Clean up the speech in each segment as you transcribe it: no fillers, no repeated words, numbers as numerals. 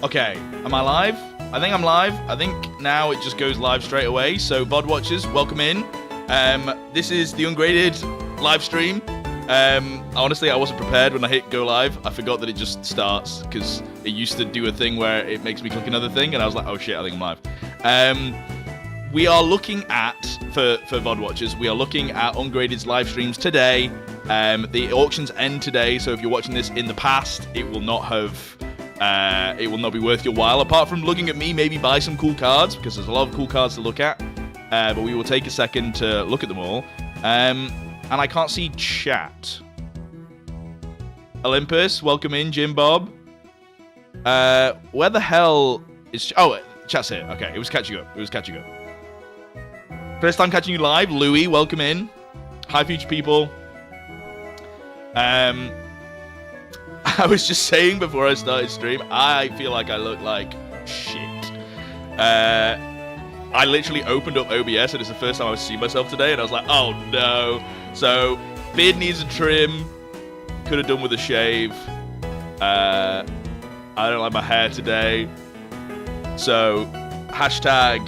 Okay, am I live? I think I'm live. I think now it just goes live straight away. So, VOD watchers, welcome in. This is the Ungraded live stream. Honestly, I wasn't prepared when I hit go live. I forgot that it just starts because it used to do a thing where it makes me click another thing, and I was like, oh shit, I think I'm live. We are looking at, for VOD watchers, we are looking at Ungraded's live streams today. The auctions end today, so if you're watching this in the past, it will not be worth your while, apart from looking at me maybe buy some cool cards, because there's a lot of cool cards to look at. But we will take a second to look at them all. And I can't see chat. Olympus, welcome in. Jim Bob. Where the hell is... Oh, chat's here. Okay, it was catching up. First time catching you live. Louis, welcome in. Hi, future people. I was just saying before I started stream, I feel like I look like shit. I literally opened up OBS and it's the first time I've seen myself today, and I was like, oh no. So, beard needs a trim. Could have done with a shave. I don't like my hair today. So, hashtag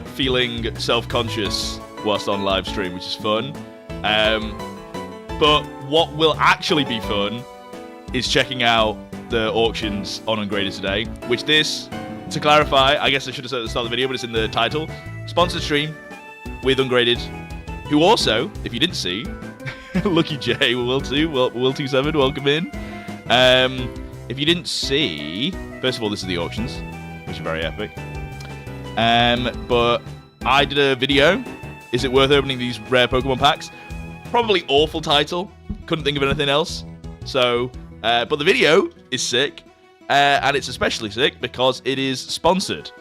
feeling self-conscious whilst on live stream, which is fun. But what will actually be fun is checking out the auctions on Ungraded today, which this, to clarify, I guess I should have said at the start of the video, but it's in the title, sponsored stream with Ungraded, who also, if you didn't see, Lucky J, Will27, welcome in. If you didn't see, first of all, this is the auctions, which are very epic. But I did a video, is it worth opening these rare Pokemon packs? Probably awful title, couldn't think of anything else, so... but the video is sick, and it's especially sick because it is sponsored.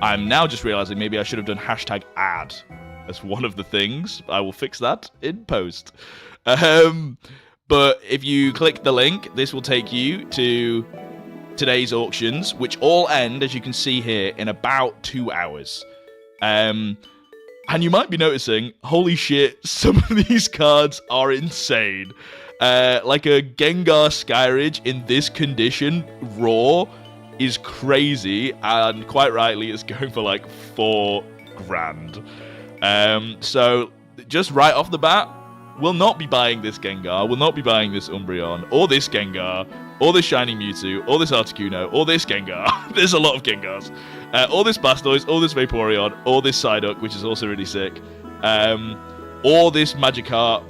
I'm now just realizing maybe I should have done hashtag ad as one of the things. I will fix that in post. But if you click the link, this will take you to today's auctions, which all end, as you can see here, in about 2 hours. And you might be noticing, holy shit, some of these cards are insane. Like a Gengar Skyridge in this condition, raw, is crazy, and quite rightly, it's going for like $4,000. So, just right off the bat, we'll not be buying this Gengar, we'll not be buying this Umbreon, or this Gengar, or this Shiny Mewtwo, or this Articuno, or this Gengar. There's a lot of Gengars. Or this Blastoise, or this Vaporeon, or this Psyduck, which is also really sick. Or this Magikarp.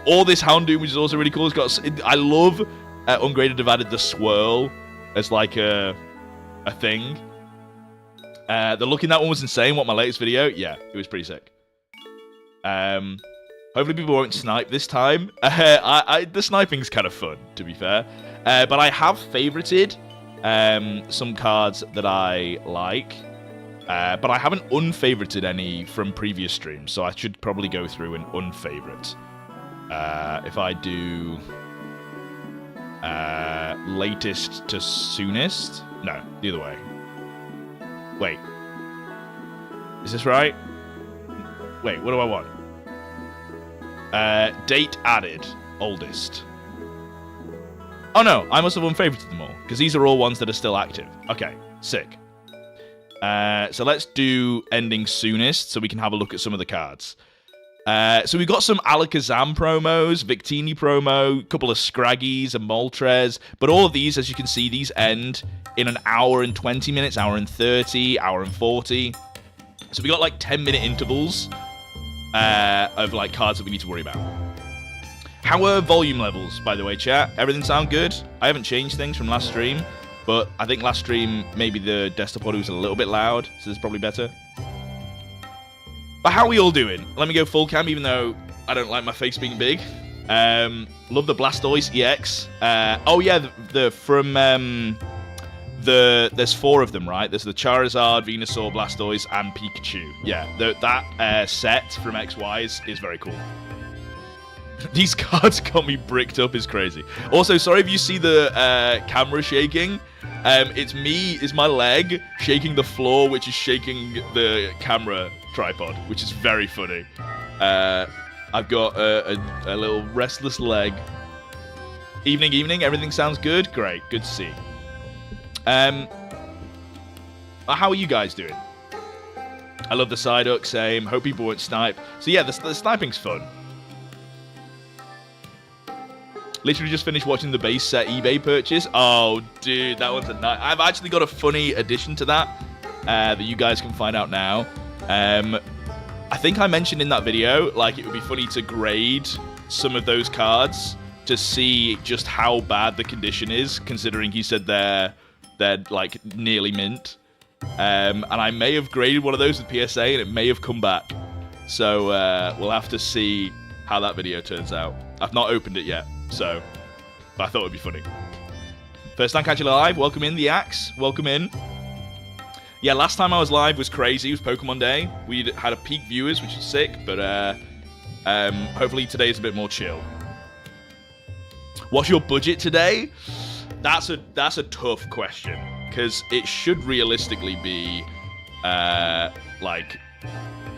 Or this Houndoom, which is also really cool. It's got. I love Ungraded have added the swirl as like a thing. The look in that one was insane. What, my latest video? Yeah, it was pretty sick. Hopefully people won't snipe this time. The sniping's kind of fun, to be fair. But I have favorited some cards that I like. But I haven't unfavorited any from previous streams, so I should probably go through and unfavorite. If I do latest to soonest? No, the other way. Wait. Is this right? Wait, what do I want? Date added. Oldest. Oh no, I must have unfavorited them all, because these are all ones that are still active. Okay, sick. So let's do ending soonest, so we can have a look at some of the cards. So we've got some Alakazam promos, Victini promo, a couple of Scraggies and Moltres, but all of these, as you can see, these end in an hour and 20 minutes, hour and 30, hour and 40. So we got like 10-minute intervals of like cards that we need to worry about. How are volume levels, by the way, chat? Everything sound good? I haven't changed things from last stream, but I think last stream maybe the desktop audio was a little bit loud, so this is probably better. But how are we all doing? Let me go full cam, even though I don't like my face being big. Love the Blastoise EX. Oh yeah, there's 4 of them, right? There's the Charizard, Venusaur, Blastoise, and Pikachu. Yeah, that set from XY is very cool. These cards got me bricked up is crazy. Also, sorry if you see the camera shaking. It's my leg shaking the floor, which is shaking the camera tripod, which is very funny. I've got a little restless leg. Evening, everything sounds good? Great, good to see. How are you guys doing? I love the Psyduck, same. Hope people won't snipe. So yeah, the sniping's fun. Literally just finished watching the base set eBay purchase. Oh, dude, that one's a night. I've actually got a funny addition to that that you guys can find out now. I think I mentioned in that video, like, it would be funny to grade some of those cards to see just how bad the condition is, considering he said they're like nearly mint. And I may have graded one of those with PSA, and it may have come back. So we'll have to see how that video turns out. I've not opened it yet, so but I thought it would be funny. First time catching live, welcome in, the Axe, welcome in. Yeah, last time I was live was crazy. It was Pokemon Day. We had a peak viewers, which is sick, but hopefully today is a bit more chill. What's your budget today? That's a tough question, because it should realistically be like,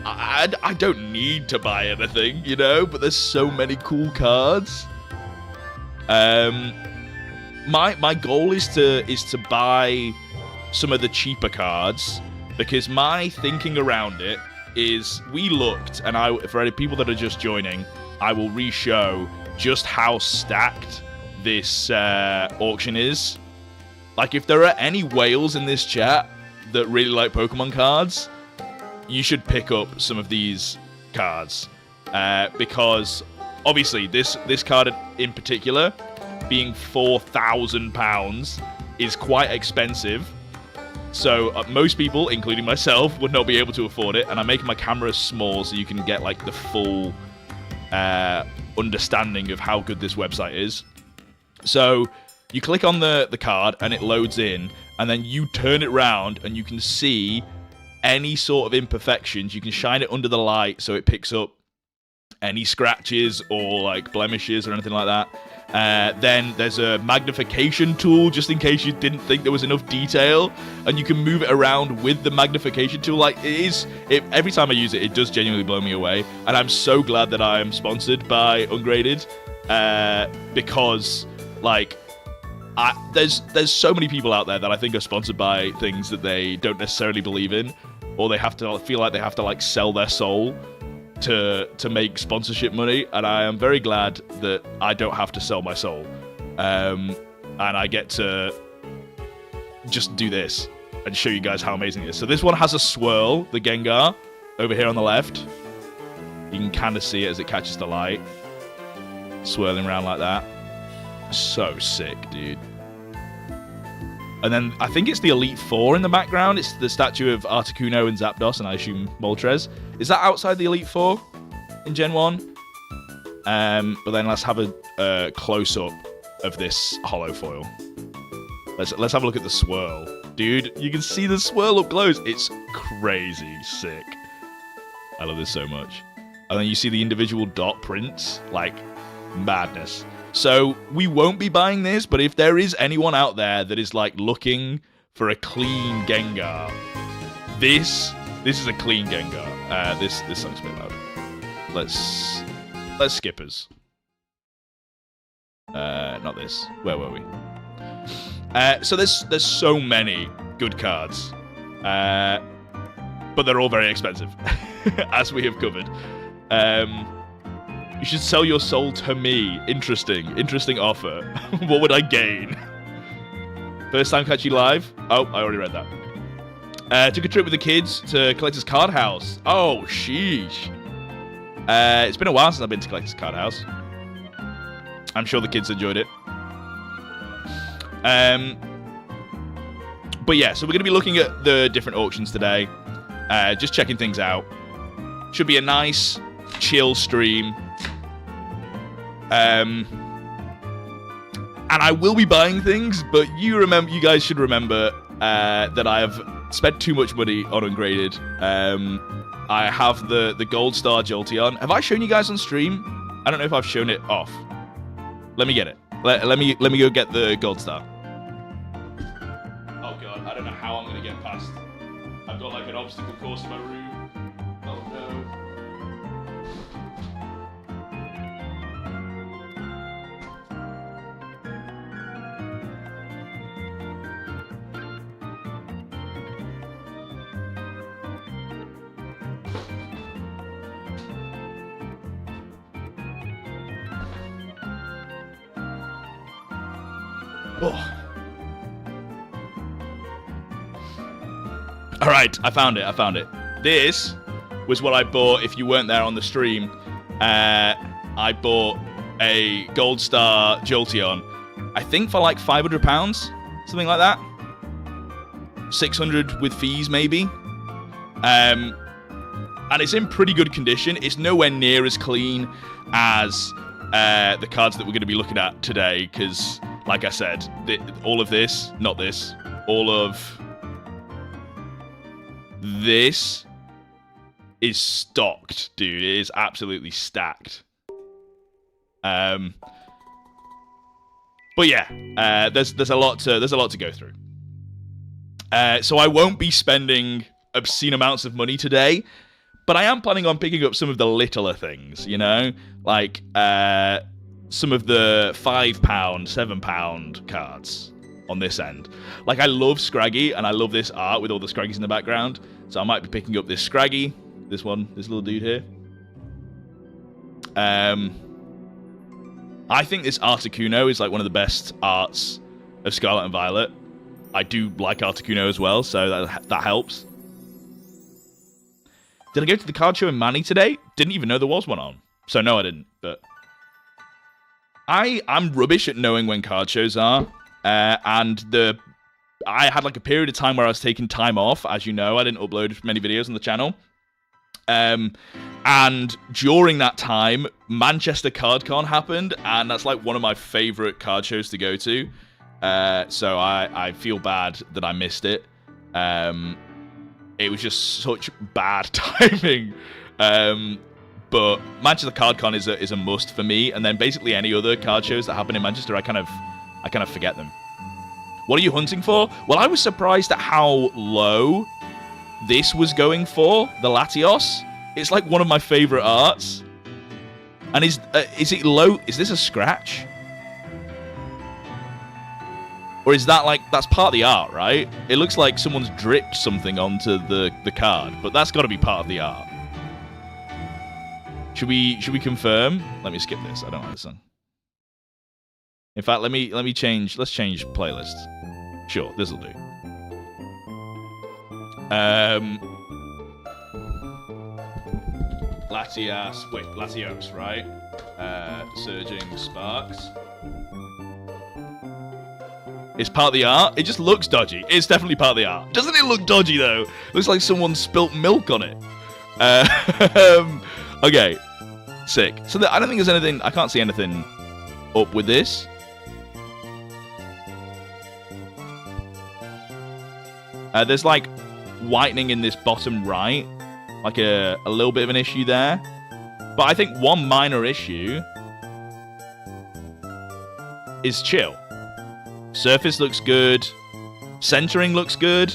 I don't need to buy anything, you know, but there's so many cool cards. My goal is to buy some of the cheaper cards, because my thinking around it is, we looked, and for any people that are just joining, I will re-show just how stacked this auction is. Like, if there are any whales in this chat that really like Pokemon cards, you should pick up some of these cards, because obviously this card in particular, being £4,000, is quite expensive. So most people, including myself, would not be able to afford it, and I'm making my camera small so you can get like the full understanding of how good this website is. So you click on the card and it loads in, and then you turn it around and you can see any sort of imperfections. You can shine it under the light so it picks up any scratches or like blemishes or anything like that. Then there's a magnification tool, just in case you didn't think there was enough detail, and you can move it around with the magnification tool. Like, every time I use it, it does genuinely blow me away, and I'm so glad that I am sponsored by Ungraded, because like, there's so many people out there that I think are sponsored by things that they don't necessarily believe in, or they have to feel like they have to like sell their soul to make sponsorship money, and I am very glad that I don't have to sell my soul, and I get to just do this and show you guys how amazing it is. So this one has a swirl, the Gengar, over here on the left. You can kind of see it as it catches the light, swirling around like that. So sick, dude. And then I think it's the Elite Four in the background. It's the statue of Articuno and Zapdos, and I assume Moltres. Is that outside the Elite Four in Gen 1? But then let's have a close-up of this holo foil. Let's have a look at the swirl. Dude, you can see the swirl up close. It's crazy sick. I love this so much. And then you see the individual dot prints. Like, madness. So we won't be buying this, but if there is anyone out there that is like looking for a clean Gengar, this is a clean Gengar. This song's a bit loud. Let's skip us. Not this. Where were we? So there's so many good cards, but they're all very expensive, as we have covered. You should sell your soul to me. Interesting offer. What would I gain? First time catch you live? Oh, I already read that. Took a trip with the kids to Collector's Card House. Oh, sheesh. It's been a while since I've been to Collector's Card House. I'm sure the kids enjoyed it. But yeah, so we're going to be looking at the different auctions today. Just checking things out. Should be a nice, chill stream. And I will be buying things, but you guys should remember that I have spent too much money on Ungraded. I have the Gold Star Jolteon. Have I shown you guys on stream? I don't know if I've shown it off. Let me get it. Let me go get the Gold Star. Oh god, I don't know how I'm gonna get past. I've got like an obstacle course in my room. Oh no. Oh. All right, I found it. This was what I bought if you weren't there on the stream. I bought a Gold Star Jolteon, I think for like £500, something like that. 600 with fees, maybe. And it's in pretty good condition. It's nowhere near as clean as the cards that we're going to be looking at today, because, like I said, all of this, not this, all of this is stocked, dude. It is absolutely stacked. But yeah, there's a lot to go through. So I won't be spending obscene amounts of money today, but I am planning on picking up some of the littler things, you know, like some of the £5, £7 cards on this end. Like, I love Scraggy, and I love this art with all the Scraggies in the background, so I might be picking up this Scraggy, this little dude here. I think this Articuno is like one of the best arts of Scarlet and Violet. I do like Articuno as well, so that helps. Did I go to the card show in Manny today? Didn't even know there was one on. So no, I didn't. But I'm rubbish at knowing when card shows are. And I had like a period of time where I was taking time off. As you know, I didn't upload many videos on the channel. And during that time, Manchester CardCon happened, and that's like one of my favorite card shows to go to. So I feel bad that I missed it. It was just such bad timing. But Manchester CardCon is a must for me, and then basically any other card shows that happen in Manchester, I kind of forget them. What are you hunting for? Well, I was surprised at how low this was going for, the Latios. It's like one of my favorite arts. And is it low? Is this a scratch? Or is that like, that's part of the art, right? It looks like someone's dripped something onto the card, but that's got to be part of the art. Should we confirm? Let me skip this. I don't like this song. In fact, let me change. Let's change playlist. Sure, this'll do. Latios, right? Surging Sparks. It's part of the art. It just looks dodgy. It's definitely part of the art. Doesn't it look dodgy, though? Looks like someone spilt milk on it. Okay. Sick. So I don't think there's anything... I can't see anything up with this. There's, like, whitening in this bottom right. Like a little bit of an issue there. But I think one minor issue is chill. Surface looks good. Centering looks good.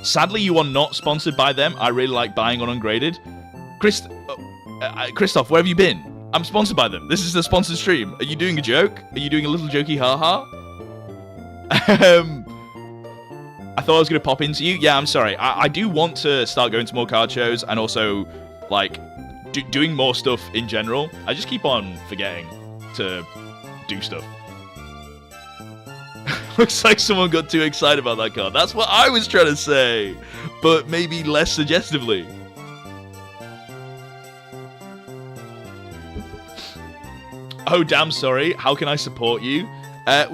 Sadly, you are not sponsored by them. I really like buying on Ungraded. Christoph, where have you been? I'm sponsored by them. This is a sponsored stream. Are you doing a joke? Are you doing a little jokey haha? I thought I was going to pop into you. Yeah, I'm sorry. I do want to start going to more card shows and also, like, doing more stuff in general. I just keep on forgetting to do stuff. Looks like someone got too excited about that card. That's what I was trying to say, but maybe less suggestively. Oh, damn sorry. How can I support you?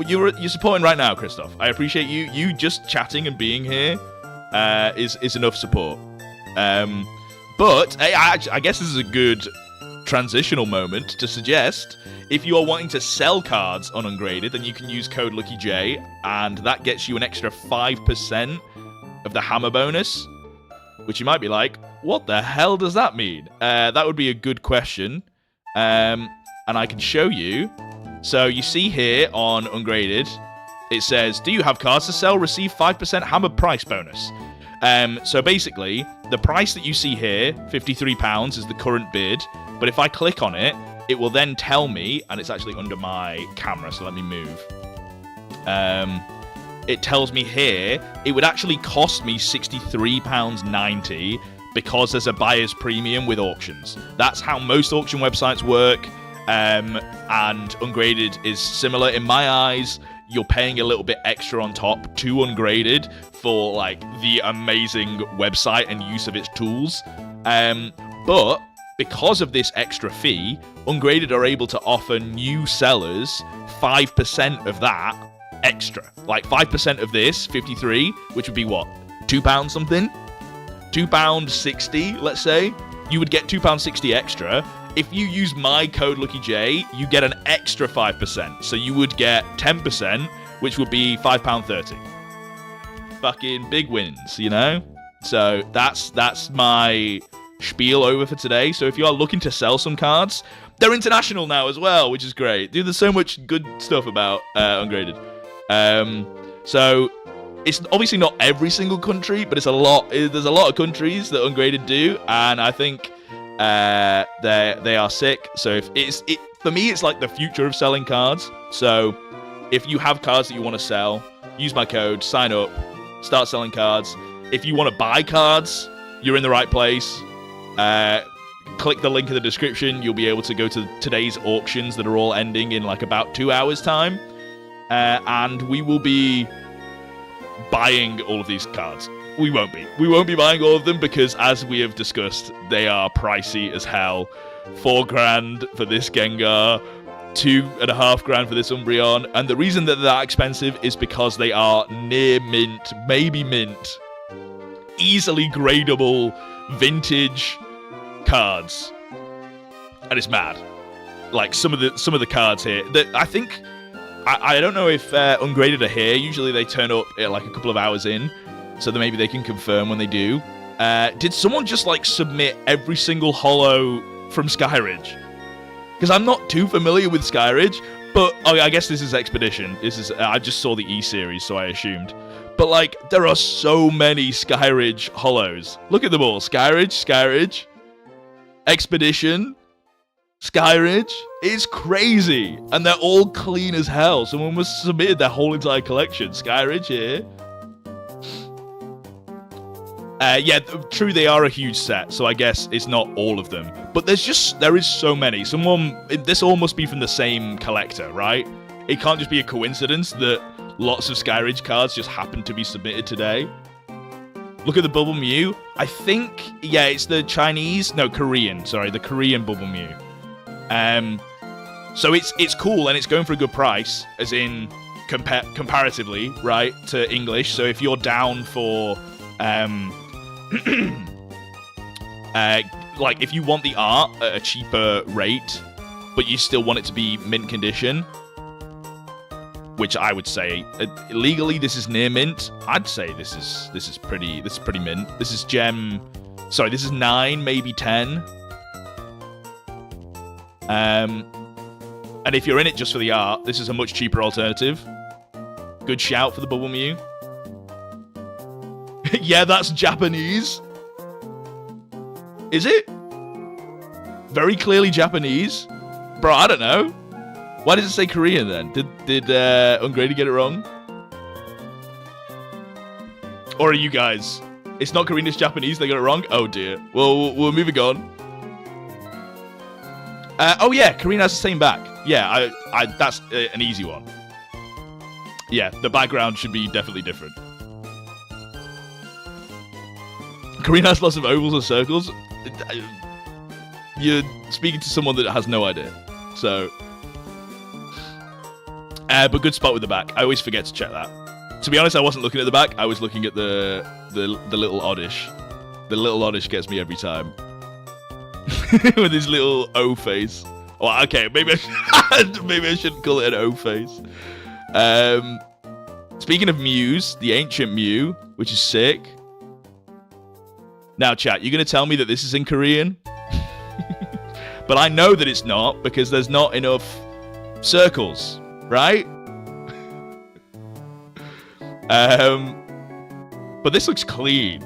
You're supporting right now, Christoph. I appreciate you. You just chatting and being here is enough support. But hey, I guess this is a good transitional moment to suggest if you are wanting to sell cards on Ungraded, then you can use code LuckyJ, and that gets you an extra 5% of the hammer bonus, which you might be like, what the hell does that mean? That would be a good question, and I can show you. So you see here on Ungraded, it says, do you have cards to sell? Receive 5% hammer price bonus. So basically, the price that you see here, £53, is the current bid. But if I click on it, it will then tell me, and it's actually under my camera, so let me move. It tells me here, it would actually cost me £63.90 because there's a buyer's premium with auctions. That's how most auction websites work. and ungraded is similar. In my eyes, you're paying a little bit extra on top to ungraded for like the amazing website and use of its tools. But because of this extra fee, ungraded are able to offer new sellers 5% of that extra. Like 5% of this 53, which would be what? £2 something? £2.60, let's say. You would get £2.60 extra. If you use my code LuckyJ, you get an extra 5%. So you would get 10%, which would be £5.30. Fucking big wins, you know? So that's my spiel over for today. So if you are looking to sell some cards, they're international now as well, which is great. Dude, there's so much good stuff about Ungraded. So it's obviously not every single country, but it's a lot. There's a lot of countries that Ungraded do, and I think they are sick. So if for me, it's like the future of selling cards. So if you have cards that you want to sell, use my code, sign up, start selling cards. If you want to buy cards, you're in the right place. Click the link in the description. You'll be able to go to today's auctions that are all ending in like about 2 hours time, and we will be buying all of these cards. We won't be buying all of them because, as we have discussed, they are pricey as hell. $4,000 for this Gengar, $2,500 for this Umbreon, and the reason that they're that expensive is because they are near mint, maybe mint, easily gradable vintage cards, and it's mad. Like some of the cards here that I think I don't know if Ungraded are here. Usually they turn up like a couple of hours in, so that maybe they can confirm when they do. Did someone just like submit every single holo from Skyridge? Because I'm not too familiar with Skyridge, but I guess this is Expedition. I just saw the E series, so I assumed. But like, there are so many Skyridge holos. Look at them all: Skyridge, Expedition, Skyridge. It's crazy, and they're all clean as hell. Someone must submitted their whole entire collection. Skyridge here. Yeah, true, they are a huge set, so I guess it's not all of them. But there is so many. This all must be from the same collector, right? It can't just be a coincidence that lots of Skyridge cards just happen to be submitted today. Look at the Bubble Mew. I think, yeah, it's the Korean Bubble Mew. So it's cool, and it's going for a good price, as in comparatively, right, to English. So if you're down for like if you want the art at a cheaper rate, but you still want it to be mint condition, which I would say legally this is near mint. I'd say this is pretty mint. This is this is 9, maybe 10. And if you're in it just for the art, this is a much cheaper alternative. Good shout for the Bubble Mew. Yeah, that's Japanese. Is it? Very clearly Japanese. Bro, I don't know. Why does it say Korean then? Did Ungraded get it wrong? Or are you guys? It's not Korean, it's Japanese. They got it wrong? Oh dear. Well, we're moving on. Oh yeah, Korean has the same back. Yeah, that's an easy one. Yeah, the background should be definitely different. Korean has lots of ovals and circles. You're speaking to someone that has no idea. So, but good spot with the back. I always forget to check that. To be honest, I wasn't looking at the back. I was looking at the little oddish. The little oddish gets me every time. With his little O face. Oh, okay, maybe I shouldn't call it an O face. Speaking of Mews, the ancient Mew, which is sick. Now, chat, you're going to tell me that this is in Korean? But I know that it's not, because there's not enough circles, right? But this looks clean.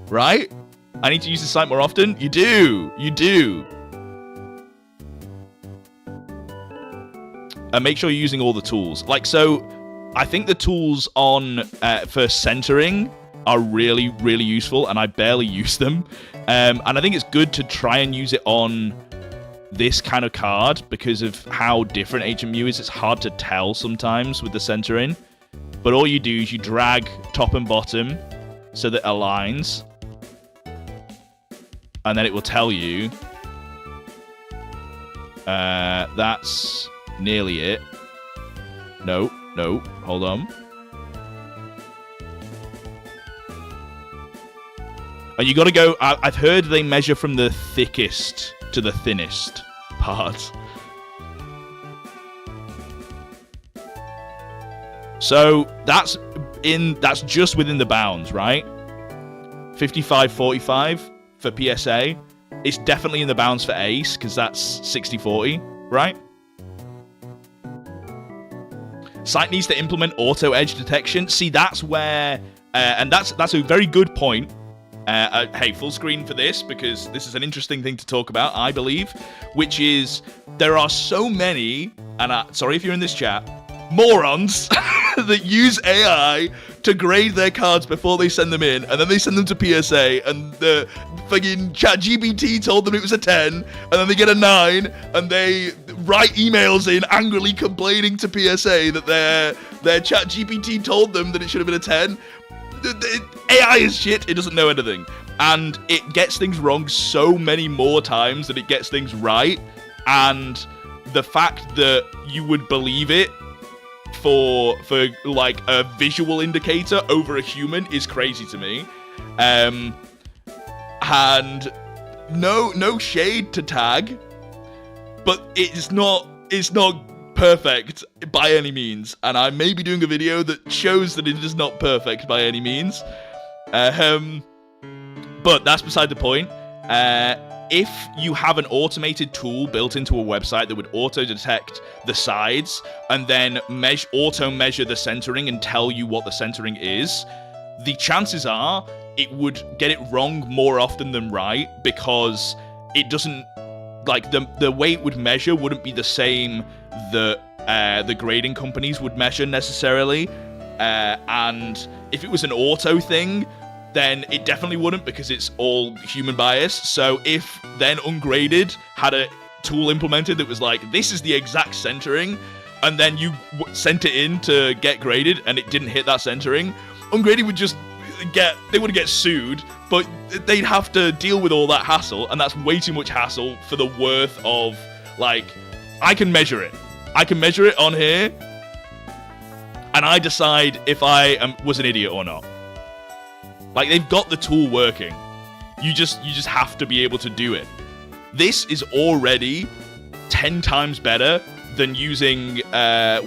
Right? I need to use the site more often? You do! You do! And make sure you're using all the tools. Like, so, I think the tools on for centering are really, really useful, and I barely use them. And I think it's good to try and use it on this kind of card, because of how different HMU is, it's hard to tell sometimes with the centering. But all you do is you drag top and bottom so that it aligns. And then it will tell you that's nearly it. No, hold on. And you got to go. I've heard they measure from the thickest to the thinnest part. So that's just within the bounds, right? 55-45 for PSA. It's definitely in the bounds for Ace, because that's 60-40, right? Site needs to implement auto edge detection. See, that's where, and that's a very good point. Hey, full screen for this, because this is an interesting thing to talk about, I believe, which is there are so many, and sorry if you're in this chat, morons that use AI to grade their cards before they send them in, and then they send them to PSA, and the fucking ChatGPT told them it was a 10, and then they get a 9, and they write emails in angrily complaining to PSA that their ChatGPT told them that it should have been a 10. AI is shit, it doesn't know anything. And it gets things wrong so many more times than it gets things right. And the fact that you would believe it for like a visual indicator over a human is crazy to me. And no shade to Tag, but it's not perfect by any means, and I may be doing a video that shows that it is not perfect by any means, but that's beside the point. If you have an automated tool built into a website that would auto-detect the sides and then auto-measure the centering and tell you what the centering is, the chances are it would get it wrong more often than right, because it doesn't, like, the way it would measure wouldn't be the same that the grading companies would measure necessarily. And if it was an auto thing, then it definitely wouldn't, because it's all human bias. So if then Ungraded had a tool implemented that was like, this is the exact centering, and then you sent it in to get graded and it didn't hit that centering, Ungraded would just they would get sued, but they'd have to deal with all that hassle, and that's way too much hassle for the worth of, like, I can measure it on here, and I decide if I was an idiot or not. Like, they've got the tool working. You just have to be able to do it. This is already 10 times better than using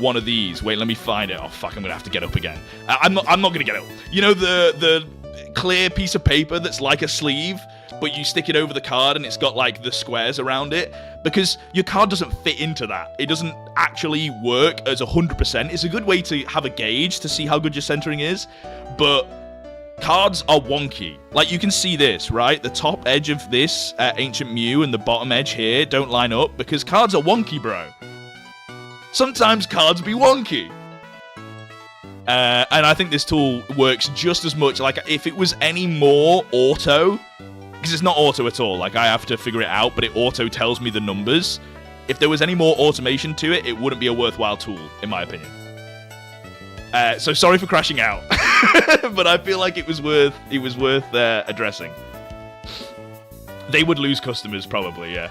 one of these. Wait, let me find it. Oh fuck, I'm gonna have to get up again. I'm not gonna get up. You know the clear piece of paper that's like a sleeve, but you stick it over the card and it's got like the squares around it, because your card doesn't fit into that. It doesn't actually work as 100%. It's a good way to have a gauge to see how good your centering is, but cards are wonky. Like, you can see this, right? The top edge of this Ancient Mew and the bottom edge here don't line up because cards are wonky, bro. Sometimes cards be wonky. And I think this tool works just as much. Like, if it was any more auto, because it's not auto at all, like, I have to figure it out, but it auto tells me the numbers. If there was any more automation to it, it wouldn't be a worthwhile tool, in my opinion. So sorry for crashing out, but I feel like it was worth addressing. They would lose customers, probably, yeah.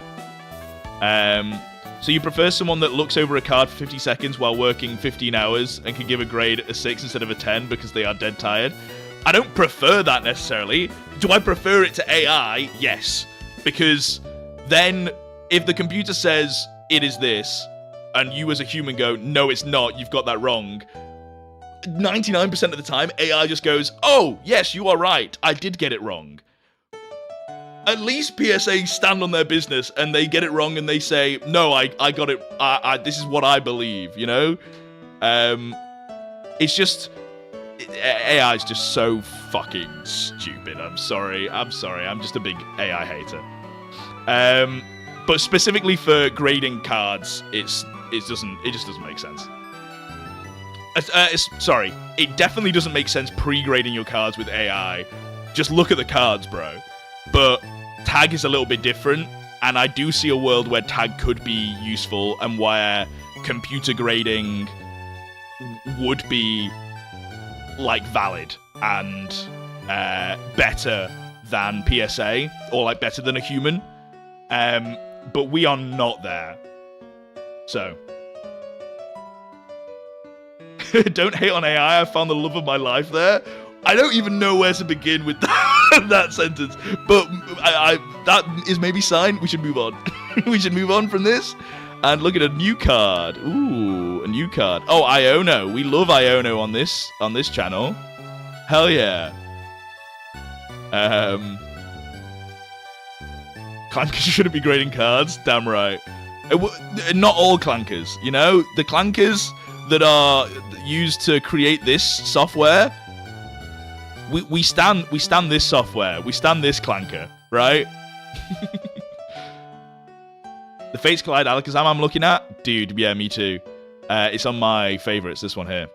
So you prefer someone that looks over a card for 50 seconds while working 15 hours and can give a grade a 6 instead of a 10 because they are dead tired? I don't prefer that necessarily. Do I prefer it to AI? Yes. Because then if the computer says it is this, and you as a human go, no, it's not, you've got that wrong, 99% of the time, AI just goes, oh, yes, you are right, I did get it wrong. At least PSA stand on their business and they get it wrong and they say, no, I got it, this is what I believe, you know? It's just, AI is just so fucking stupid. I'm sorry, I'm just a big AI hater. But specifically for grading cards, it just doesn't make sense. Sorry, it definitely doesn't make sense pre-grading your cards with AI. Just look at the cards, bro. But Tag is a little bit different. And I do see a world where tag could be useful and where computer grading would be like valid and better than PSA or like better than a human. But we are not there. So don't hate on AI. I found the love of my life there. I don't even know where to begin with that sentence, but that is maybe sign we should move on. We should move on from this and look at a new card. Ooh, a new card. Oh, Iono. We love Iono on this channel. Hell yeah. Clankers shouldn't be grading cards. Damn right. Not all clankers, you know? The clankers that are used to create this software, we stand this software. We stand this clanker, right? The Fates Collide Alakazam I'm looking at? Dude, yeah, me too. It's on my favorites, this one here.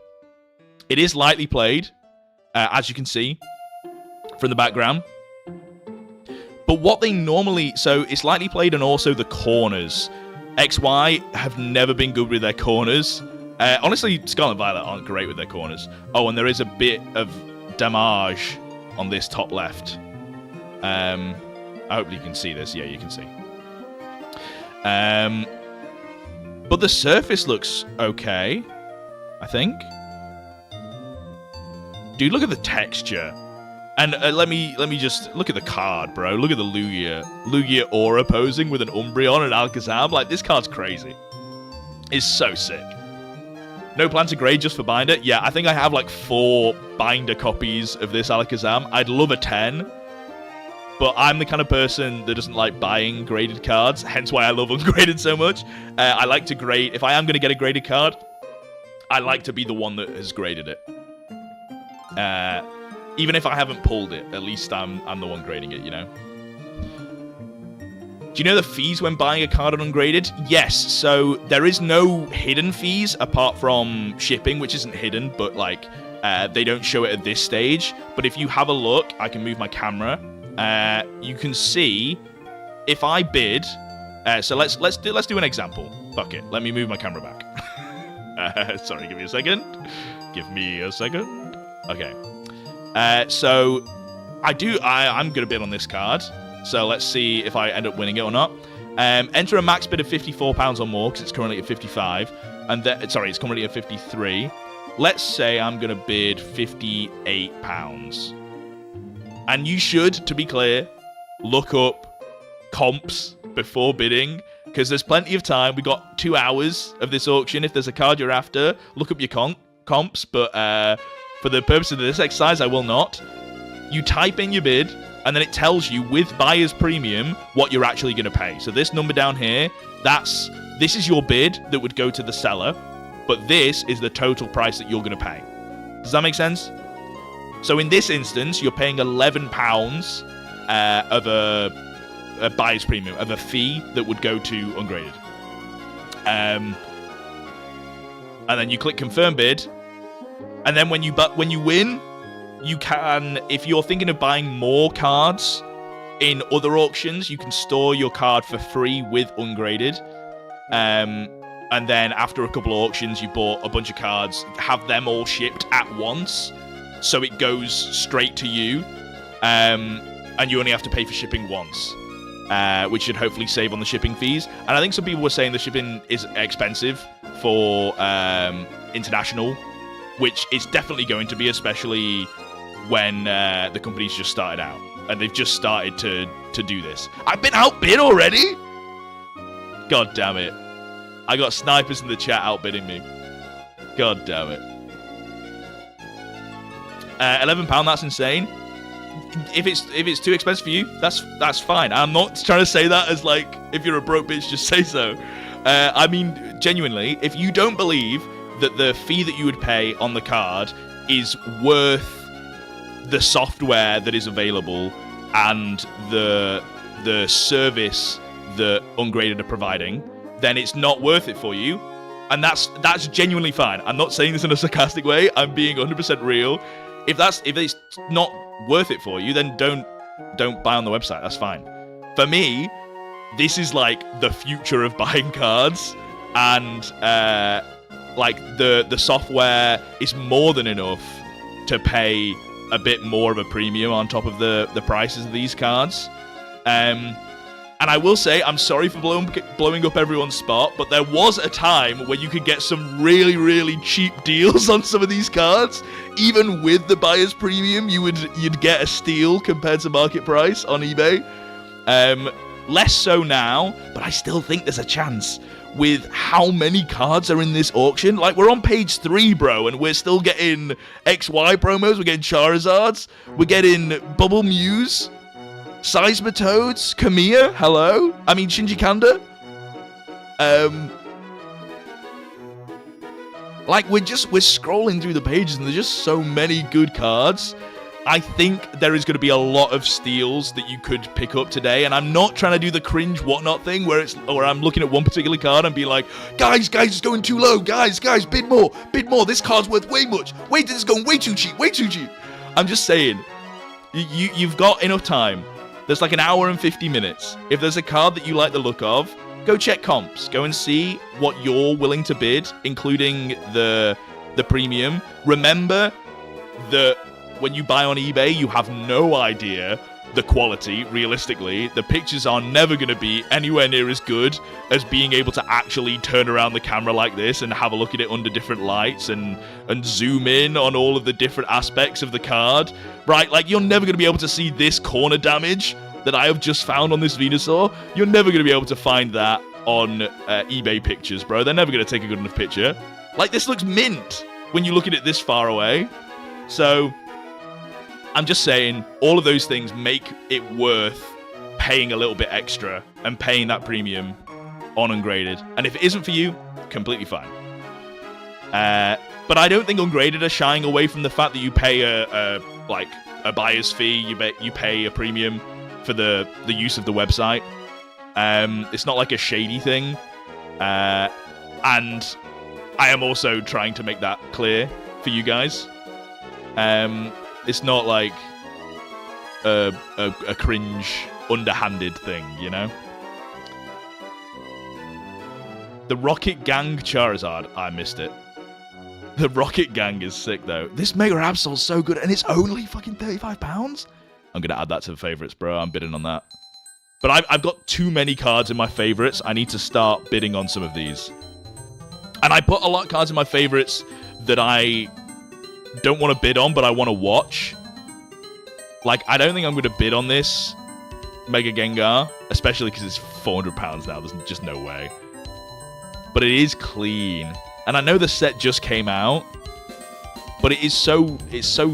It is lightly played, as you can see from the background. But what they normally... So, it's lightly played and also the corners. XY have never been good with their corners. Honestly, Scarlet Violet aren't great with their corners. Oh, and there is a bit of damage on this top left. I hope you can see this. Yeah, you can see. But the surface looks okay, I think. Dude, look at the texture. And let me just look at the card, bro. Look at the Lugia. Lugia Aura posing with an Umbreon and Alakazam. Like, this card's crazy. It's so sick. No plan to grade just for binder? Yeah, I think I have like 4 binder copies of this Alakazam. I'd love a 10. But I'm the kind of person that doesn't like buying graded cards. Hence why I love Ungraded so much. I like to grade. If I am going to get a graded card, I like to be the one that has graded it. Even if I haven't pulled it, at least I'm the one grading it, you know? Do you know the fees when buying a card on Ungraded? Yes, so there is no hidden fees apart from shipping, which isn't hidden, but like they don't show it at this stage. But if you have a look, I can move my camera. You can see if I bid. So let's do an example. Fuck it. Let me move my camera back. Sorry, give me a second. Give me a second. Okay. So I'm gonna bid on this card. So let's see if I end up winning it or not. Enter a max bid of £54 or more because it's currently at 55, and it's currently at 53. Let's say I'm gonna bid £58. And you should, to be clear, look up comps before bidding, because there's plenty of time. We got 2 hours of this auction. If there's a card you're after, look up your comps, but for the purpose of this exercise, I will not. You type in your bid, and then it tells you, with buyer's premium, what you're actually going to pay. So this number down here, this is your bid that would go to the seller, but this is the total price that you're going to pay. Does that make sense? So in this instance, you're paying £11 of a buyer's premium, of a fee that would go to Ungraded. And then you click confirm bid, and then when you win, you can, if you're thinking of buying more cards in other auctions, you can store your card for free with Ungraded. And then after a couple of auctions, you bought a bunch of cards, have them all shipped at once. So it goes straight to you, and you only have to pay for shipping once, which should hopefully save on the shipping fees. And I think some people were saying the shipping is expensive for international, which it's definitely going to be, especially when the company's just started out and they've just started to do this. I've been outbid already? God damn it. I got snipers in the chat outbidding me. God damn it. £11, that's insane. If it's too expensive for you, that's fine. I'm not trying to say that as like, if you're a broke bitch, just say so. I mean, genuinely, if you don't believe that the fee that you would pay on the card is worth the software that is available and the service that Ungraded are providing, then it's not worth it for you. And that's genuinely fine. I'm not saying this in a sarcastic way. I'm being 100% real. If it's not worth it for you, then don't buy on the website. That's fine. For me, this is like the future of buying cards, and like the software is more than enough to pay a bit more of a premium on top of the prices of these cards. And I will say, I'm sorry for blowing up everyone's spot, but there was a time where you could get some really, really cheap deals on some of these cards. Even with the buyer's premium, you'd get a steal compared to market price on eBay. Less so now, but I still think there's a chance with how many cards are in this auction. Like, we're on page 3, bro, and we're still getting XY promos, we're getting Charizards, we're getting Bubble Mews, Seismitoads, Kamiya, hello? I mean, Shinji Kanda. Like, we're scrolling through the pages, and there's just so many good cards. I think there is going to be a lot of steals that you could pick up today, and I'm not trying to do the cringe whatnot thing where I'm looking at one particular card and be like, guys, it's going too low, guys, bid more, this card's worth way much, wait, this is going way too cheap. I'm just saying, you've got enough time. There's like an hour and 50 minutes. If there's a card that you like the look of, go check comps. Go and see what you're willing to bid, including the premium. Remember that when you buy on eBay, you have no idea the quality, realistically. The pictures are never going to be anywhere near as good as being able to actually turn around the camera like this and have a look at it under different lights and zoom in on all of the different aspects of the card, right? Like, you're never going to be able to see this corner damage that I have just found on this Venusaur. You're never going to be able to find that on eBay pictures, bro. They're never going to take a good enough picture. Like, this looks mint when you look at it this far away. So I'm just saying, all of those things make it worth paying a little bit extra and paying that premium on Ungraded. And if it isn't for you, completely fine. But I don't think Ungraded are shying away from the fact that you pay a buyer's fee, you pay a premium for the use of the website. It's not like a shady thing. And I am also trying to make that clear for you guys. It's not like a cringe, underhanded thing, you know? The Rocket Gang Charizard, I missed it. The Rocket Gang is sick, though. This Mega Absol's so good, and it's only fucking £35? I'm going to add that to the favorites, bro. I'm bidding on that. But I've got too many cards in my favorites. I need to start bidding on some of these. And I put a lot of cards in my favorites that I don't want to bid on, but I want to watch. Like, I don't think I'm going to bid on this Mega Gengar, especially because it's £400 now. There's just no way. But it is clean. And I know the set just came out, but it's so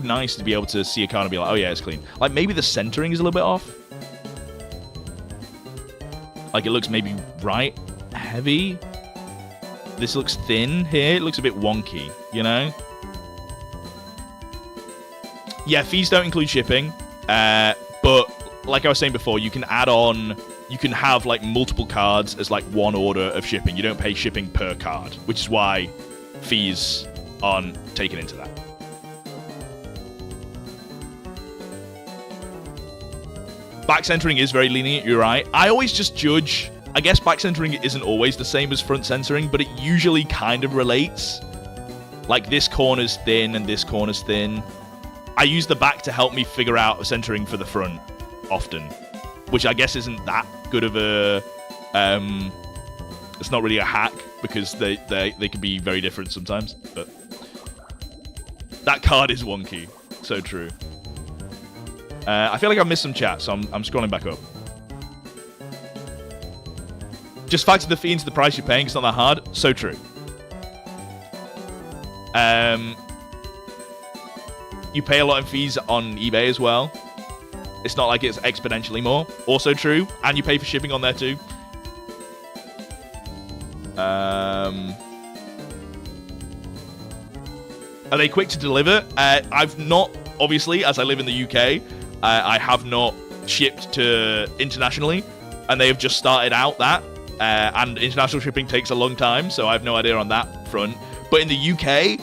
nice to be able to see a card and be like, oh yeah, it's clean. Like, maybe the centering is a little bit off. Like, it looks maybe right heavy. This looks thin here. It looks a bit wonky, you know? Yeah, fees don't include shipping, but like I was saying before, you can add on, you can have like multiple cards as like one order of shipping. You don't pay shipping per card, which is why fees aren't taken into that. Back centering is very lenient, you're right. I always just judge, I guess back centering isn't always the same as front centering, but it usually kind of relates. Like, this corner's thin and this corner's thin. I use the back to help me figure out centering for the front often, which I guess isn't that good of a... it's not really a hack because they can be very different sometimes, but that card is wonky. So true. I feel like I've missed some chat, so I'm scrolling back up. Just factor the fee into the price you're paying. It's not that hard. So true. You pay a lot in fees on eBay as well. It's not like it's exponentially more. Also true. And you pay for shipping on there too. Are they quick to deliver? I've not, obviously, as I live in the UK, I have not shipped to internationally. And they have just started out that. And international shipping takes a long time, so I have no idea on that front. But in the UK,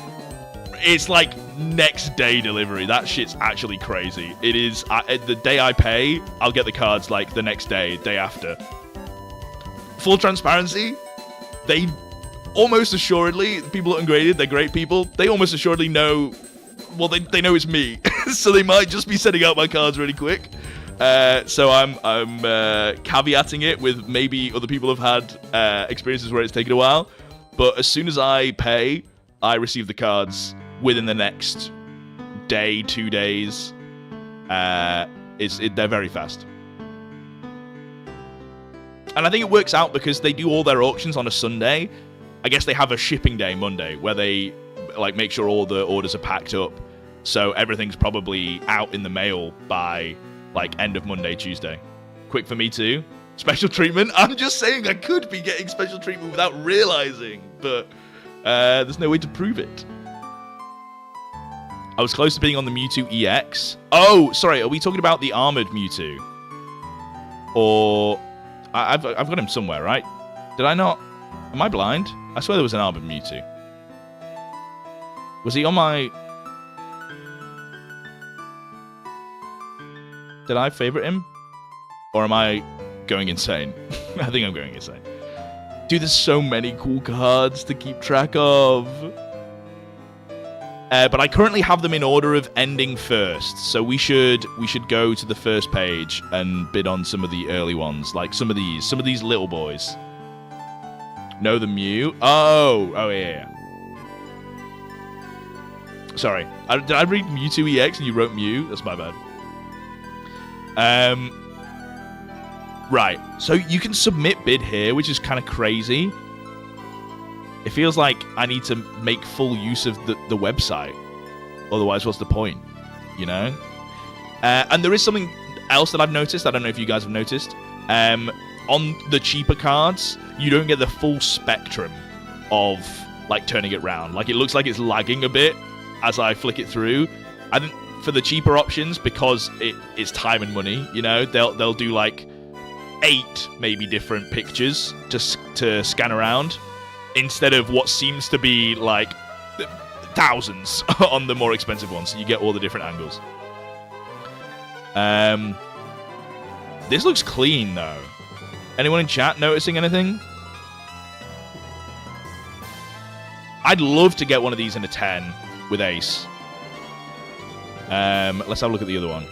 it's like next day delivery. That shit's actually crazy. It is the day I pay, I'll get the cards like the next day, day after. full transparency, they almost assuredly, people at Ungraded, they're great people, they almost assuredly know, well, they know it's me. So they might just be sending out my cards really quick. So I'm caveating it with maybe other people have had experiences where it's taken a while. But as soon as I pay, I receive the cards within the next day, 2 days. They're very fast. And I think it works out because they do all their auctions on a Sunday. I guess they have a shipping day Monday where they like make sure all the orders are packed up. So everything's probably out in the mail by like end of Monday, Tuesday. Quick for me too. Special treatment. I'm just saying I could be getting special treatment without realizing, but there's no way to prove it. I was close to being on the Mewtwo EX. Oh, sorry. Are we talking about the armored Mewtwo? Or I've got him somewhere, right? Did I not? Am I blind? I swear there was an armored Mewtwo. Was he on my... Did I favorite him? Or am I going insane? I think I'm going insane. Dude, there's so many cool cards to keep track of. But I currently have them in order of ending first. So we should go to the first page and bid on some of the early ones. Like some of these little boys. No, the Mew. Oh, yeah. Sorry. Did I read Mewtwo EX and you wrote Mew? That's my bad. Right. So you can submit bid here, which is kind of crazy. It feels like I need to make full use of the website. Otherwise, what's the point? You know? And there is something else that I've noticed. I don't know if you guys have noticed. On the cheaper cards, you don't get the full spectrum of like turning it round. Like it looks like it's lagging a bit as I flick it through. I think for the cheaper options, because it's time and money, you know, they'll do like 8 maybe different pictures to scan around instead of what seems to be like thousands on the more expensive ones. So you get all the different angles. This looks clean though. Anyone in chat noticing anything? I'd love to get one of these in a 10 with Ace. Let's have a look at the other one.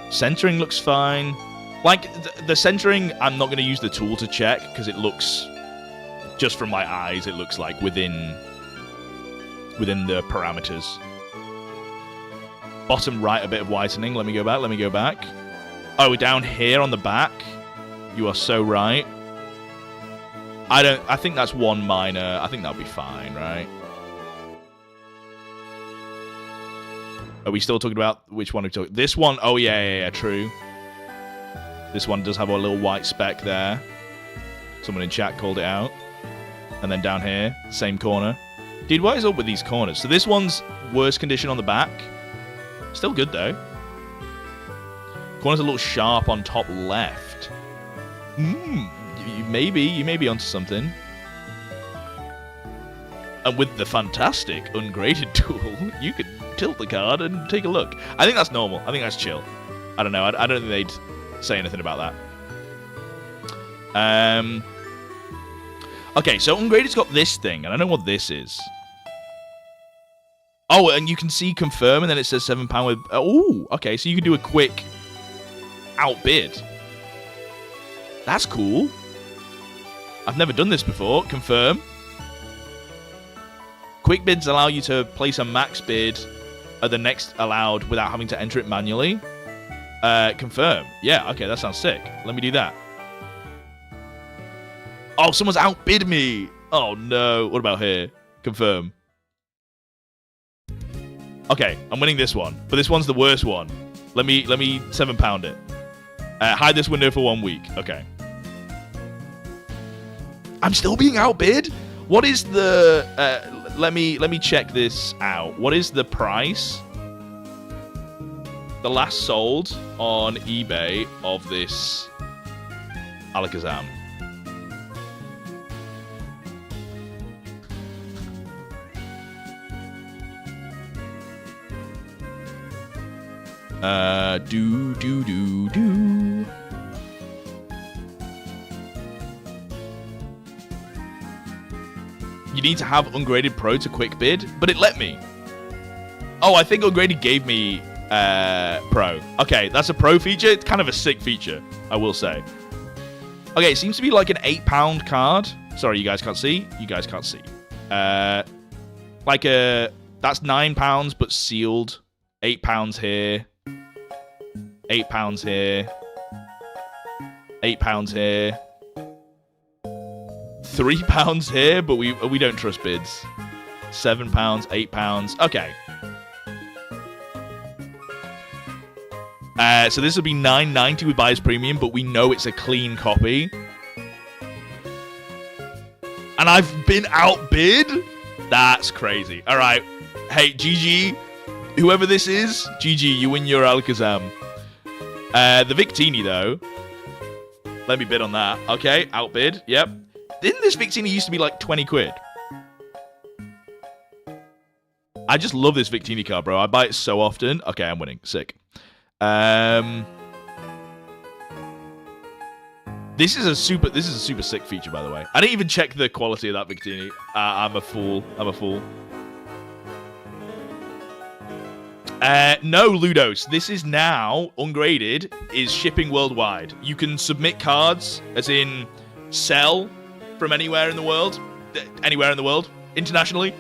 Centering looks fine. Like, the centering, I'm not going to use the tool to check, because it looks, just from my eyes, it looks like within the parameters. Bottom right, a bit of whitening. Let me go back. Oh, we're down here on the back. You are so right. I think that's one minor. I think that'll be fine, right? Are we still talking about which one? This one? Oh, yeah, true. This one does have a little white speck there. Someone in chat called it out. And then down here, same corner. Dude, what is up with these corners? So this one's worse condition on the back. Still good, though. Corner's a little sharp on top left. You may be onto something. And with the fantastic ungraded tool, you could tilt the card and take a look. I think that's normal. I think that's chill. I don't know. I don't think they'd say anything about that. Okay, so Ungraded's got this thing, and I know what this is. Oh, and you can see confirm, and then it says £7 with... Oh, okay, so you can do a quick outbid. That's cool. I've never done this before. Confirm. Quick bids allow you to place a max bid at the next allowed without having to enter it manually. Confirm. Yeah, okay, that sounds sick. Let me do that. Oh, someone's outbid me. Oh, no. What about here? Confirm. Okay, I'm winning this one, but this one's the worst one. Let me £7 it. Hide this window for 1 week. Okay. I'm still being outbid? What is the... let me check this out. What is the price? The last sold on eBay of this Alakazam. Do. You need to have Ungraded Pro to quick bid, but it let me. Oh, I think Ungraded gave me Pro. Okay, that's a Pro feature. It's kind of a sick feature, I will say. Okay, it seems to be like an £8 card. Sorry, you guys can't see. You guys can't see. That's £9, but sealed. £8 here. £8 here. £8 here. £3 here, but we don't trust bids. £7, £8. Okay. So this will be $9.90 with buyer's premium, but we know it's a clean copy. And I've been outbid? That's crazy. All right. Hey, GG. Whoever this is, GG, you win your Alakazam. The Victini, though. Let me bid on that. Okay, outbid. Yep. Didn't this Victini used to be like 20 quid? I just love this Victini card, bro. I buy it so often. Okay, I'm winning. Sick. This is a super sick feature, by the way. I didn't even check the quality of that Victini. I'm a fool. No, Ludos. This is now Ungraded is shipping worldwide. You can submit cards, as in sell from anywhere in the world, internationally.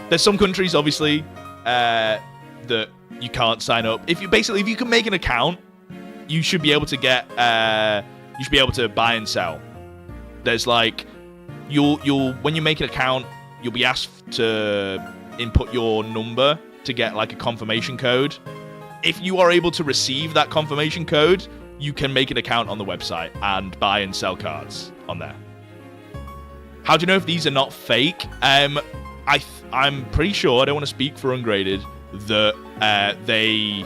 There's some countries, obviously, that you can't sign up. If you can make an account, you should be able to get. You should be able to buy and sell. There's like, you'll when you make an account, you'll be asked to input your number to get like a confirmation code. If you are able to receive that confirmation code, you can make an account on the website and buy and sell cards on there. How do you know if these are not fake? I'm pretty sure, I don't want to speak for Ungraded, that they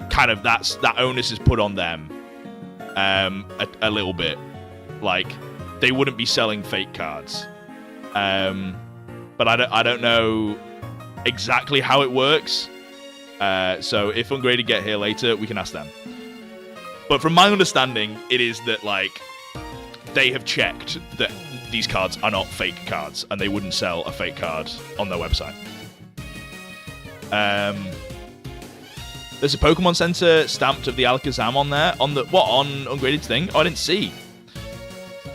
kind of that onus is put on them a little bit. Like, they wouldn't be selling fake cards. But I don't know exactly how it works. So if Ungraded get here later, we can ask them. But from my understanding, it is that, like, they have checked that these cards are not fake cards, and they wouldn't sell a fake card on their website. There's a Pokemon Center stamped of the Alakazam on there. On Ungraded's thing? Oh, I didn't see.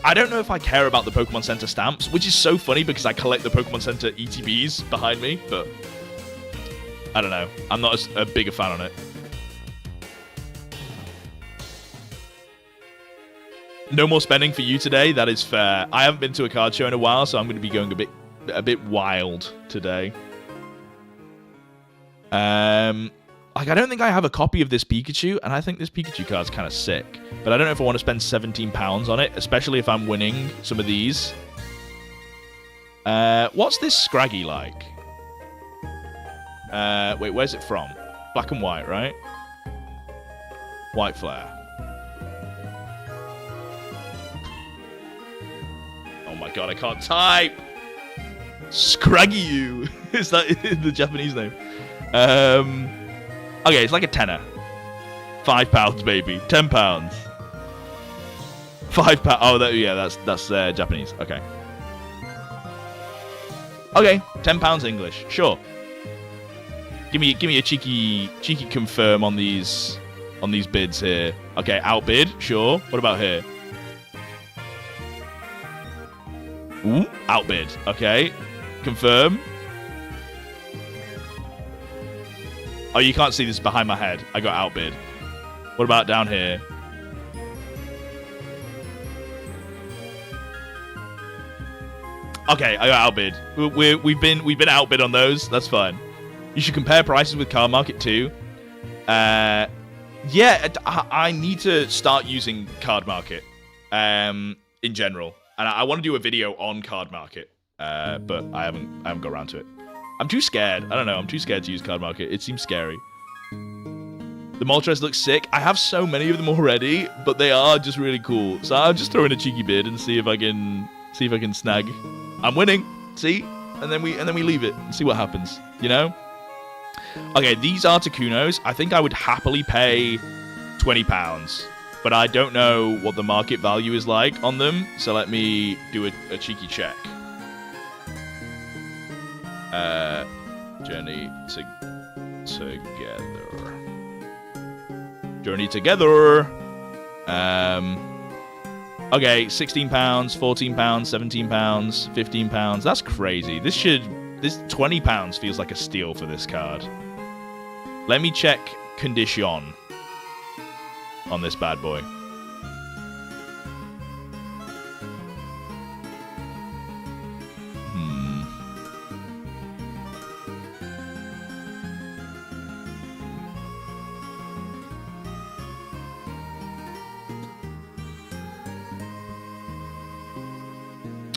I don't know if I care about the Pokemon Center stamps, which is so funny because I collect the Pokemon Center ETBs behind me, but I don't know. I'm not a bigger fan on it. No more spending for you today. That is fair. I haven't been to a card show in a while, so I'm going to be going a bit wild today. Like, I don't think I have a copy of this Pikachu, and I think this Pikachu card's kind of sick. But I don't know if I want to spend £17 on it, especially if I'm winning some of these. What's this Scraggy like? Wait, where's it from? Black and white, right? White Flare. Oh my god, I can't type! Scraggy-you! Is that the Japanese name? Okay, it's like a tenner. £5, baby. £10. £5. Oh, that's Japanese. Okay. Okay, £10 English. Sure. Give me a cheeky confirm on these bids here. Okay, outbid. Sure. What about here? Ooh, outbid. Okay. Confirm. Oh, you can't see this behind my head. I got outbid. What about down here? Okay, I got outbid. We've been outbid on those. That's fine. You should compare prices with Card Market too. Yeah, I need to start using Card Market in general, and I want to do a video on Card Market, but I haven't got around to it. I'm too scared. I don't know. I'm too scared to use Card Market. It seems scary. The Moltres look sick. I have so many of them already, but they are just really cool. So I'll just throw in a cheeky bid and see if I can snag. I'm winning. See? And then we leave it and see what happens. You know? Okay, these Articunos, I think I would happily pay £20, but I don't know what the market value is like on them, so let me do a cheeky check. Journey together. Journey together. Okay, £16, £14, £17, £15. That's crazy. This £20 feels like a steal for this card. Let me check condition on this bad boy.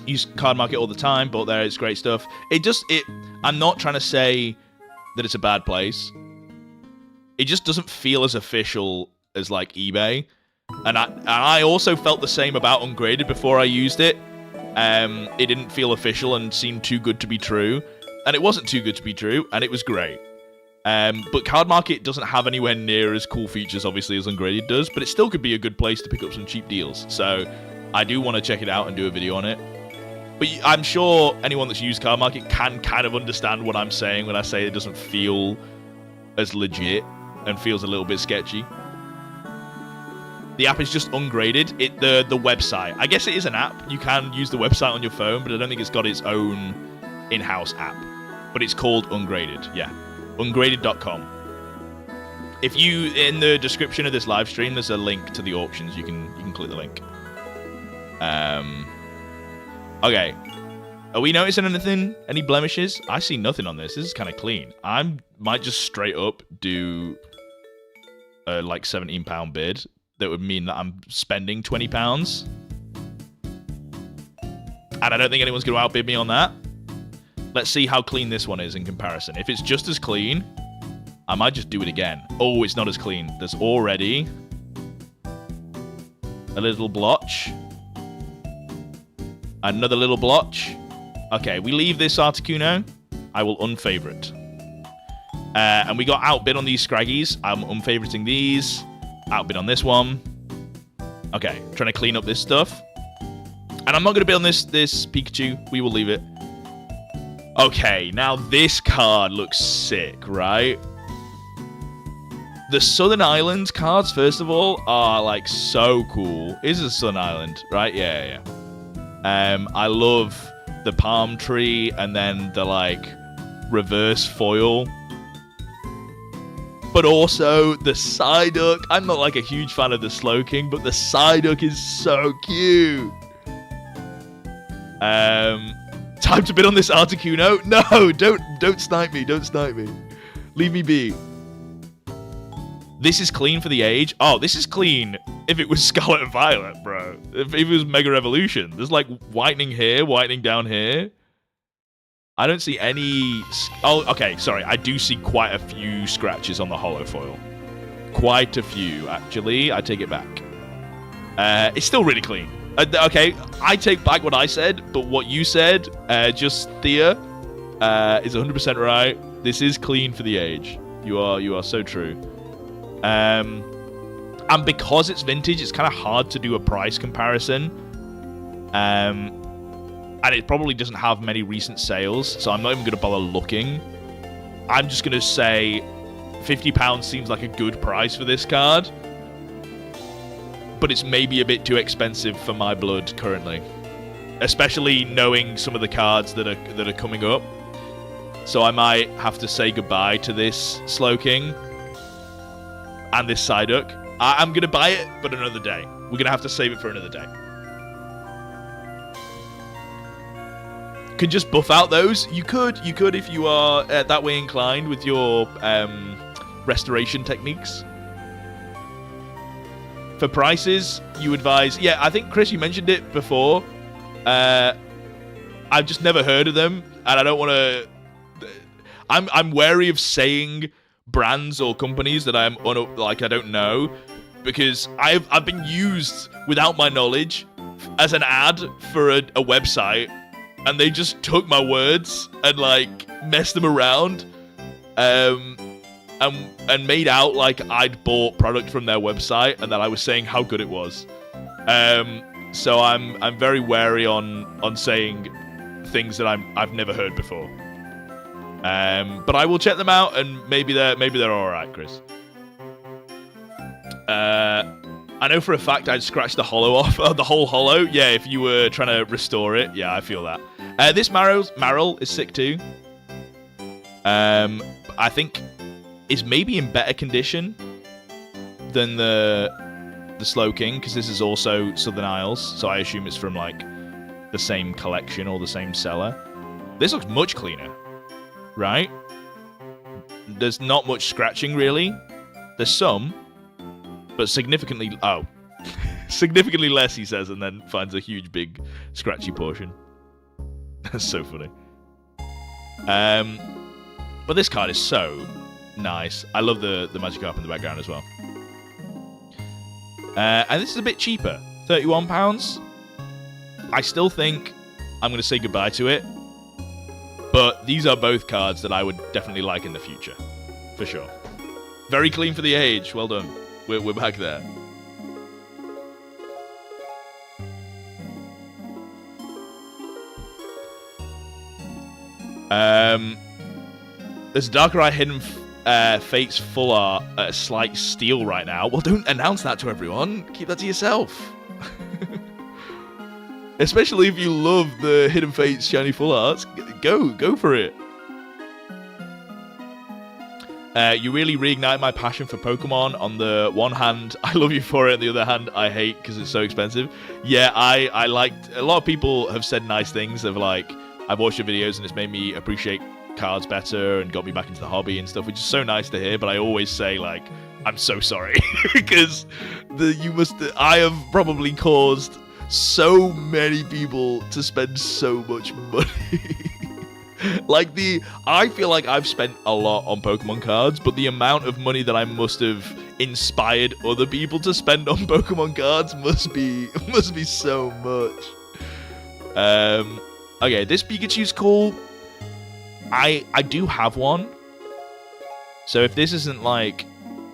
Use Card Market all the time, but there it's great stuff. I'm not trying to say that it's a bad place. It just doesn't feel as official as like eBay. And I also felt the same about Ungraded before I used it. It didn't feel official and seemed too good to be true. And it wasn't too good to be true, and it was great. But Card Market doesn't have anywhere near as cool features, obviously, as Ungraded does, but it still could be a good place to pick up some cheap deals. So I do want to check it out and do a video on it. But I'm sure anyone that's used Card Market can kind of understand what I'm saying when I say it doesn't feel as legit and feels a little bit sketchy. The app is just Ungraded. The website. I guess it is an app. You can use the website on your phone, but I don't think it's got its own in-house app. But it's called Ungraded. Yeah. Ungraded.com. If you, in the description of this live stream, there's a link to the auctions. You can click the link. Okay. Are we noticing anything? Any blemishes? I see nothing on this. This is kind of clean. I might just straight up do a like £17 bid. That would mean that I'm spending £20. And I don't think anyone's going to outbid me on that. Let's see how clean this one is in comparison. If it's just as clean, I might just do it again. Oh, it's not as clean. There's already a little blotch. Another little blotch. Okay, we leave this Articuno. I will unfavorite. And we got outbid on these Scraggies. I'm unfavoriting these. Outbid on this one. Okay, trying to clean up this stuff. And I'm not going to bid on this Pikachu. We will leave it. Okay, now this card looks sick, right? The Southern Islands cards, first of all, are like so cool. Is it Southern Island, right? Yeah. I love the palm tree and then the like reverse foil. But also the Psyduck. I'm not like a huge fan of the Slowking, but the Psyduck is so cute. Time to bid on this Articuno. No, don't snipe me. Don't snipe me. Leave me be. This is clean for the age. Oh, this is clean if it was Scarlet and Violet, bro. If it was Mega Evolution. There's like whitening here, whitening down here. I don't see any... Oh, okay, sorry. I do see quite a few scratches on the holo foil. Quite a few, actually. I take it back. It's still really clean. Okay, I take back what I said, but what you said, just Thea, is 100% right. This is clean for the age. You are so true. And because it's vintage, it's kind of hard to do a price comparison. And it probably doesn't have many recent sales, so I'm not even going to bother looking. I'm just going to say £50 seems like a good price for this card. But it's maybe a bit too expensive for my blood currently. Especially knowing some of the cards that are coming up. So I might have to say goodbye to this Slowking. And this Psyduck. I'm going to buy it, but another day. We're going to have to save it for another day. Can just buff out those. You could if you are that way inclined with your restoration techniques. For prices, you advise... Yeah, I think, Chris, you mentioned it before. I've just never heard of them, and I don't want to... I'm wary of saying brands or companies that I don't know, because I've been used without my knowledge as an ad for a website, and they just took my words and like messed them around. and made out like I'd bought product from their website and that I was saying how good it was. So I'm very wary on saying things that I've never heard before. But I will check them out, and maybe they're all right, Chris. I know for a fact I'd scratch the hollow off, the whole hollow. Yeah, if you were trying to restore it. Yeah, I feel that. This Maril is sick too. I think is maybe in better condition than the Slow King, because this is also Southern Isles, so I assume it's from like the same collection or the same seller. This looks much cleaner, right? There's not much scratching really. There's some, but significantly significantly less, he says, and then finds a huge big scratchy portion. That's so funny. But this card is so nice. I love the Magikarp in the background as well. And this is a bit cheaper, £31. I still think I'm going to say goodbye to it, but these are both cards that I would definitely like in the future, for sure. Very clean for the age. Well done. We're back there. There's a Darkrai Hidden Fates full art at a slight steal right now. Well, don't announce that to everyone. Keep that to yourself. Especially if you love the Hidden Fates shiny full arts. Go for it. You really reignite my passion for Pokemon. On the one hand, I love you for it. On the other hand, I hate because it's so expensive. Yeah, I liked... A lot of people have said nice things of like, I've watched your videos and it's made me appreciate cards better and got me back into the hobby and stuff, which is so nice to hear. But I always say, like, I'm so sorry. Because I have probably caused so many people to spend so much money. I feel like I've spent a lot on Pokemon cards, but the amount of money that I must have inspired other people to spend on Pokemon cards must be so much. Okay, this Pikachu's cool. I do have one. So if this isn't like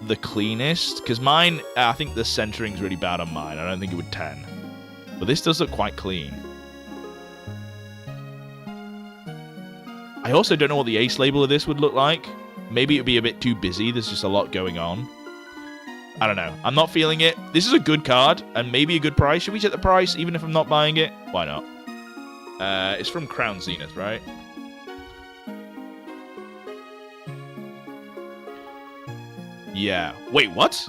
the cleanest, because mine, I think the centering's really bad on mine. I don't think it would 10. But this does look quite clean. I also don't know what the ace label of this would look like. Maybe it would be a bit too busy. There's just a lot going on. I don't know. I'm not feeling it. This is a good card and maybe a good price. Should we check the price even if I'm not buying it? Why not? It's from Crown Zenith, right? Yeah. Wait, what?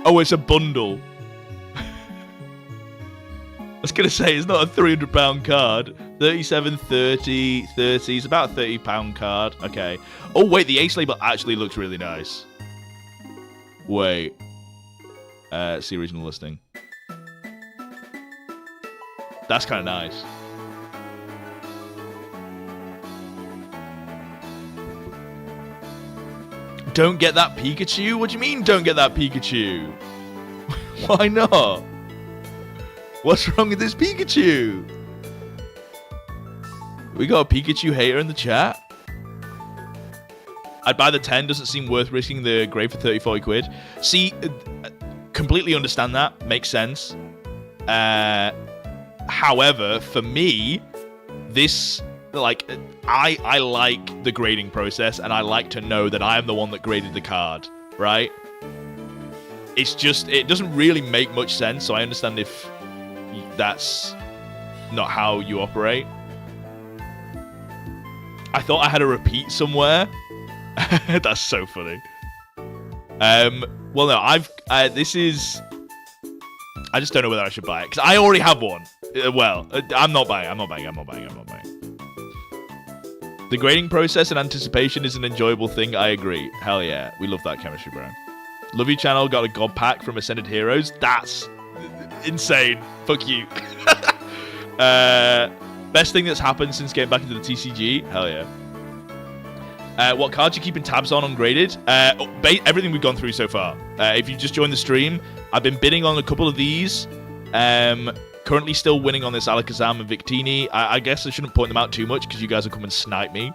Oh, it's a bundle. I was going to say, it's not a £300 card. 37, 30, 30. It's about a £30 card. Okay. Oh, wait, the ace label actually looks really nice. Wait. See original listing. That's kind of nice. Don't get that Pikachu? What do you mean, don't get that Pikachu? Why not? What's wrong with this Pikachu? We got a Pikachu hater in the chat. I'd buy the 10. Doesn't seem worth risking the grade for 30, 40 quid. See, completely understand that. Makes sense. However, for me, this... Like, I like the grading process, and I like to know that I am the one that graded the card, right? It's just, it doesn't really make much sense, so I understand if that's not how you operate. I thought I had a repeat somewhere. That's so funny. Well, no, this is... I just don't know whether I should buy it, because I already have one. I'm not buying. The grading process and anticipation is an enjoyable thing, I agree. Hell yeah. We love that chemistry, bro. Love your channel, got a god pack from Ascended Heroes. That's insane. Fuck you. Best thing that's happened since getting back into the TCG. Hell yeah. What cards you keeping tabs on ungraded? Everything we've gone through so far. If you just joined the stream, I've been bidding on a couple of these. Currently still winning on this Alakazam and Victini. I guess I shouldn't point them out too much because you guys will come and snipe me.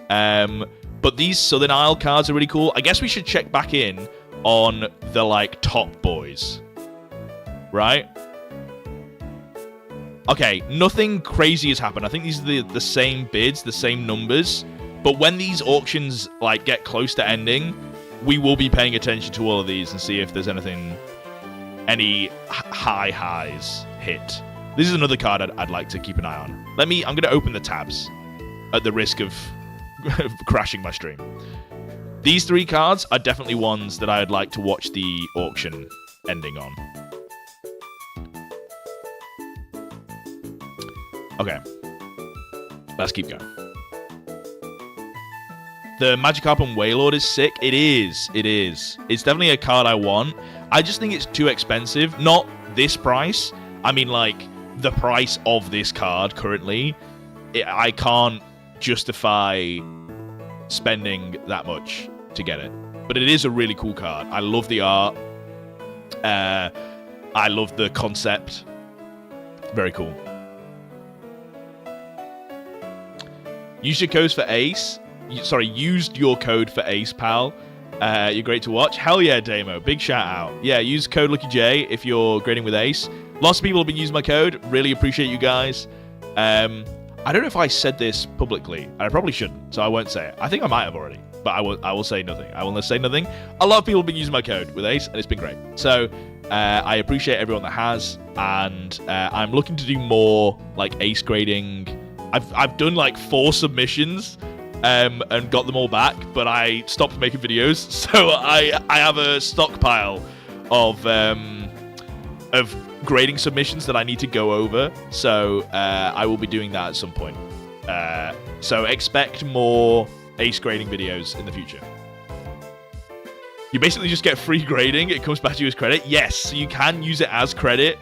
But these Southern Isle cards are really cool. I guess we should check back in on the, like, top boys. Right? Okay, nothing crazy has happened. I think these are the same bids, the same numbers. But when these auctions, like, get close to ending, we will be paying attention to all of these and see if there's any high highs hit. This is another card I'd like to keep an eye on. I'm going to open the tabs at the risk of crashing my stream. These 3 cards are definitely ones that I'd like to watch the auction ending on. Okay. Let's keep going. The Magikarp and Wailord is sick. It is. It's definitely a card I want. I just think it's too expensive. Not this price. I mean, like, the price of this card currently. I can't justify spending that much to get it. But it is a really cool card. I love the art. I love the concept. Very cool. Use your codes for Ace. Used your code for Ace, pal. You're great to watch. Hell yeah, Damo. Big shout out. Yeah, use code LuckyJ if you're grading with Ace. Lots of people have been using my code. Really appreciate you guys. I don't know if I said this publicly. I probably shouldn't, so I won't say it. I think I might have already, but I will say nothing. I will say nothing. A lot of people have been using my code with Ace, and it's been great. So I appreciate everyone that has, and I'm looking to do more like Ace grading. I've done like 4 submissions. And got them all back, but I stopped making videos, so I have a stockpile of grading submissions that I need to go over. So I will be doing that at some point. So expect more Ace grading videos in the future. You basically just get free grading. It comes back to you as credit. Yes, you can use it as credit.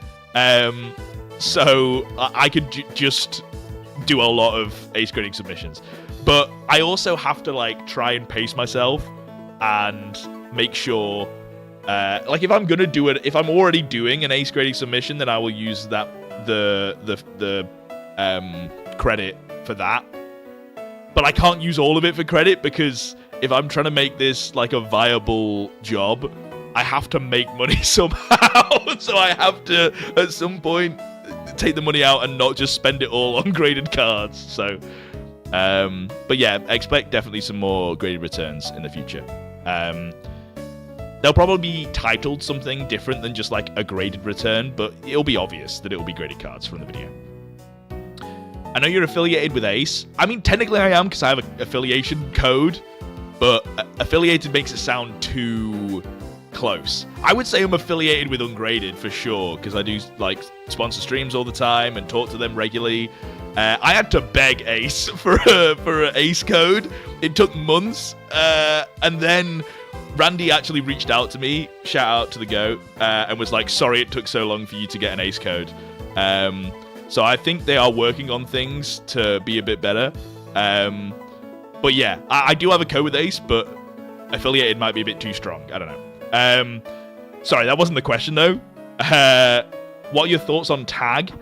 So I could just do a lot of Ace grading submissions. But I also have to, like, try and pace myself and make sure, like, if I'm gonna do it, if I'm already doing an Ace grading submission, then I will use that the credit for that. But I can't use all of it for credit because if I'm trying to make this like a viable job, I have to make money somehow. So I have to at some point take the money out and not just spend it all on graded cards. So. But yeah, expect definitely some more graded returns in the future. They'll probably be titled something different than just like a graded return, but it'll be obvious that it will be graded cards from the video. I know you're affiliated with Ace. I mean, technically I am because I have an affiliation code, but affiliated makes it sound too close. I would say I'm affiliated with Ungraded for sure because I do like sponsor streams all the time and talk to them regularly. I had to beg Ace for an Ace code. It took months, and then Randy actually reached out to me, shout out to the GOAT, and was like, sorry it took so long for you to get an Ace code. So I think they are working on things to be a bit better. But yeah, I do have a code with Ace, but affiliated might be a bit too strong. I don't know. Sorry, that wasn't the question though. What are your thoughts on Tag?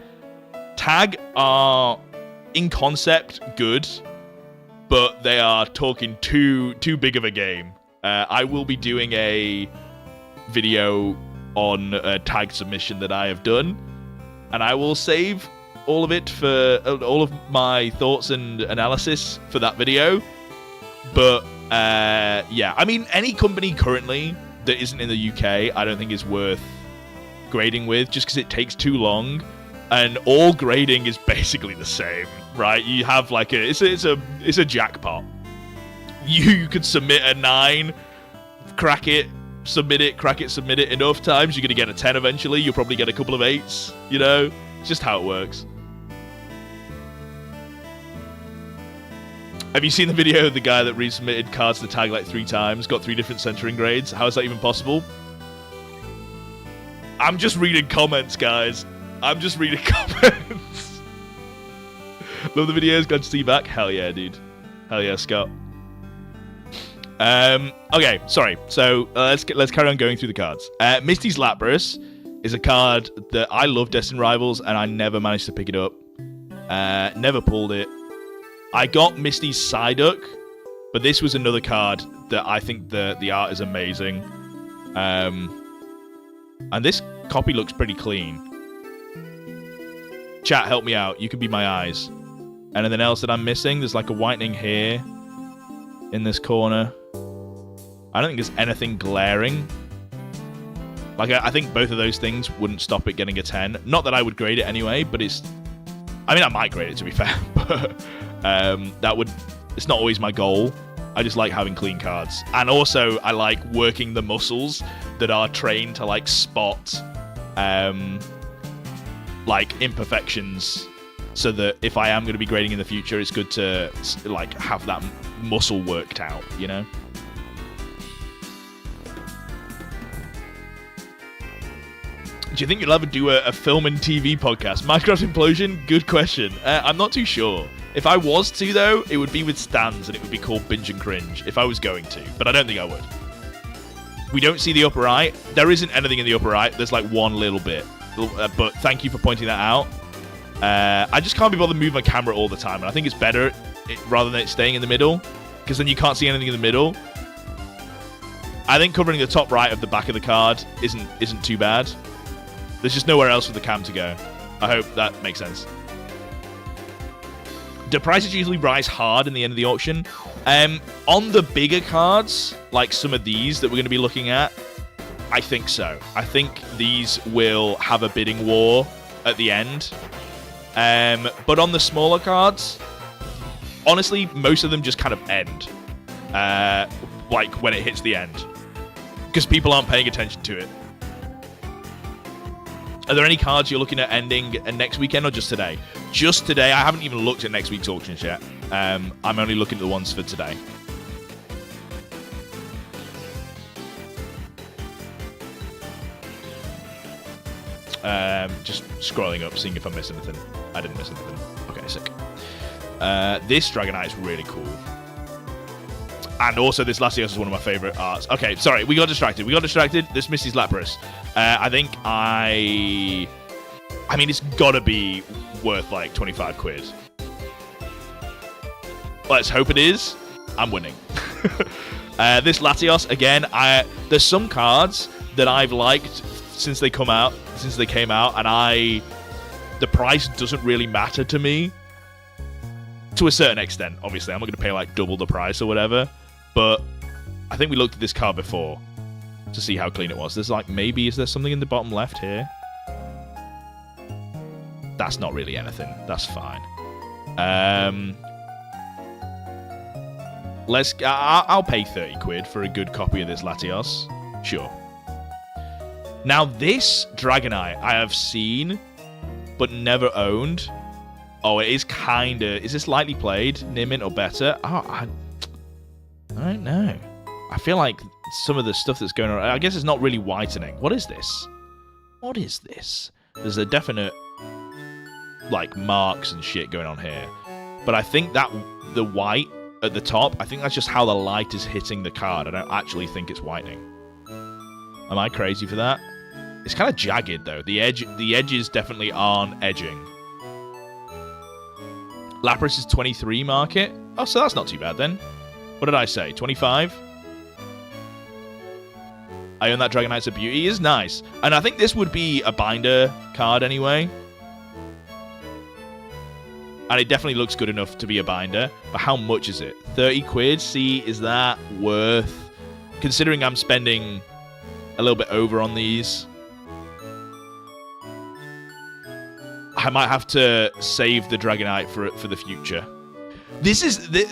Tag are, in concept, good, but they are talking too big of a game. I will be doing a video on a Tag submission that I have done, and I will save all of it for all of my thoughts and analysis for that video. But yeah, I mean, any company currently that isn't in the UK, I don't think is worth grading with, just because it takes too long. And all grading is basically the same, right? You have like it's a jackpot. You could submit a 9, crack it, submit it, crack it, submit it enough times, you're gonna get a 10 eventually. You'll probably get a couple of 8s. You know, it's just how it works. Have you seen the video of the guy that resubmitted cards to Tag like 3 times, got 3 different centering grades? How is that even possible? I'm just reading comments, guys. I'm just reading comments. Love the videos. Glad to see you back. Hell yeah, dude. Hell yeah, Scott. Okay, sorry. So let's carry on going through the cards. Misty's Lapras. is a card that I love, Destined Rivals, and I never managed to pick it up. Never pulled it. I got Misty's Psyduck, but this was another card that I think the art is amazing. And this copy looks pretty clean. Chat, help me out. You can be my eyes. Anything else that I'm missing? There's like a whitening here in this corner. I don't think there's anything glaring. Like, I think both of those things wouldn't stop it getting a 10. Not that I would grade it anyway, but it's... I mean, I might grade it, to be fair. But that would... It's not always my goal. I just like having clean cards. And also, I like working the muscles that are trained to, like, spot... like, imperfections. So that if I am going to be grading in the future, it's good to, like, have that muscle worked out, you know? Do you think you'll ever do a film and TV podcast? Minecraft Implosion? Good question. I'm not too sure. If I was to, though, it would be with Stans, and it would be called Binge and Cringe, if I was going to. But I don't think I would. We don't see the upper right. There isn't anything in the upper right. There's, like, one little bit. But thank you for pointing that out. I just can't be bothered to move my camera all the time, and I think it's better rather than it staying in the middle, because then you can't see anything in the middle. I think covering the top right of the back of the card isn't too bad. There's just nowhere else for the cam to go. I hope that makes sense. Do prices usually rise hard in the end of the auction? On the bigger cards, like some of these that we're going to be looking at, I think so. I think these will have a bidding war at the end. But on the smaller cards, honestly, most of them just kind of end. Like when it hits the end. Because people aren't paying attention to it. Are there any cards you're looking at ending next weekend or just today? Just today. I haven't even looked at next week's auctions yet. I'm only looking at the ones for today. Just scrolling up, seeing if I missed anything. I didn't miss anything. Okay, sick. This Dragonite is really cool. And also, this Latios is one of my favorite arts. Okay, sorry, we got distracted. This Misty's Lapras. I mean, it's gotta be worth like 25 quid. Let's hope it is. I'm winning. This Latios, again, there's some cards that I've liked since they came out, and the price doesn't really matter to me. To a certain extent, obviously. I'm not going to pay like double the price or whatever. But I think we looked at this card before to see how clean it was. There's like, maybe, is there something in the bottom left here? That's not really anything. That's fine. I'll pay 30 quid for a good copy of this Latios. Sure. Now, this Dragonite I have seen, but never owned. Oh, it is kinda... Is this lightly played? Near mint or better? Oh, I don't know. I feel like some of the stuff that's going on... I guess it's not really whitening. What is this? What is this? There's a definite, like, marks and shit going on here. But I think that the white at the top, I think that's just how the light is hitting the card. I don't actually think it's whitening. Am I crazy for that? It's kind of jagged, though. The edges definitely aren't edging. Lapras is 23 market. Oh, so that's not too bad, then. What did I say? 25? I own that Dragonite's a beauty. He is nice. And I think this would be a binder card anyway. And it definitely looks good enough to be a binder. But how much is it? 30 quid? See, is that worth... Considering I'm spending a little bit over on these... I might have to save the Dragonite for the future.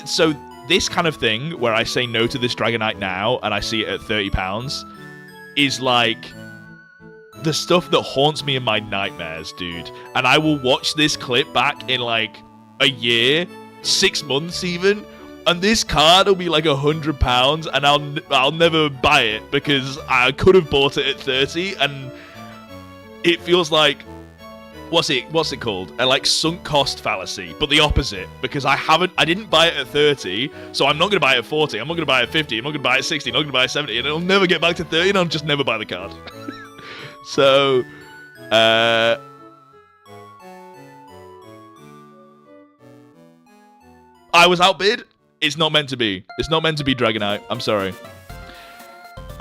So this kind of thing where I say no to this Dragonite now and I see it at £30 is like the stuff that haunts me in my nightmares, dude. And I will watch this clip back in like a year, 6 months even, and this card will be like £100 and I'll never buy it because I could have bought it at 30 and it feels like... What's it called? A like sunk cost fallacy, but the opposite. Because I didn't buy it at 30, so I'm not going to buy it at 40. I'm not going to buy it at 50. I'm not going to buy it at 60. I'm not going to buy it at 70, and it'll never get back to 30, and I'll just never buy the card. So I was outbid. It's not meant to be. It's not meant to be Dragonite. I'm sorry.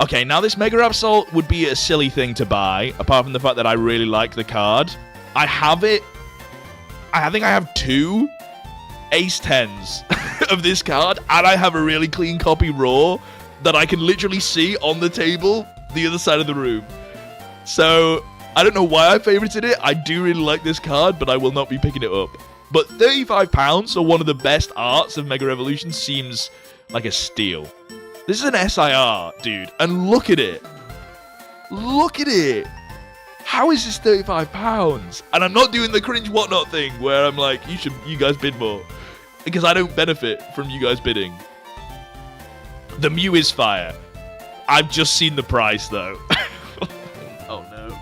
Okay, now this Mega Absol would be a silly thing to buy, apart from the fact that I really like the card. I have it. I think I have 2 Ace 10s of this card, and I have a really clean copy raw that I can literally see on the table the other side of the room. So, I don't know why I favorited it. I do really like this card, but I will not be picking it up. But £35 for one of the best arts of Mega Evolution seems like a steal. This is an SIR, dude, and look at it. Look at it. How is this £35? And I'm not doing the cringe whatnot thing where I'm like, you guys bid more. Because I don't benefit from you guys bidding. The Mew is fire. I've just seen the price, though. Oh, no.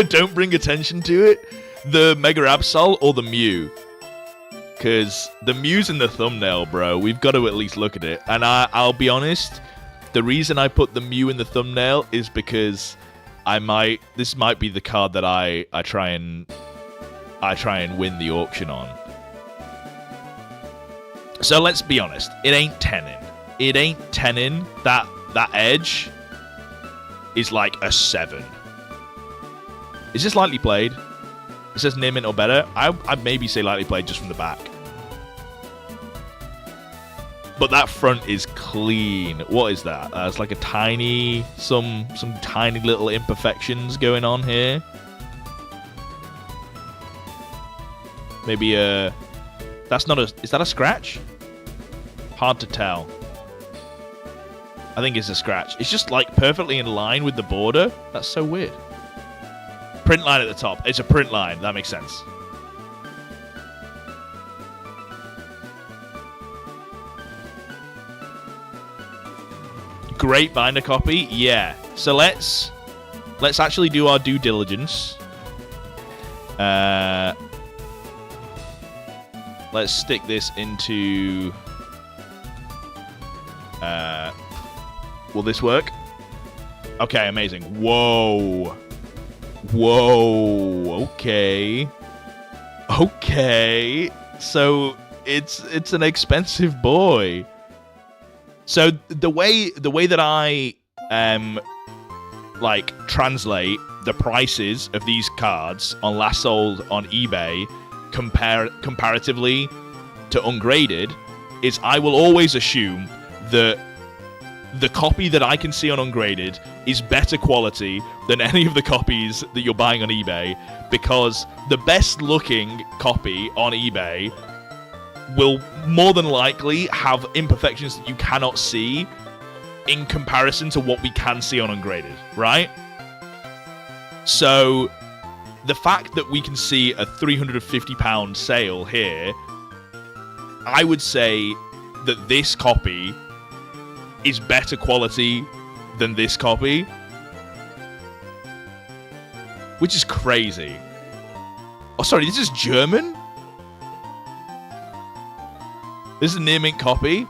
Don't bring attention to it. The Mega Absol or the Mew. Because the Mew's in the thumbnail, bro. We've got to at least look at it. And I'll be honest, the reason I put the Mew in the thumbnail is because this might be the card that I try and win the auction on. So let's be honest, it ain't 10-in. It ain't 10-in. That edge is like a 7. Is this lightly played? It says near mint or better. I'd maybe say lightly played just from the back. But that front is clean. What is that? It's like a tiny, some tiny little imperfections going on here. Maybe that's not a. Is that a scratch? Hard to tell. I think it's a scratch. It's just like perfectly in line with the border. That's so weird. Print line at the top. It's a print line. That makes sense. Great binder copy. Yeah. So let's actually do our due diligence. Let's stick this into... will this work? Okay, amazing. Whoa. Whoa. Okay. Okay. So it's an expensive boy. So the way that I like translate the prices of these cards on last sold on eBay comparatively to ungraded is I will always assume that the copy that I can see on ungraded is better quality than any of the copies that you're buying on eBay, because the best looking copy on eBay will more than likely have imperfections that you cannot see in comparison to what we can see on ungraded, right? So the fact that we can see a £350 sale here, I would say that this copy is better quality than this copy, which is crazy. Oh, sorry, this is German? This is a near mint copy,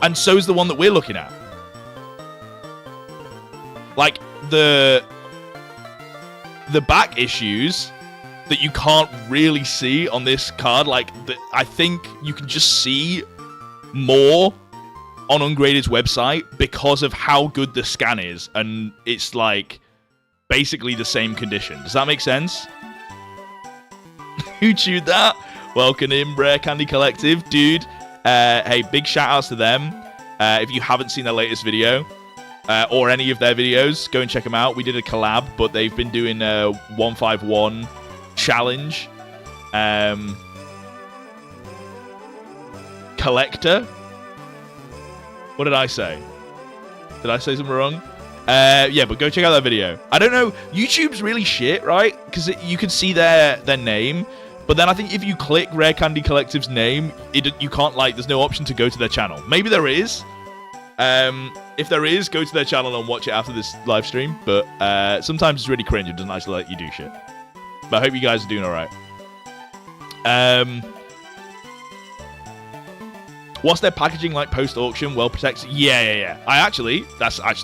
and so is the one that we're looking at. Like, the back issues that you can't really see on this card, like, I think you can just see more on Ungraded's website because of how good the scan is, and it's like basically the same condition. Does that make sense? Who chewed that? Welcome in, Rare Candy Collective, dude. Hey, big shout outs to them. If you haven't seen their latest video or any of their videos, go and check them out. We did a collab, but they've been doing a 151 challenge. Collector. What did I say? Did I say something wrong? Yeah, but go check out that video. I don't know. YouTube's really shit, right? Because you can see their name, but then I think if you click Rare Candy Collective's name, you can't, like, there's no option to go to their channel. Maybe there is. If there is, go to their channel and watch it after this live stream. But sometimes it's really cringe. It doesn't actually let you do shit. But I hope you guys are doing all right. What's their packaging like post-auction? Well protected? Yeah.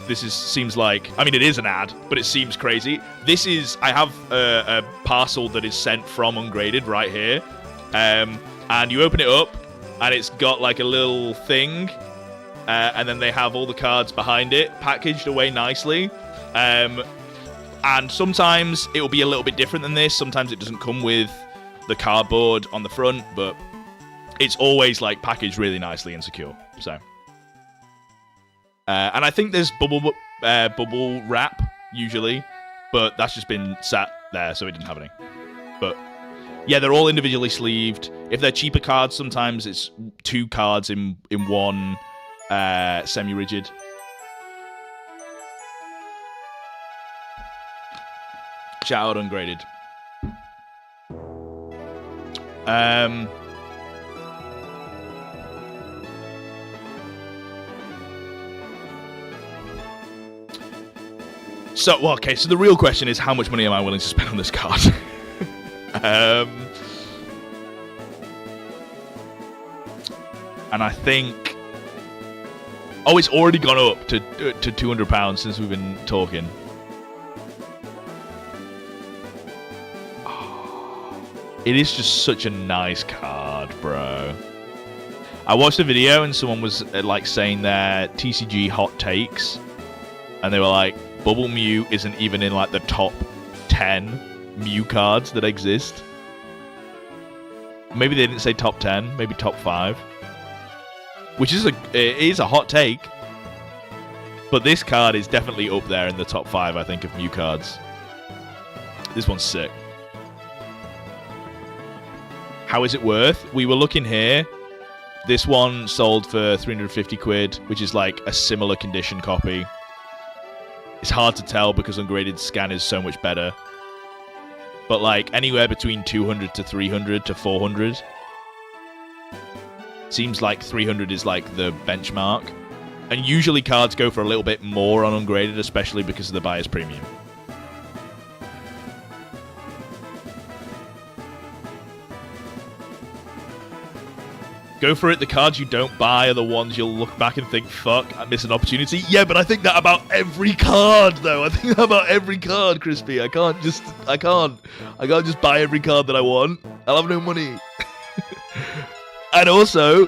Seems like, I mean, it is an ad, but it seems crazy. I have a parcel that is sent from Ungraded right here. And you open it up, and it's got like a little thing, and then they have all the cards behind it, packaged away nicely. And sometimes it will be a little bit different than this. Sometimes it doesn't come with the cardboard on the front, but it's always like packaged really nicely and secure. So, and I think there's bubble wrap usually, but that's just been sat there, so it didn't have any. But yeah, they're all individually sleeved. If they're cheaper cards, sometimes it's 2 cards in one semi-rigid. Shout out Ungraded. So the real question is, how much money am I willing to spend on this card? And I think... Oh, it's already gone up to £200 since we've been talking. It is just such a nice card, bro. I watched a video and someone was like saying their TCG hot takes, and they were like, Bubble Mew isn't even in like the top 10 Mew cards that exist. Maybe they didn't say top 10, maybe top 5. Which is it is a hot take. But this card is definitely up there in the top 5, I think, of Mew cards. This one's sick. How is it worth? We were looking here. This one sold for 350 quid, which is like a similar condition copy. It's hard to tell because Ungraded's scan is so much better. But like anywhere between 200 to 300 to 400. Seems like 300 is like the benchmark. And usually cards go for a little bit more on Ungraded, especially because of the buyer's premium. Go for it. The cards you don't buy are the ones you'll look back and think, fuck, I missed an opportunity. Yeah, but I think that about every card, though. I think that about every card, Crispy. I can't just buy every card that I want. I'll have no money. And also,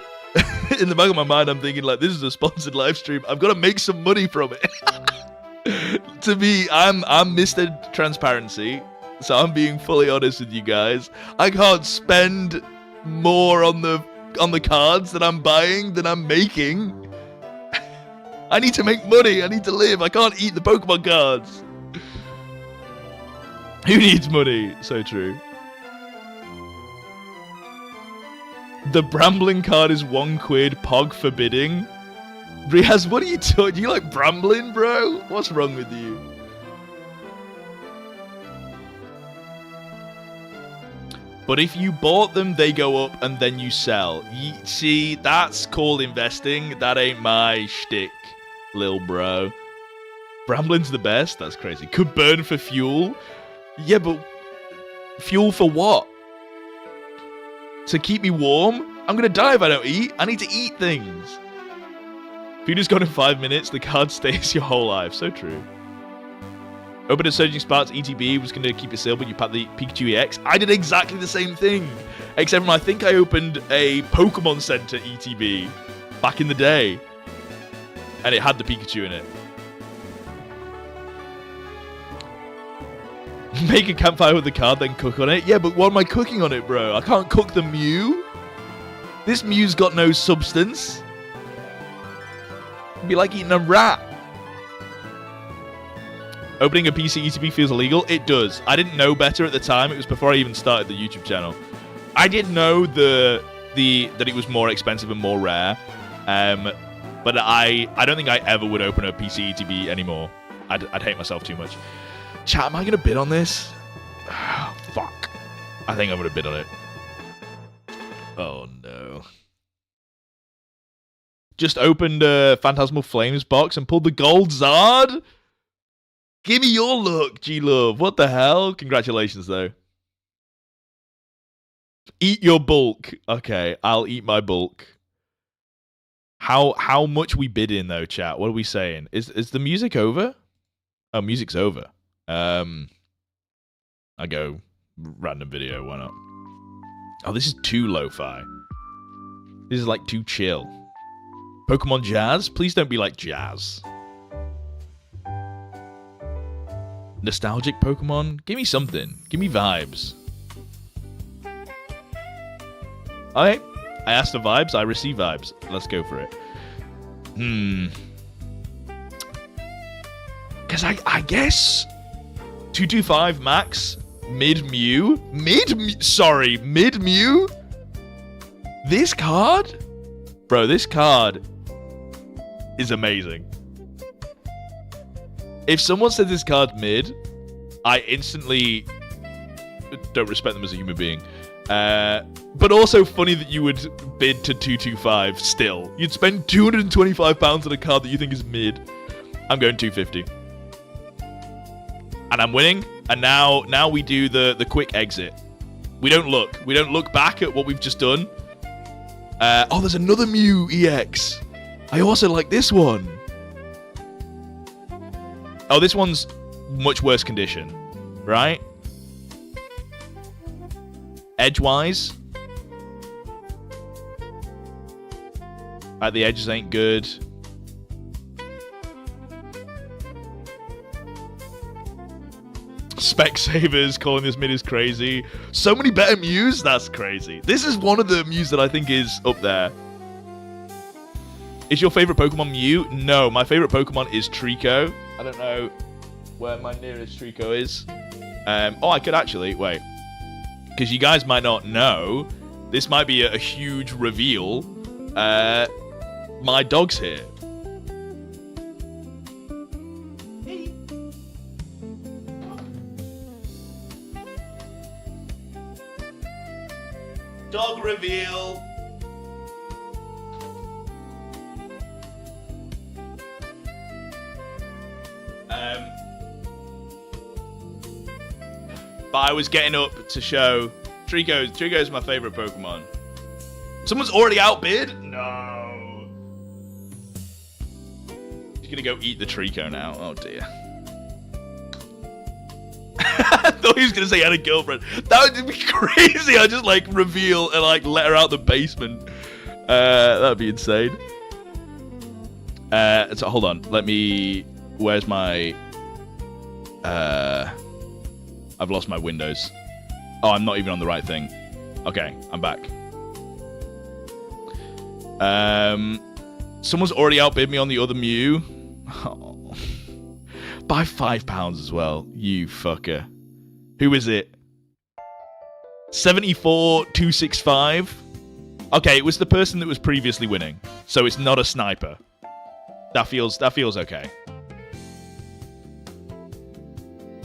in the back of my mind, I'm thinking, like, this is a sponsored live stream. I've got to make some money from it. To me, I'm Mr. Transparency, so I'm being fully honest with you guys. I can't spend more on the cards that I'm buying than I'm making. I need to make money. I need to live. I can't eat the Pokemon cards. Who needs money? So true. The Brambling card is £1, Pog forbidding. Riaz, what are you doing? Do you like Brambling, bro? What's wrong with you? But if you bought them, they go up and then you sell. See, that's called investing. That ain't my shtick, lil bro. Brambling's the best? That's crazy. Could burn for fuel? Yeah, but fuel for what? To keep me warm? I'm gonna die if I don't eat. I need to eat things. Food gone in 5 minutes. The card stays your whole life. So true. Open a Surging Sparks ETB, was going to keep it sealed, but you packed the Pikachu EX. I did exactly the same thing. Except I think I opened a Pokemon Center ETB back in the day. And it had the Pikachu in it. Make a campfire with the card, then cook on it. Yeah, but what am I cooking on it, bro? I can't cook the Mew. This Mew's got no substance. It'd be like eating a rat. Opening a PC ETB feels illegal? It does. I didn't know better at the time. It was before I even started the YouTube channel. I did know that it was more expensive and more rare. But I don't think I ever would open a PC ETB anymore. I'd hate myself too much. Chat, am I going to bid on this? Fuck. I think I'm going to bid on it. Oh, no. Just opened a Phantasmal Flames box and pulled the Gold Zard? Give me your look, G-Love. What the hell? Congratulations, though. Eat your bulk. Okay, I'll eat my bulk. How much we bid in though, chat? What are we saying? Is the music over? Oh, music's over. I go random video. Why not? Oh, this is too lo-fi. This is like too chill. Pokemon Jazz? Please don't be like Jazz. Nostalgic Pokemon? Give me something. Give me vibes. Okay. I asked for vibes. I receive vibes. Let's go for it. Because I guess 225 max mid Mew. Sorry, mid Mew. This card, bro. This card is amazing. If someone said this card mid, I instantly don't respect them as a human being. But also funny that you would bid to 225 still. You'd spend £225 on a card that you think is mid. I'm going 250. And I'm winning. And now we do the quick exit. We don't look. We don't look back at what we've just done. Oh, there's another Mew EX. I also like this one. Oh, this one's much worse condition, right? Edgewise. The edges ain't good. Specsavers calling this mid is crazy. So many better Mews? That's crazy. This is one of the Mews that I think is up there. Is your favorite Pokemon Mew? No, my favorite Pokemon is Trico. I don't know where my nearest Trico is. Oh, I could actually... Wait. Because you guys might not know, this might be a huge reveal. My dog's here. Hey. Dog reveal. But I was getting up to show Trico's my favorite Pokemon. Someone's already outbid? No. He's gonna go eat the Trico now. Oh dear. I thought he was gonna say he had a girlfriend. That would be crazy. I just like reveal and like let her out the basement. That'd be insane. So hold on. Let me. Where's my? I've lost my windows. Oh, I'm not even on the right thing. Okay, I'm back. Someone's already outbid me on the other Mew. Oh. By £5 as well. You fucker. Who is it? 74,265. Okay, it was the person that was previously winning. So it's not a sniper. That feels okay.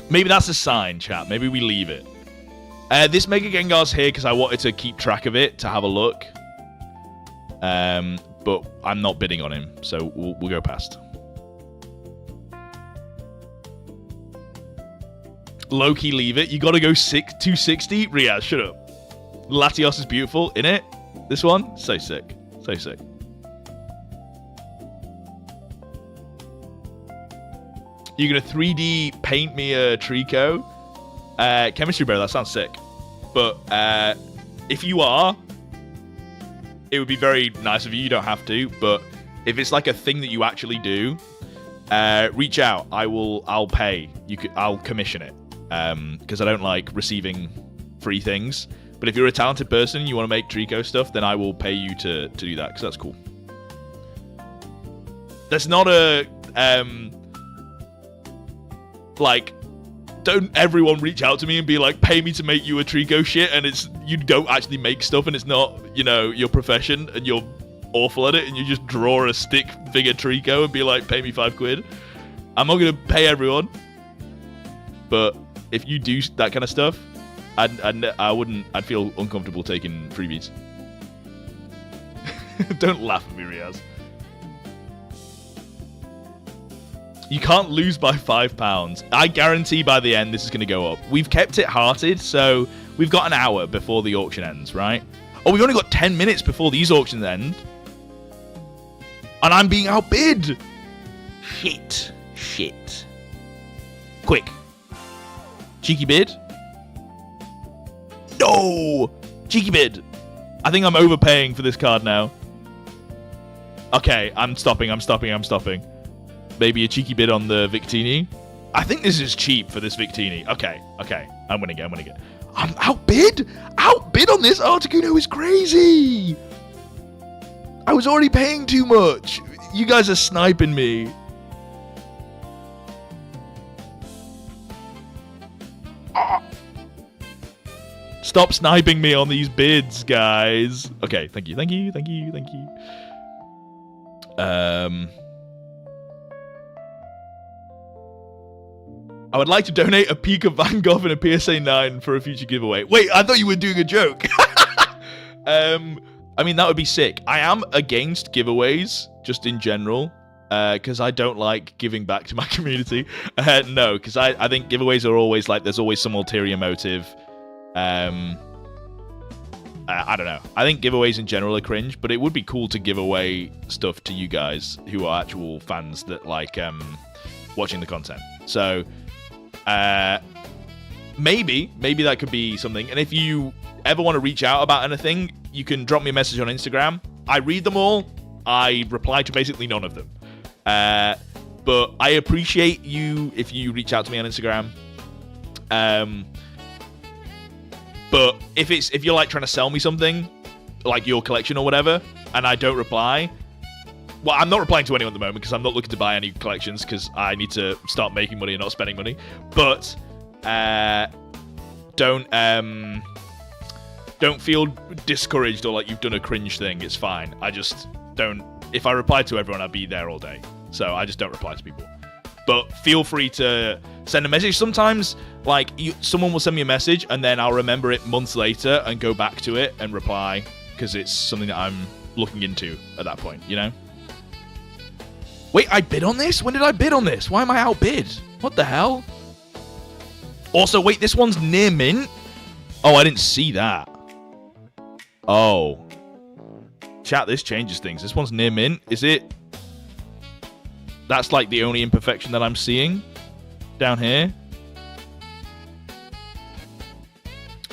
Maybe that's a sign, chat. Maybe we leave it. This Mega Gengar's here because I wanted to keep track of it, to have a look. But I'm not bidding on him, so we'll go past. Low-key leave it. You gotta go 260? Riaz, shut up. Latios is beautiful, innit? This one? So sick. So sick. You're gonna 3D paint me a Trico? Chemistry Bro, that sounds sick. But if you are, it would be very nice of you. You don't have to, but if it's like a thing that you actually do, reach out. I'll pay. I'll commission it. Because I don't like receiving free things. But if you're a talented person and you want to make Trico stuff, then I will pay you to do that, because that's cool. That's not a like, don't everyone reach out to me and be like, pay me to make you a Trico shit, and it's you don't actually make stuff, and it's not, you know, your profession, and you're awful at it, and you just draw a stick figure Trico and be like, pay me £5. I'm not gonna pay everyone, but if you do that kind of stuff, I'd feel uncomfortable taking freebies. Don't laugh at me, Riaz. You can't lose by £5. I guarantee by the end this is going to go up. We've kept it hearted, so we've got an hour before the auction ends, right? Oh, we've only got 10 minutes before these auctions end. And I'm being outbid. Shit. Quick. Cheeky bid. No. Cheeky bid. I think I'm overpaying for this card now. Okay, I'm stopping. Maybe a cheeky bid on the Victini. I think this is cheap for this Victini. Okay. I'm winning it. I'm outbid on this Articuno is crazy. I was already paying too much. You guys are sniping me. Stop sniping me on these bids, guys. Okay, thank you. I would like to donate a Pika Van Gogh and a PSA 9 for a future giveaway. Wait, I thought you were doing a joke. I mean, that would be sick. I am against giveaways, just in general, because I don't like giving back to my community. No, because I think giveaways are always like, there's always some ulterior motive. I don't know. I think giveaways in general are cringe, but it would be cool to give away stuff to you guys who are actual fans that like watching the content. So maybe that could be something. And if you ever want to reach out about anything, you can drop me a message on Instagram. I read them all. I reply to basically none of them. But I appreciate you if you reach out to me on Instagram. But if you're like trying to sell me something, like your collection or whatever, and I don't reply, well, I'm not replying to anyone at the moment because I'm not looking to buy any collections because I need to start making money and not spending money. But don't feel discouraged or like you've done a cringe thing. It's fine. I just don't. If I reply to everyone, I'd be there all day. So I just don't reply to people. But feel free to send a message. Sometimes, like, someone will send me a message, and then I'll remember it months later and go back to it and reply, because it's something that I'm looking into at that point, you know? Wait, I bid on this? When did I bid on this? Why am I outbid? What the hell? Also, wait, this one's near mint? Oh, I didn't see that. Oh. Chat, this changes things. This one's near mint. Is it... That's like the only imperfection that I'm seeing down here.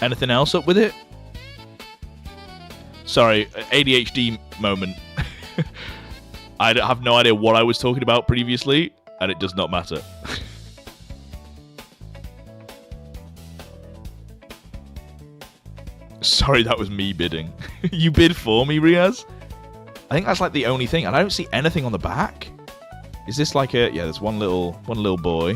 Anything else up with it? Sorry, ADHD moment. I have no idea what I was talking about previously, and it does not matter. Sorry, that was me bidding. You bid for me, Riaz? I think that's like the only thing, and I don't see anything on the back. Is this like a... Yeah, there's one little boy.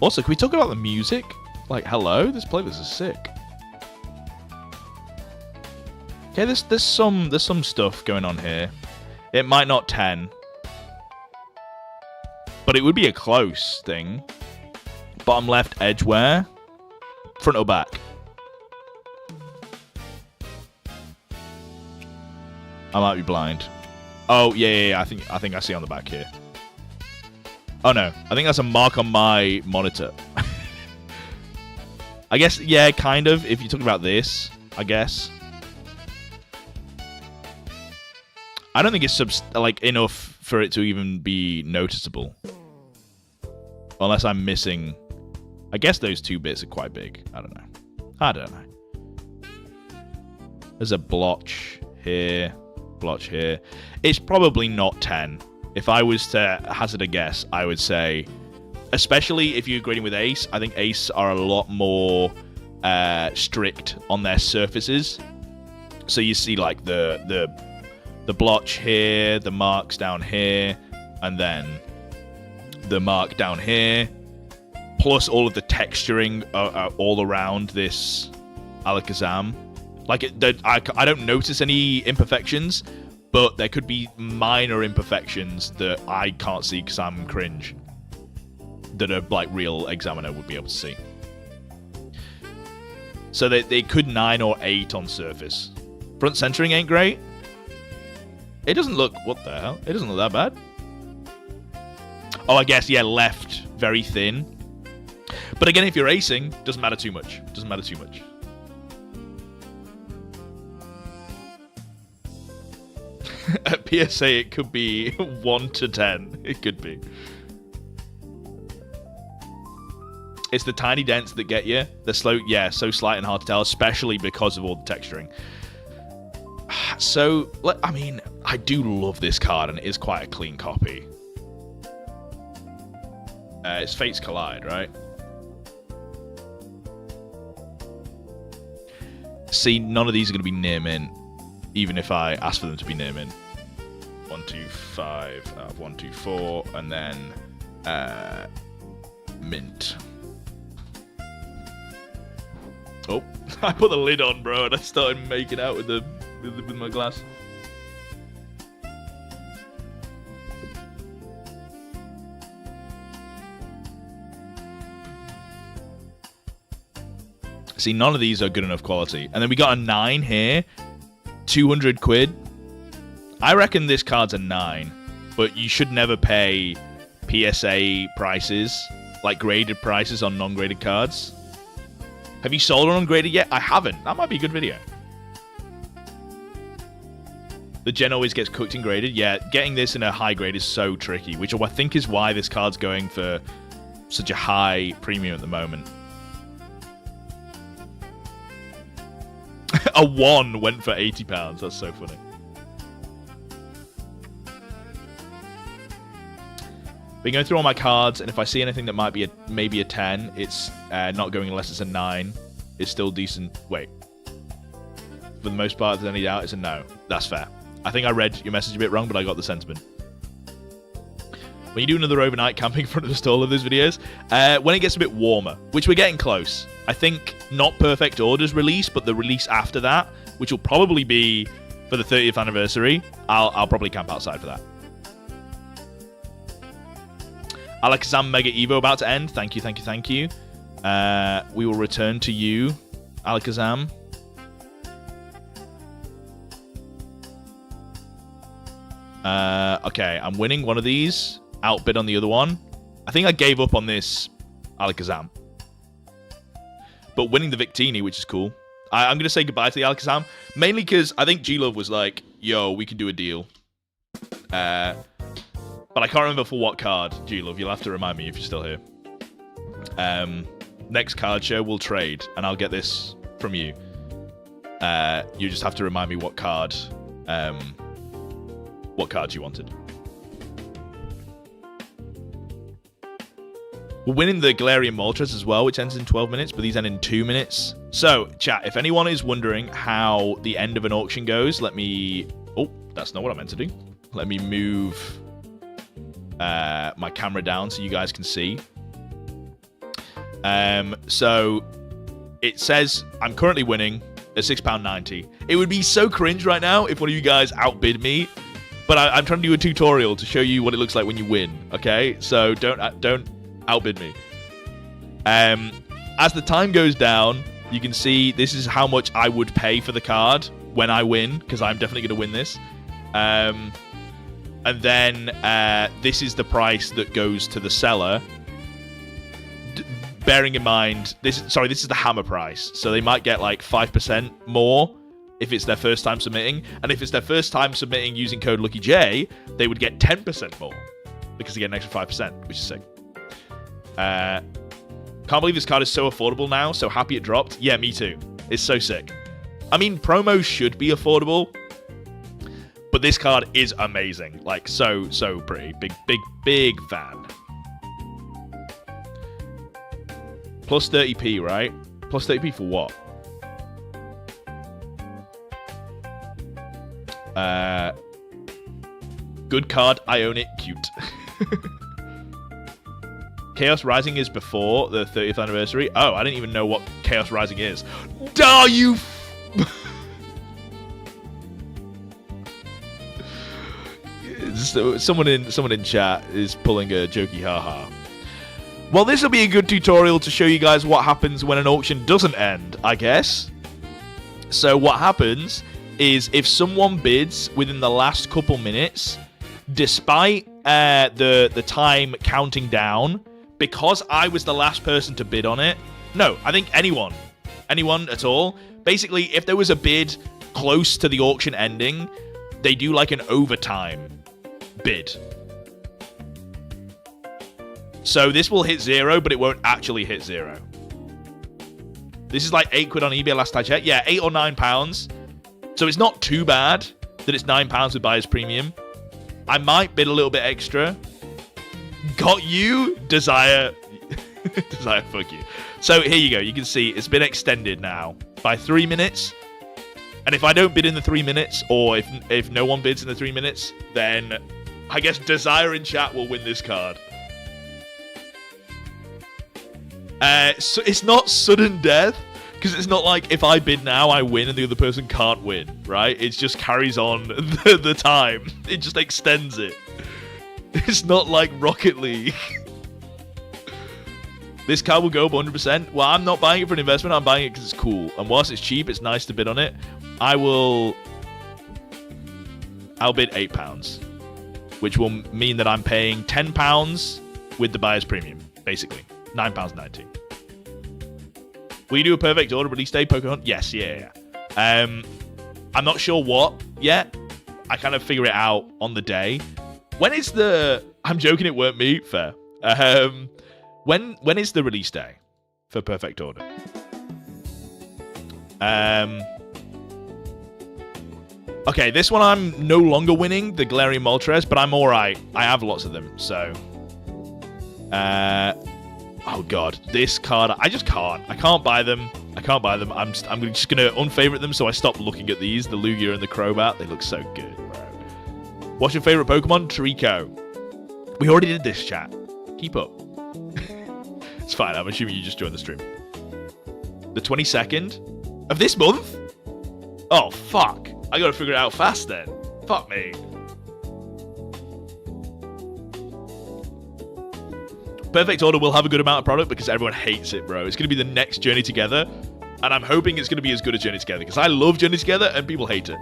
Also, can we talk about the music? Like, hello? This playlist is sick. Okay, there's some stuff going on here. It might not 10. But it would be a close thing. Bottom left, edgeware. Front or back? I might be blind. Oh, yeah. I think I see on the back here. Oh, no. I think that's a mark on my monitor. I guess, yeah, kind of. If you're talking about this, I guess. I don't think it's like enough for it to even be noticeable. Unless I'm missing... I guess those two bits are quite big. I don't know. There's a blotch here. Blotch here. It's probably not 10. If I was to hazard a guess, I would say, especially if you're grading with Ace, I think Ace are a lot more strict on their surfaces. So you see like the blotch here, the marks down here, and then the mark down here, plus all of the texturing all around this Alakazam. Like, I don't notice any imperfections, but there could be minor imperfections that I can't see because I'm cringe, that a like real examiner would be able to see. So they could 9 or 8 on surface. Front centering ain't great. It doesn't look... What the hell? It doesn't look that bad. Oh, I guess, yeah, left. Very thin. But again, if you're acing, doesn't matter too much. At PSA, it could be 1 to 10. It could be. It's the tiny dents that get you. They're slow, yeah, so slight and hard to tell, especially because of all the texturing. So, I mean, I do love this card, and it is quite a clean copy. It's Fates Collide, right? See, none of these are going to be near mint, even if I ask for them to be near mint. 1, 2, 5, 1, 2, 4, and then mint. Oh, I put the lid on, bro, and I started making out with my glass. See, none of these are good enough quality. And then we got a 9 here. 200 quid. I reckon this card's a 9. But you should never pay PSA prices, like graded prices on non-graded cards. Have you sold on ungraded yet? I haven't. That might be a good video. The gen always gets cooked and graded. Yeah, getting this in a high grade is so tricky, which I think is why this card's going for such a high premium at the moment. A 1 went for £80. That's so funny. Been going through all my cards, and if I see anything that might be maybe a 10, it's not going unless it's a 9. It's still decent. Wait. For the most part, if there's any doubt, it's a no. That's fair. I think I read your message a bit wrong, but I got the sentiment. When you do another overnight camping in front of the stall of those videos, when it gets a bit warmer, which we're getting close. I think not Perfect Order's release, but the release after that, which will probably be for the 30th anniversary, I'll probably camp outside for that. Alakazam Mega Evo about to end. Thank you, thank you, thank you. We will return to you, Alakazam. Okay, I'm winning one of these. Outbid on the other one. I think I gave up on this Alakazam. But winning the Victini, which is cool. I'm going to say goodbye to the Alakazam. Mainly because I think G-Love was like, yo, we can do a deal. But I can't remember for what card, G-Love. You'll have to remind me if you're still here. Next card show, we'll trade. And I'll get this from you. You just have to remind me what card you wanted. We're winning the Galarian Moltres as well, which ends in 12 minutes, but these end in 2 minutes. So, chat, if anyone is wondering how the end of an auction goes, let me... Oh, that's not what I meant to do. Let me move my camera down so you guys can see. So, it says I'm currently winning at £6.90. It would be so cringe right now if one of you guys outbid me, but I'm trying to do a tutorial to show you what it looks like when you win, okay? So, don't outbid me. As the time goes down, you can see this is how much I would pay for the card when I win, because I'm definitely going to win this. And then this is the price that goes to the seller. Bearing in mind, this is the hammer price, so they might get like 5% more if it's their first time submitting, and if it's their first time submitting using code LuckyJ, they would get 10% more because they get an extra 5%, which is sick. Can't believe this card is so affordable now. So happy it dropped. Yeah, me too. It's so sick. I mean, promos should be affordable, but this card is amazing. Like, so pretty. Big fan. Plus 30p, right? Plus 30p for what? Good card. I own it. Cute. Chaos Rising is before the 30th anniversary. Oh, I didn't even know what Chaos Rising is. Duh, you... Someone in chat is pulling a jokey haha. Well, this will be a good tutorial to show you guys what happens when an auction doesn't end, I guess. So what happens is if someone bids within the last couple minutes, despite the time counting down, because I was the last person to bid on it. No, I think anyone at all. Basically, if there was a bid close to the auction ending, they do like an overtime bid. So this will hit 0, but it won't actually hit 0. This is like 8 quid on eBay last I checked. Yeah, £8 or £9. So it's not too bad that it's £9 with buyer's premium. I might bid a little bit extra. Got you, Desire. Desire, fuck you. So here you go. You can see it's been extended now by 3 minutes. And if I don't bid in the 3 minutes, or if no one bids in the 3 minutes, then I guess Desire in chat will win this card. So it's not sudden death, because it's not like if I bid now, I win and the other person can't win, right? It just carries on the time. It just extends it. It's not like Rocket League. This card will go up 100%. Well, I'm not buying it for an investment. I'm buying it because it's cool. And whilst it's cheap, it's nice to bid on it. I'll bid £8, which will mean that I'm paying £10 with the buyer's premium, basically. £9.90. Will you do a perfect order release day Pokemon? Yes, yeah. I'm not sure what yet. I kind of figure it out on the day. When is the... I'm joking, it weren't me. Fair. When is the release day for perfect order? Okay, this one I'm no longer winning, the Galarian Moltres, but I'm alright. I have lots of them, so... oh god, this card, I just can't. I can't buy them. I'm just going to unfavorite them, so I stop looking at these. The Lugia and the Crobat, they look so good, bro. What's your favorite Pokemon? Trico. We already did this, chat. Keep up. It's fine, I'm assuming you just joined the stream. The 22nd of this month? Oh, fuck. I gotta figure it out fast then. Fuck me. Perfect Order will have a good amount of product because everyone hates it, bro. It's going to be the next Journey Together, and I'm hoping it's going to be as good as Journey Together because I love Journey Together and people hate it.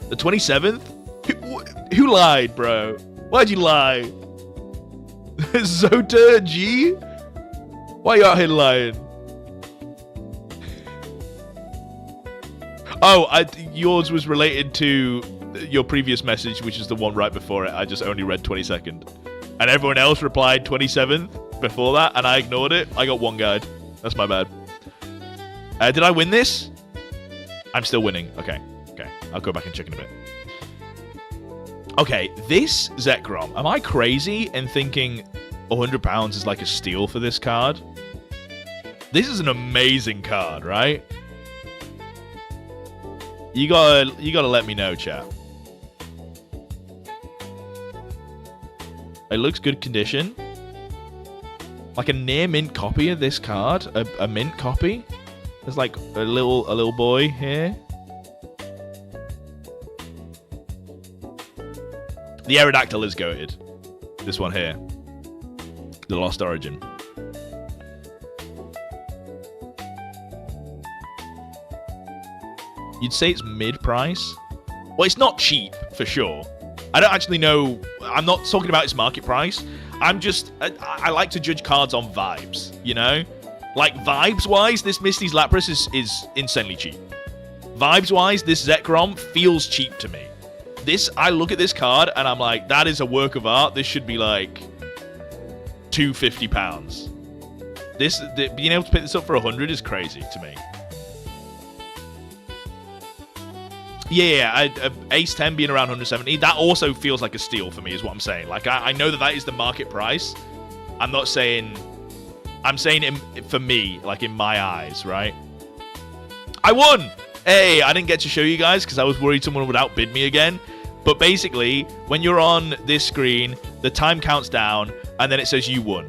The 27th? Who lied, bro? Why'd you lie? Zota G? Why are you out here lying? Oh, yours was related to your previous message, which is the one right before it. I just only read 22nd. And everyone else replied 27th before that, and I ignored it. I got one guide. That's my bad. Did I win this? I'm still winning. Okay. I'll go back and check in a bit. Okay, this Zekrom. Am I crazy in thinking £100 is like a steal for this card? This is an amazing card, right? You gotta let me know, chat. It looks good condition. Like a near mint copy of this card. A mint copy. There's like a little boy here. The Aerodactyl is goated. This one here. The Lost Origin. You'd say it's mid-price? Well, it's not cheap, for sure. I don't actually know. I'm not talking about its market price. I like to judge cards on vibes, you know? Like, vibes-wise, this Misty's Lapras is insanely cheap. Vibes-wise, this Zekrom feels cheap to me. I look at this card, and I'm like, that is a work of art. This should be, like, £250. Being able to pick this up for 100 is crazy to me. Yeah, Ace 10 being around 170, that also feels like a steal for me, is what I'm saying. Like, I know that is the market price. I'm saying it for me, like in my eyes, right? I won! Hey, I didn't get to show you guys because I was worried someone would outbid me again. But basically, when you're on this screen, the time counts down, and then it says you won.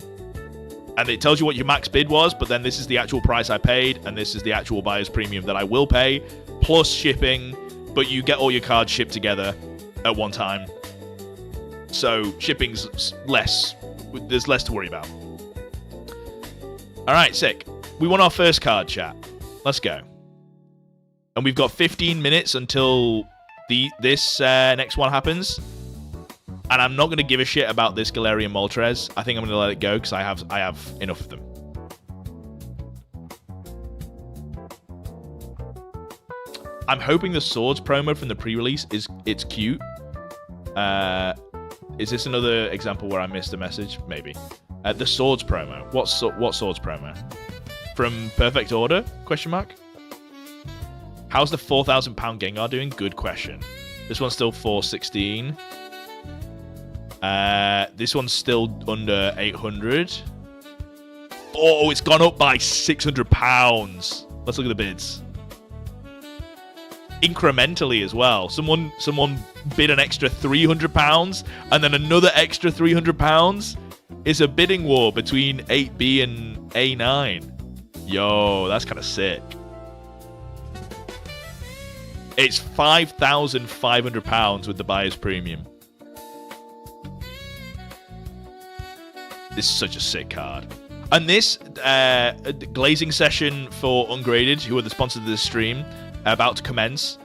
And it tells you what your max bid was, but then this is the actual price I paid, and this is the actual buyer's premium that I will pay, plus shipping. But you get all your cards shipped together at one time. So shipping's less. There's less to worry about. Alright, sick. We won our first card, chat. Let's go. And we've got 15 minutes until this next one happens. And I'm not going to give a shit about this Galarian Moltres. I think I'm going to let it go because I have enough of them. I'm hoping the swords promo from the pre-release it's cute. Is this another example where I missed a message? Maybe. The swords promo. What swords promo? From Perfect Order? Question mark. How's the £4,000 Gengar doing? Good question. This one's still 416. This one's still under 800. Oh, it's gone up by £600. Let's look at the bids. Incrementally as well. Someone bid an extra £300 and then another extra £300. It's a bidding war between 8B and A9. Yo, that's kind of sick. It's £5,500 with the buyer's premium. This is such a sick card. And this glazing session for Ungraded, who are the sponsors of this stream, about to commence.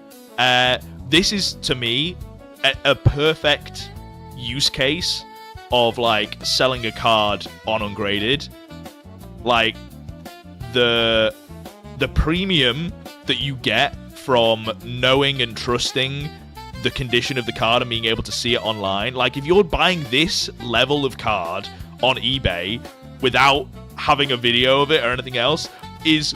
This is, to me, a perfect use case of like selling a card on Ungraded. Like the premium that you get from knowing and trusting the condition of the card and being able to see it online. Like if you're buying this level of card on eBay without having a video of it or anything else is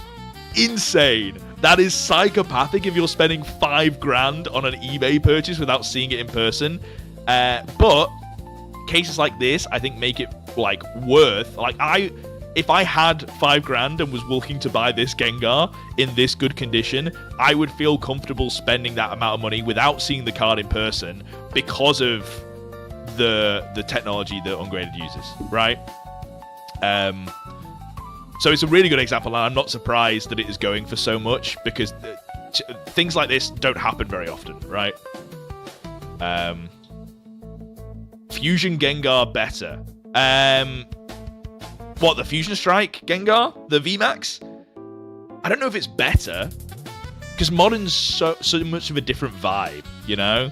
insane. That is psychopathic if you're spending $5,000 on an eBay purchase without seeing it in person. But cases like this, I think, make it like worth. Like if I had $5,000 and was looking to buy this Gengar in this good condition, I would feel comfortable spending that amount of money without seeing the card in person because of the technology that Ungraded uses, right? So it's a really good example, and I'm not surprised that it is going for so much because things like this don't happen very often, right? Fusion Gengar better. What, the Fusion Strike Gengar? The VMAX? I don't know if it's better, because Modern's so much of a different vibe, you know?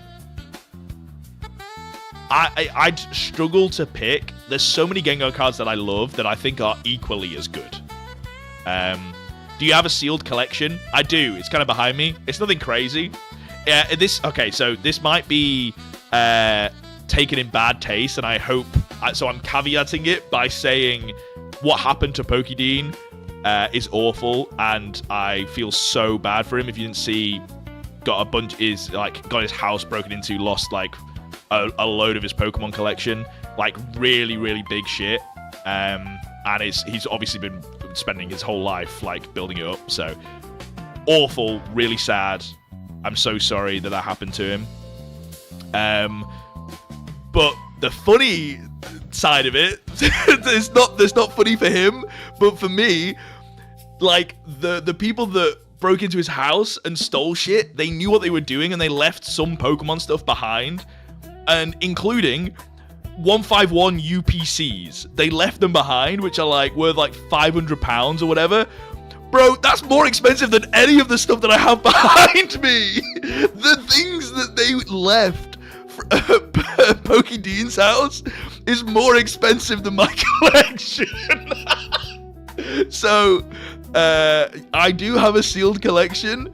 I'd struggle to pick. There's so many Gengar cards that I love that I think are equally as good. Do you have a sealed collection? I do. It's kind of behind me. It's nothing crazy. Okay, so this might be taken in bad taste, and I hope... So I'm caveating it by saying what happened to Pokédean is awful, and I feel so bad for him. If you didn't see, got his house broken into, lost like a load of his Pokemon collection, like really, really big shit. And he's obviously been spending his whole life like building it up. So awful, really sad. I'm so sorry that happened to him. But the funny side of it, it's not funny for him, but for me, like the people that broke into his house and stole shit, they knew what they were doing and they left some Pokemon stuff behind, and including 151 UPCs. They left them behind, which are like worth like £500 or whatever. Bro, that's more expensive than any of the stuff that I have behind me. The things that they left Pokédean's house is more expensive than my collection. So I do have a sealed collection,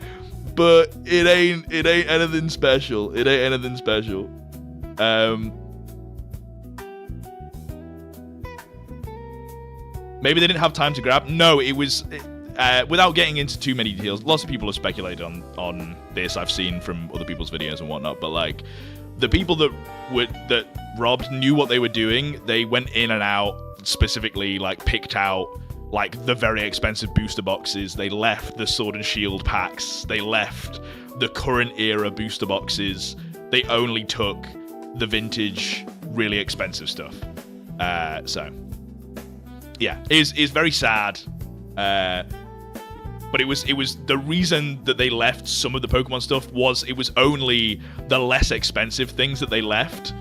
but it ain't anything special. It ain't anything special. Maybe they didn't have time to grab. No, it was without getting into too many details. Lots of people have speculated on this. I've seen from other people's videos and whatnot, but like the people that robbed knew what they were doing. They went in and out, specifically like picked out like the very expensive booster boxes. They left the Sword and Shield packs. They left the current era booster boxes. They only took the vintage, really expensive stuff. So yeah, it's very sad. But it was the reason that they left some of the Pokemon stuff was it was only the less expensive things that they left,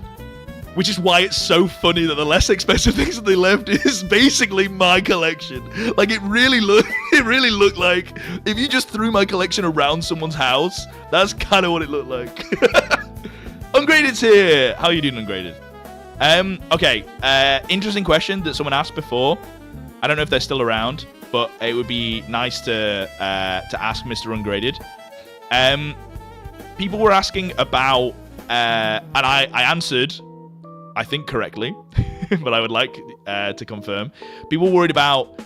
which is why it's so funny that the less expensive things that they left is basically my collection. Like it really looked like if you just threw my collection around someone's house, that's kind of what it looked like. Ungraded's here. How are you doing, Ungraded? Okay. Interesting question that someone asked before. I don't know if they're still around, but it would be nice to ask Mr. Ungraded. People were asking about, and I answered, I think correctly, but I would like to confirm. People worried about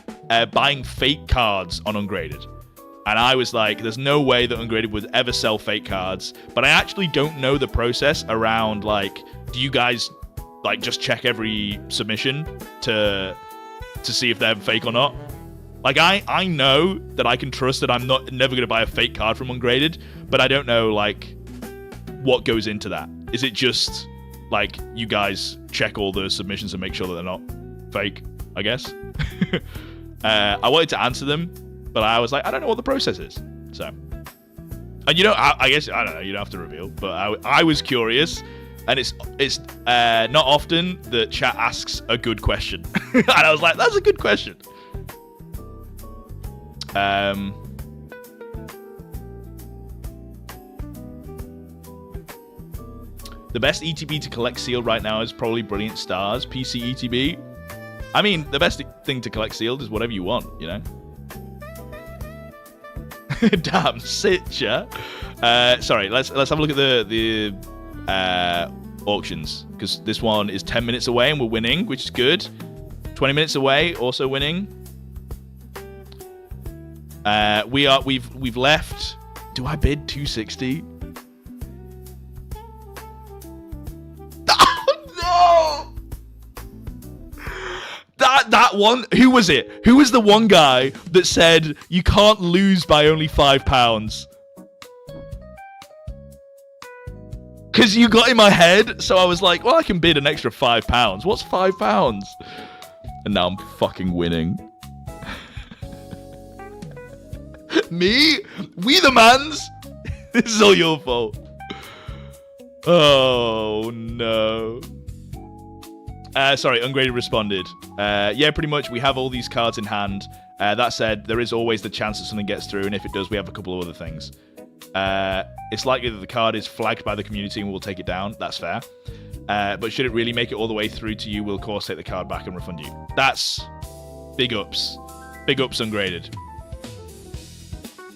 buying fake cards on Ungraded. And I was like, there's no way that Ungraded would ever sell fake cards. But I actually don't know the process around, like, do you guys, like, just check every submission to see if they're fake or not? Like, I know that I can trust that I'm never going to buy a fake card from Ungraded, but I don't know, like, what goes into that. Is it just, like, you guys check all the submissions and make sure that they're not fake, I guess? I wanted to answer them, but I was like, I don't know what the process is. So, and you know, I guess, I don't know, you don't have to reveal, but I was curious, and it's not often that chat asks a good question. And I was like, that's a good question. The best ETB to collect sealed right now is probably Brilliant Stars, PC ETB. I mean, the best thing to collect sealed is whatever you want, you know? Damn, sit, yeah. Sorry, let's have a look at the auctions, because this one is 10 minutes away and we're winning, which is good. 20 minutes away, also winning. We've left. Do I bid 260? Oh no! That one. Who was it? Who was the one guy that said you can't lose by only £5? Because you got in my head, so I was like, well, I can bid an extra £5. What's £5? And now I'm fucking winning. Me? We the mans? This is all your fault. Oh, no. Sorry, Ungraded responded. Yeah, pretty much. We have all these cards in hand. That said, there is always the chance that something gets through, and if it does, we have a couple of other things. It's likely that the card is flagged by the community and we'll take it down. That's fair. But should it really make it all the way through to you, we'll of course take the card back and refund you. That's big ups. Big ups, Ungraded.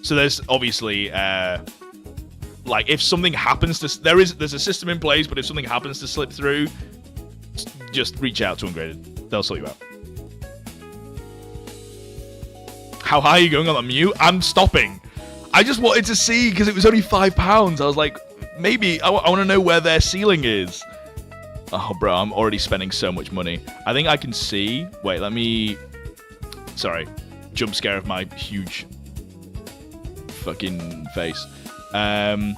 So there's obviously, like, if something happens to... There's a system in place, but if something happens to slip through, just reach out to Ungraded. They'll sort you out. How high are you going on that mute? I'm stopping. I just wanted to see, because it was only £5. I was like, maybe, I want to know where their ceiling is. Oh, bro, I'm already spending so much money. I think I can see... Wait, let me... Sorry. Jump scare of my huge... fucking face. I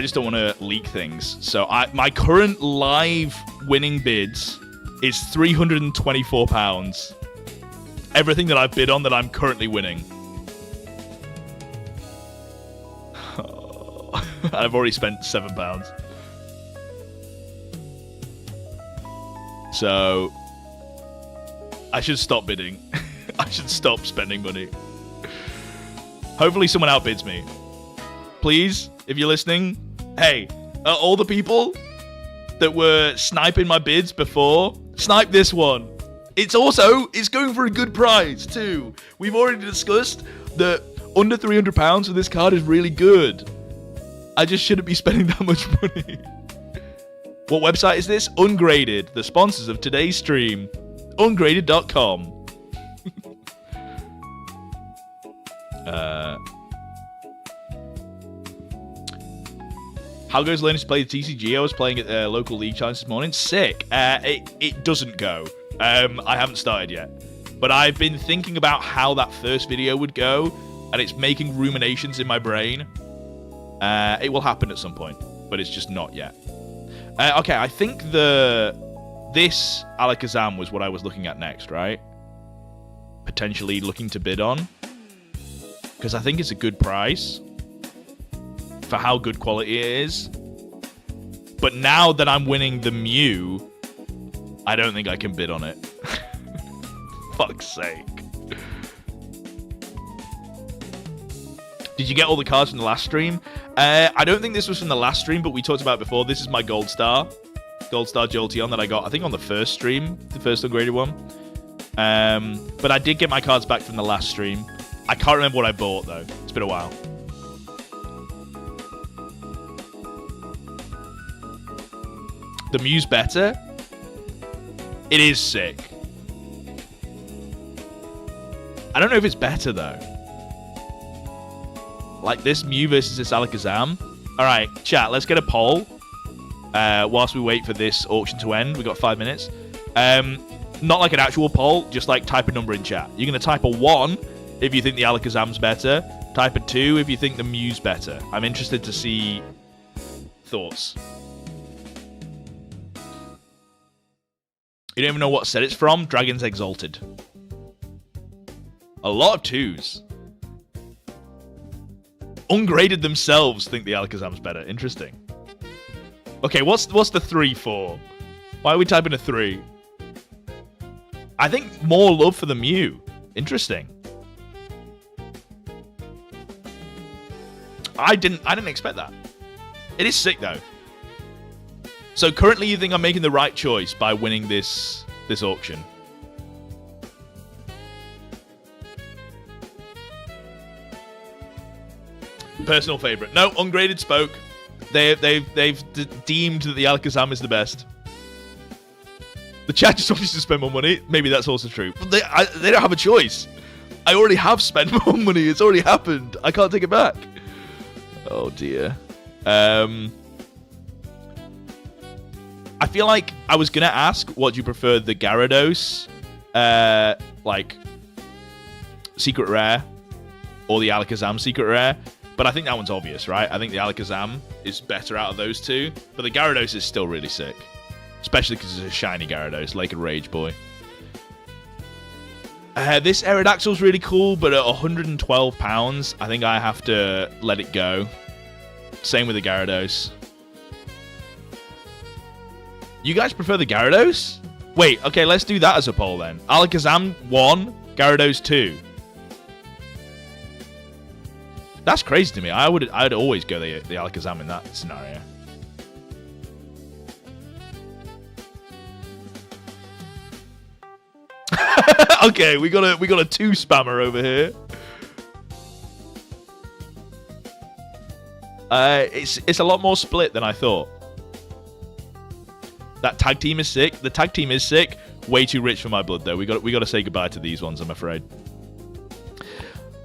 just don't want to leak things. So my current live winning bids is £324. Everything that I've bid on that I'm currently winning. I've already spent £7. So I should stop bidding. I should stop spending money. Hopefully someone outbids me. Please, if you're listening, hey, all the people that were sniping my bids before, snipe this one. It's going for a good price too. We've already discussed that under £300 for this card is really good. I just shouldn't be spending that much money. What website is this? Ungraded, the sponsors of today's stream. Ungraded.com. How goes learning to play the TCG? I was playing at the local league challenge this morning. Sick. It doesn't go. I haven't started yet. But I've been thinking about how that first video would go, and it's making ruminations in my brain. It will happen at some point, but it's just not yet. Okay, I think this Alakazam was what I was looking at next, right? Potentially looking to bid on. Because I think it's a good price for how good quality it is. But now that I'm winning the Mew, I don't think I can bid on it. Fuck's sake. Did you get all the cards from the last stream? I don't think this was from the last stream, but we talked about it before. This is my Gold Star Jolteon that I got, I think, on the first stream, the first Ungraded one. But I did get my cards back from the last stream. I can't remember what I bought, though. It's been a while. The Mew's better? It is sick. I don't know if it's better, though. Like, this Mew versus this Alakazam. Alright, chat, let's get a poll. Whilst we wait for this auction to end. We've got 5 minutes. Not like an actual poll, just like type a number in chat. You're going to type a 1 if you think the Alakazam's better. Type a 2 if you think the Mew's better. I'm interested to see thoughts. You don't even know what set it's from? Dragon's Exalted. A lot of 2s. Ungraded themselves think the Alakazam's better. Interesting. Okay, what's the 3 for? Why are we typing a 3? I think more love for the Mew. Interesting. I didn't expect that. It is sick though. So currently you think I'm making the right choice by winning this auction? Personal favorite. No, Ungraded spoke. They've deemed that the Alakazam is the best. The chat just wants you to spend more money. Maybe that's also true. But they don't have a choice. I already have spent more money. It's already happened. I can't take it back. Oh dear. I feel like I was gonna ask, what do you prefer, the Gyarados, like secret rare, or the Alakazam secret rare? But I think that one's obvious, right? I think the Alakazam is better out of those two, but the Gyarados is still really sick, especially because it's a shiny Gyarados, like a Rage Boy. This Aerodactyl's really cool, but at £112, I think I have to let it go. Same with the Gyarados. You guys prefer the Gyarados? Wait, okay, let's do that as a poll then. Alakazam 1, Gyarados 2. That's crazy to me. I'd always go the Alakazam in that scenario. Okay, we got a 2 spammer over here. It's a lot more split than I thought. That tag team is sick. The tag team is sick. Way too rich for my blood though. We got to say goodbye to these ones, I'm afraid.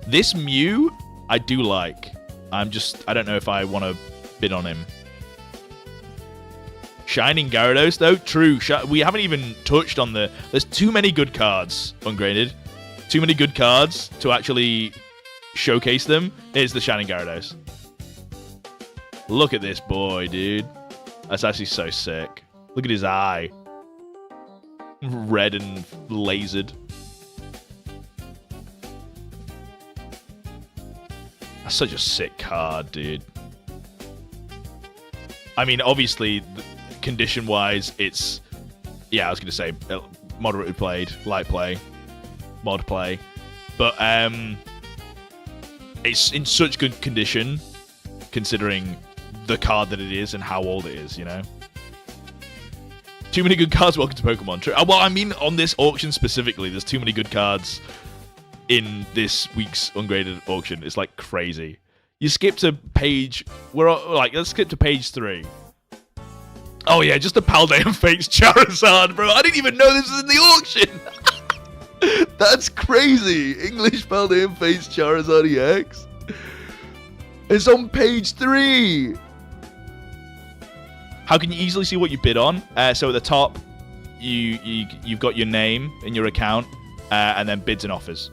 This Mew I do like. I don't know if I want to bid on him. Shining Gyarados, though. True. We haven't even touched on there's too many good cards, Ungraded. Too many good cards to actually showcase them. Here's the Shining Gyarados. Look at this boy, dude. That's actually so sick. Look at his eye. Red and lasered. That's such a sick card, dude. I mean, obviously, condition-wise, it's... Yeah, I was going to say moderately played, light play, mod play. But it's in such good condition, considering the card that it is and how old it is, you know? Too many good cards. Welcome to Pokemon. True. Well, I mean, on this auction specifically, there's too many good cards in this week's Ungraded auction. It's like crazy. You skip to page... let's skip to page 3. Oh yeah, just a Paldean Fates Charizard, bro. I didn't even know this was in the auction. That's crazy. English Paldean Fates Charizard EX. It's on page 3. How can you easily see what you bid on? So at the top, you've got your name in your account, and then bids and offers.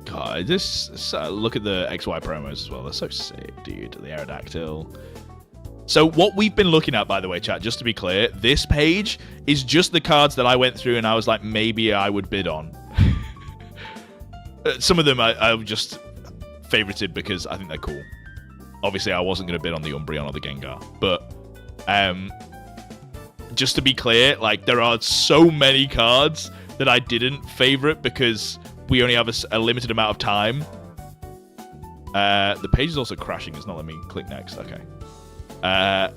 God, look at the XY promos as well. They're so sick, dude. The Aerodactyl. So what we've been looking at, by the way, chat, just to be clear, this page is just the cards that I went through and I was like, maybe I would bid on. Some of them I just favorited because I think they're cool. Obviously, I wasn't going to bid on the Umbreon or the Gengar. But just to be clear, like, there are so many cards that I didn't favorite because we only have a limited amount of time. The page is also crashing. It's not letting me click next. Okay.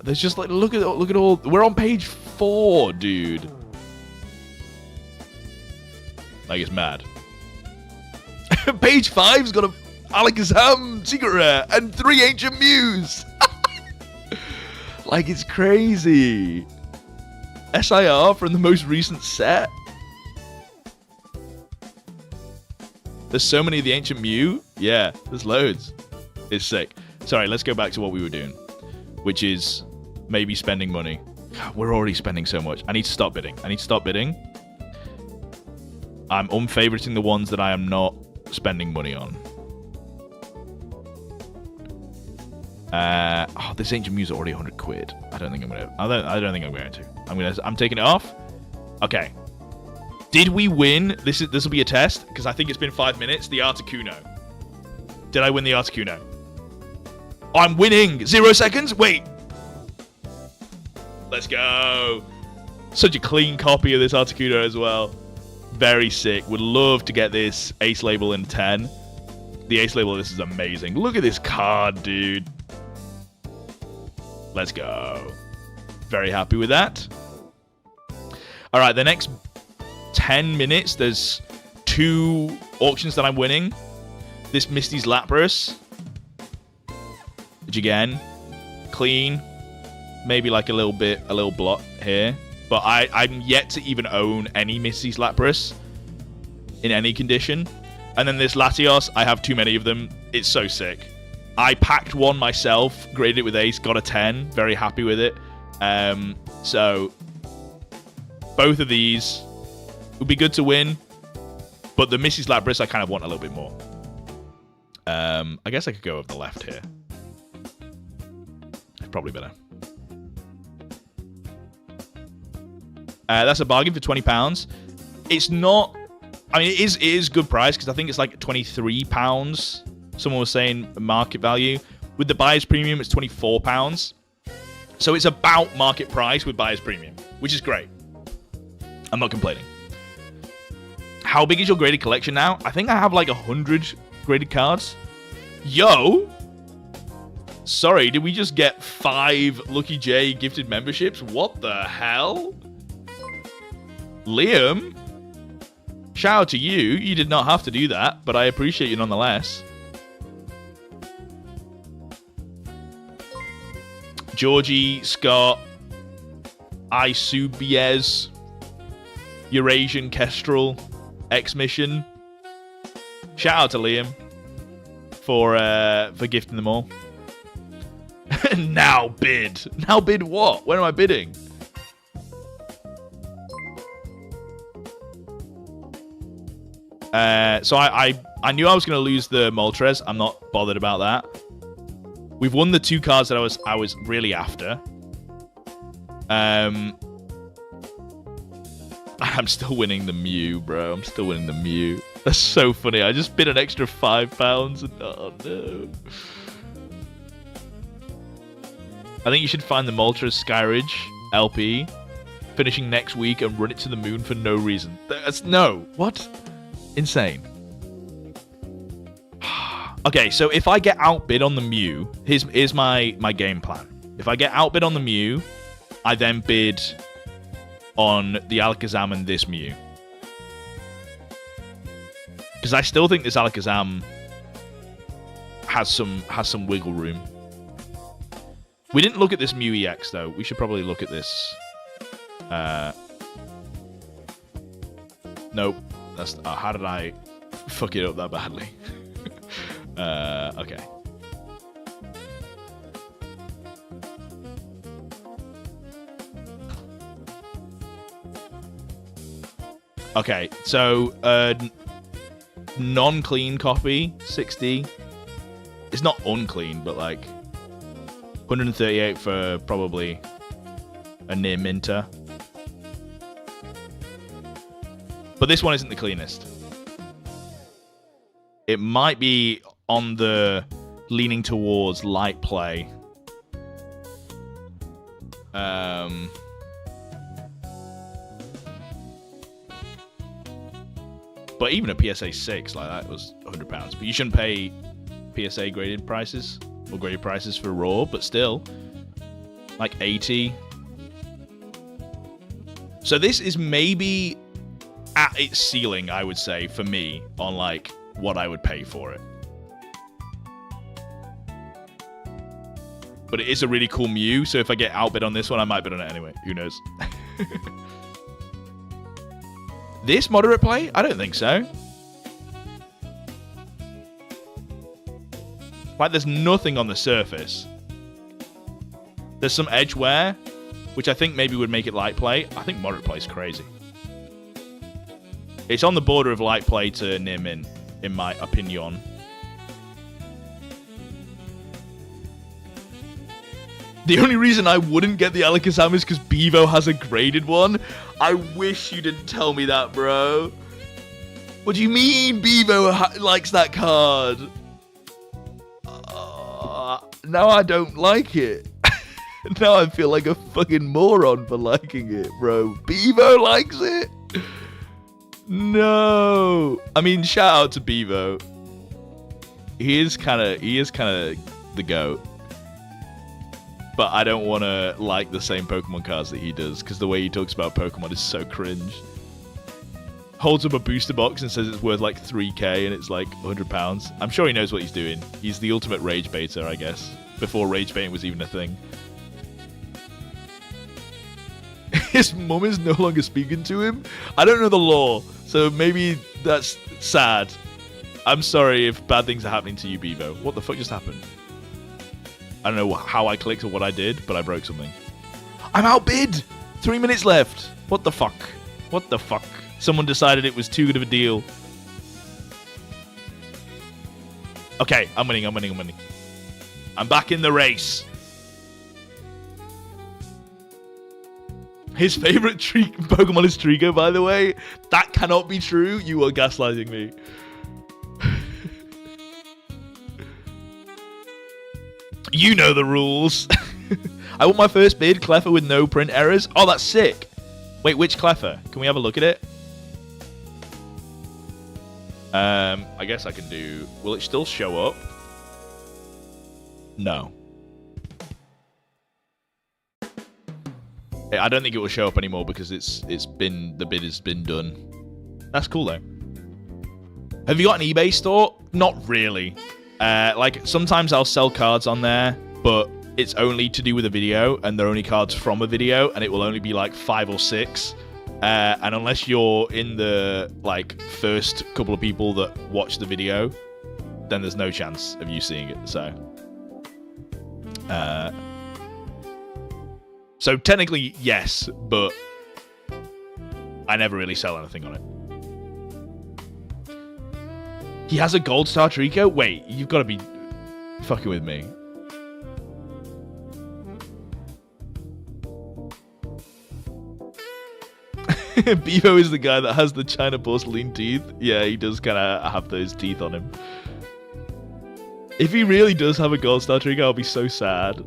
There's just like look at all. We're on page 4, dude. Like, it's mad. Page 5's got a Alakazam secret rare and 3 Ancient Mews. Like, it's crazy. SIR from the most recent set. There's so many of the Ancient Mew. Yeah, there's loads. It's sick. Sorry, let's go back to what we were doing, which is maybe spending money. God, we're already spending so much. I need to stop bidding. I'm unfavoriting the ones that I am not spending money on. This Ancient Mew's already 100 quid. I don't think I'm going to. I'm taking it off. Okay. Did we win? This will be a test because I think it's been 5 minutes. The Articuno. Did I win the Articuno? I'm winning. 0 seconds. Wait. Let's go. Such a clean copy of this Articuno as well. Very sick. Would love to get this Ace label in 10. The Ace label of this is amazing. Look at this card, dude. Let's go. Very happy with that. All right, the next 10 minutes, there's 2 auctions that I'm winning. This Misty's Lapras, which again, clean. Maybe like a little blot here. But I'm yet to even own any Misty's Lapras in any condition. And then this Latios, I have too many of them. It's so sick. I packed one myself, graded it with Ace, got a 10. Very happy with it. So, both of these would be good to win. But the Misty's Lapras, I kind of want a little bit more. I guess I could go over the left here. It's probably better. That's a bargain for £20. It's not... I mean, it is good price because I think it's like £23. Someone was saying market value. With the buyer's premium, it's £24. So it's about market price with buyer's premium, which is great. I'm not complaining. How big is your graded collection now? I think I have like 100 graded cards. Yo! Sorry, did we just get 5 Lucky J gifted memberships? What the hell? Liam? Shout out to you. You did not have to do that, but I appreciate you nonetheless. Georgie, Scott, Isubiez, Eurasian Kestrel, X-Mission. Shout out to Liam for gifting them all. Now bid. Now bid what? When am I bidding? So I knew I was going to lose the Moltres. I'm not bothered about that. We've won the 2 cards that I was really after. I'm still winning the Mew, bro. I'm still winning the Mew. That's so funny. I just bid an extra £5 and oh no. I think you should find the Moltres Skyridge LP, finishing next week and run it to the moon for no reason. That's no. What? Insane. Okay, so if I get outbid on the Mew, here's my game plan. If I get outbid on the Mew, I then bid on the Alakazam and this Mew. Because I still think this Alakazam has some wiggle room. We didn't look at this Mew EX though. We should probably look at this. Nope. That's how did I fuck it up that badly? Okay. Okay, so non-clean copy 60. It's not unclean, but like 138 for probably a near minter. But this one isn't the cleanest. It might be on the leaning towards light play. But even a PSA 6, like that was £100. But you shouldn't pay PSA graded prices or graded prices for raw, but still, like 80. So this is maybe at its ceiling, I would say, for me, on like what I would pay for it. But it is a really cool Mew, so if I get outbid on this one, I might bid on it anyway. Who knows? This moderate play? I don't think so. Like, there's nothing on the surface. There's some edge wear, which I think maybe would make it light play. I think moderate play is crazy. It's on the border of light play to near min, in my opinion. The only reason I wouldn't get the Alakazam is because Bevo has a graded one. I wish you didn't tell me that, bro. What do you mean Bevo likes that card? Now I don't like it. Now I feel like a fucking moron for liking it, bro. Bevo likes it? No. I mean, shout out to Bevo. He is kind of the GOAT. But I don't want to like the same Pokemon cards that he does, because the way he talks about Pokemon is so cringe. Holds up a booster box and says it's worth like 3k and it's like £100. I'm sure he knows what he's doing. He's the ultimate rage baiter, I guess, before rage baiting was even a thing. His mum is no longer speaking to him. I don't know the law, so maybe that's sad. I'm sorry if bad things are happening to you, Bevo. What the fuck just happened? I don't know how I clicked or what I did, but I broke something. I'm outbid! 3 minutes left. What the fuck? What the fuck? Someone decided it was too good of a deal. Okay, I'm winning. I'm back in the race. His favorite Pokemon is Trico, by the way. That cannot be true. You are gaslighting me. You know the rules. I want my first bid, Cleffa with no print errors. Oh, that's sick. Wait, which Cleffa? Can we have a look at it? I guess I can do... Will it still show up? No. I don't think it will show up anymore because the bid has been done. That's cool though. Have you got an eBay store? Not really. Like, sometimes I'll sell cards on there, but it's only to do with a video, and they're only cards from a video, and it will only be like 5 or 6. And unless you're in the like first couple of people that watch the video, then there's no chance of you seeing it. So technically yes, but I never really sell anything on it. He has a gold star Trico? Wait, you've got to be fucking with me. Bevo is the guy that has the China porcelain teeth. Yeah, he does kind of have those teeth on him. If he really does have a gold star Trico, I'll be so sad.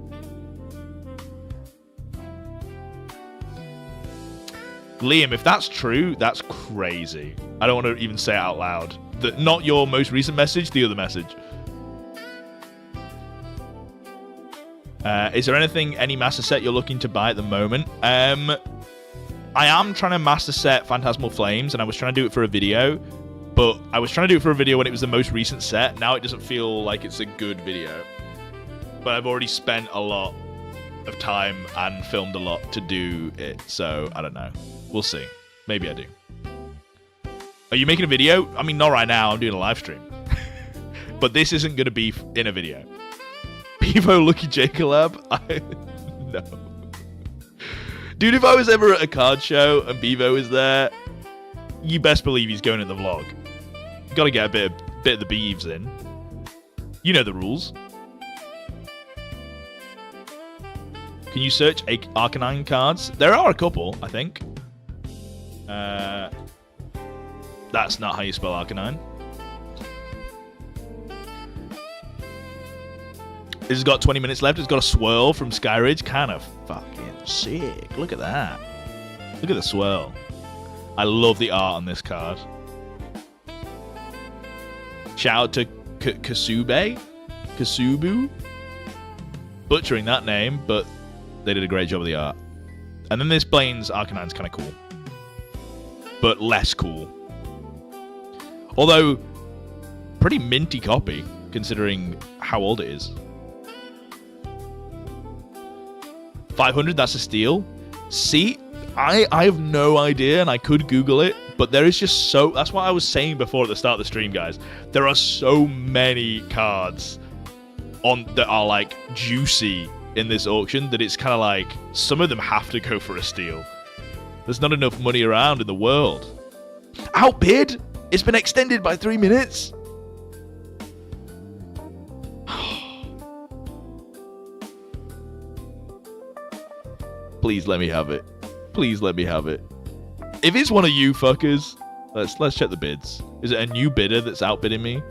Liam, if that's true, that's crazy. I don't want to even say it out loud. Not your most recent message, the other message. Is there any master set you're looking to buy at the moment? I am trying to master set Phantasmal Flames, and I was trying to do it for a video, but I was trying to do it for a video when it was the most recent set. Now it doesn't feel like it's a good video. But I've already spent a lot of time and filmed a lot to do it, so I don't know. We'll see. Maybe I do. Are you making a video? I mean, not right now. I'm doing a live stream. But this isn't going to be in a video. Bevo Lucky J collab? No. Dude, if I was ever at a card show and Bevo is there, you best believe he's going in the vlog. Got to get a bit of the beeves in. You know the rules. Can you search Arcanine cards? There are a couple, I think. That's not how you spell Arcanine. This has got 20 minutes left. It's got a swirl from Skyridge. Kind of fucking sick. Look at that. Look at the swirl. I love the art on this card. Shout out to Kasubu. Butchering that name, but they did a great job of the art. And then this Blaine's Arcanine's kind of cool. but less cool. Although, pretty minty copy, considering how old it is. 500, that's a steal. See, I have no idea, and I could Google it, but there is just so... That's what I was saying before at the start of the stream, guys. There are so many cards that are, like, juicy in this auction that it's kind of like, some of them have to go for a steal. There's not enough money around in the world. Outbid? It's been extended by 3 minutes? Please let me have it. Please let me have it. If it's one of you fuckers, let's check the bids. Is it a new bidder that's outbidding me?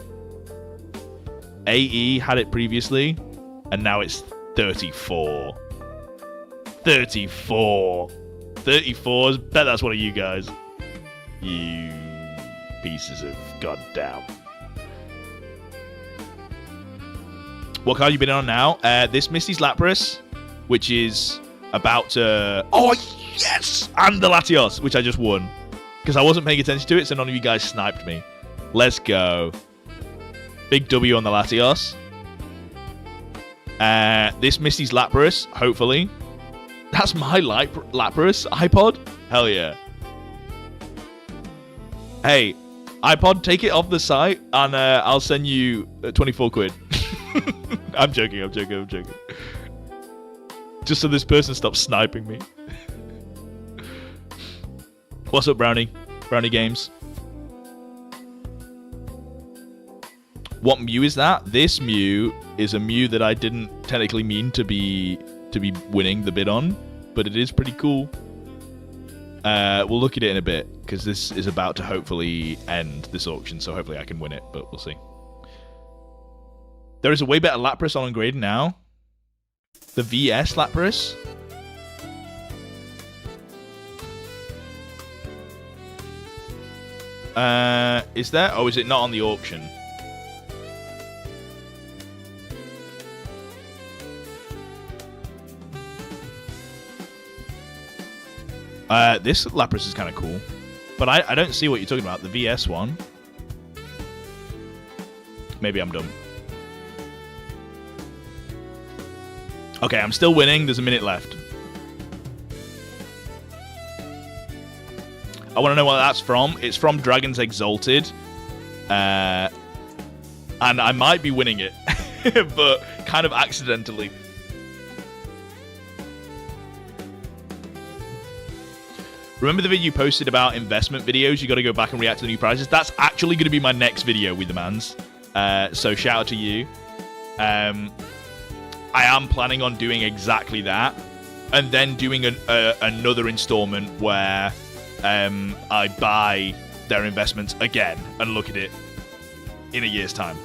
AE had it previously, and now it's 34. 34. 34. Bet that's one of you guys. You pieces of goddamn. What card you bidding on now? This Misty's Lapras, which is about to... Oh, yes! And the Latios, which I just won. Because I wasn't paying attention to it, so none of you guys sniped me. Let's go. Big W on the Latios. This Misty's Lapras, hopefully. That's my Lapras iPod? Hell yeah. Hey, iPod, take it off the site, and I'll send you 24 quid. I'm joking. Just so this person stops sniping me. What's up, Brownie? Brownie Games. What Mew is that? This Mew is a Mew that I didn't technically mean to be winning the bid on, but it is pretty cool. We'll look at it in a bit, because this is about to hopefully end this auction, so hopefully I can win it, but we'll see. There is a way better Lapras on UNGRADED now. The VS Lapras. Is there? Oh, is it not on the auction? This Lapras is kind of cool. But I don't see what you're talking about. The VS one. Maybe I'm dumb. Okay, I'm still winning. There's a minute left. I want to know what that's from. It's from Dragons Exalted. And I might be winning it. But kind of accidentally. Remember the video you posted about investment videos? You got to go back and react to the new prices. That's actually going to be my next video with the mans. So shout out to you. I am planning on doing exactly that, and then doing another installment where I buy their investments again and look at it in a year's time.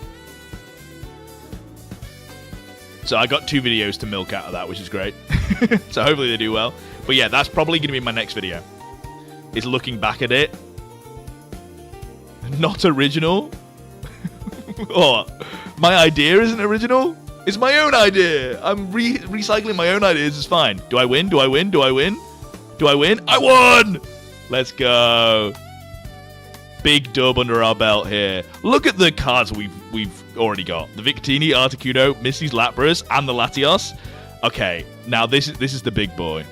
So I got 2 videos to milk out of that, which is great. So hopefully they do well. But yeah, that's probably going to be my next video. Is looking back at it. Not original. Oh, my idea isn't original? It's my own idea. I'm recycling my own ideas. It's fine. Do I win? Do I win? Do I win? Do I win? I won! Let's go. Big dub under our belt here. Look at the cards we've already got. The Victini, Articuno, Misty's Lapras, and the Latios. Okay, now this is the big boy.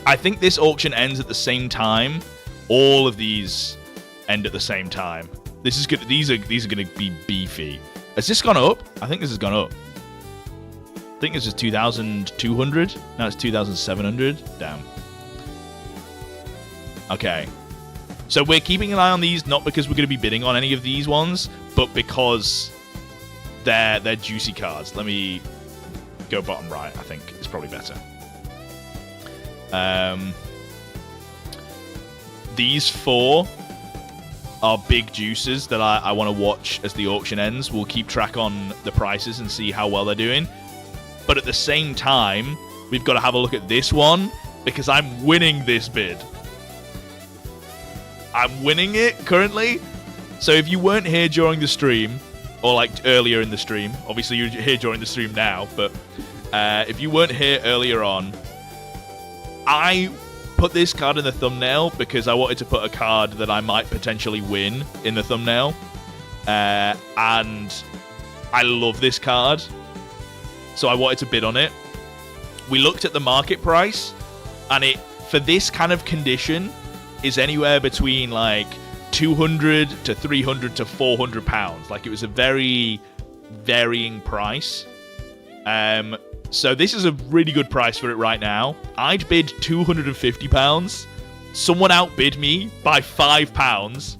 I think this auction ends at the same time. All of these end at the same time. This is good. These are going to be beefy. Has this gone up? I think this has gone up. I think this is 2,200. Now it's 2,700. Damn. Okay. So we're keeping an eye on these, not because we're going to be bidding on any of these ones, but because they're juicy cards. Let me go bottom right. I think it's probably better. These 4 are big juices that I want to watch as the auction ends. We'll keep track on the prices and see how well they're doing. But at the same time, we've got to have a look at this one because I'm winning this bid. I'm winning it currently. So if you weren't here during the stream, or like earlier in the stream, obviously you're here during the stream now, but if you weren't here earlier on, I put this card in the thumbnail because I wanted to put a card that I might potentially win in the thumbnail. And I love this card, so I wanted to bid on it. We looked at the market price, and it, for this kind of condition, is anywhere between like 200 to 300 to 400 pounds. Like, it was a very varying price. So this is a really good price for it right now. I'd bid 250 pounds. Someone outbid me by 5 pounds.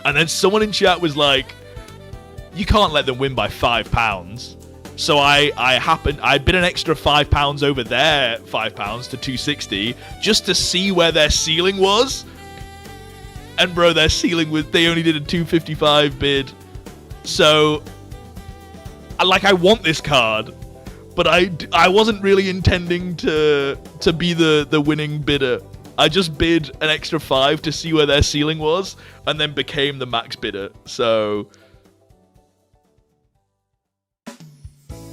And then someone in chat was like, you can't let them win by 5 pounds. So I bid an extra 5 pounds over their 5 pounds to 260 just to see where their ceiling was. And bro, their ceiling was, they only did a 255 bid. So, like, I want this card, but I wasn't really intending to be the winning bidder. I just bid an extra 5 to see where their ceiling was, and then became the max bidder. So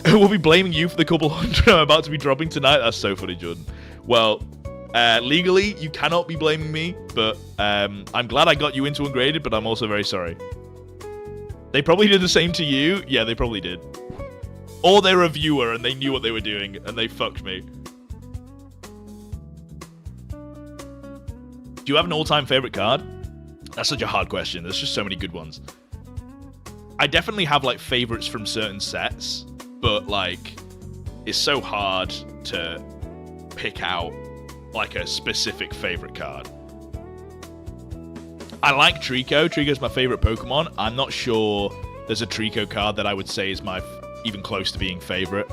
we'll be blaming you for the couple hundred I'm about to be dropping tonight. That's so funny, Jordan. Well, legally, you cannot be blaming me, but I'm glad I got you into Ungraded, but I'm also very sorry. They probably did the same to you. Yeah, they probably did. Or they're a viewer and they knew what they were doing and they fucked me. Do you have an all-time favorite card? That's such a hard question. There's just so many good ones. I definitely have, like, favorites from certain sets, but, like, it's so hard to pick out, like, a specific favorite card. I like Trico. Trico's my favorite Pokemon. I'm not sure there's a Trico card that I would say is my even close to being favorite.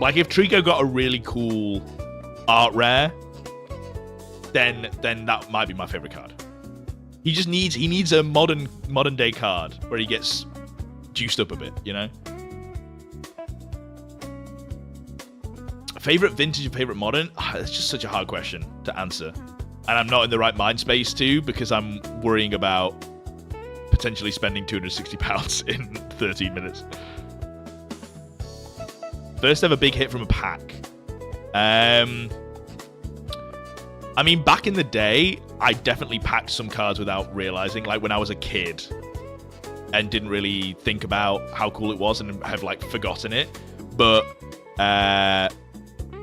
Like, if Trico got a really cool art rare, then that might be my favorite card. He needs a modern day card where he gets juiced up a bit, you know? Favorite vintage and favorite modern? It's just such a hard question to answer. And I'm not in the right mind space too, because I'm worrying about potentially spending £260 in 13 minutes. First ever big hit from a pack. I mean, back in the day, I definitely packed some cards without realizing, like when I was a kid and didn't really think about how cool it was and have, like, forgotten it. But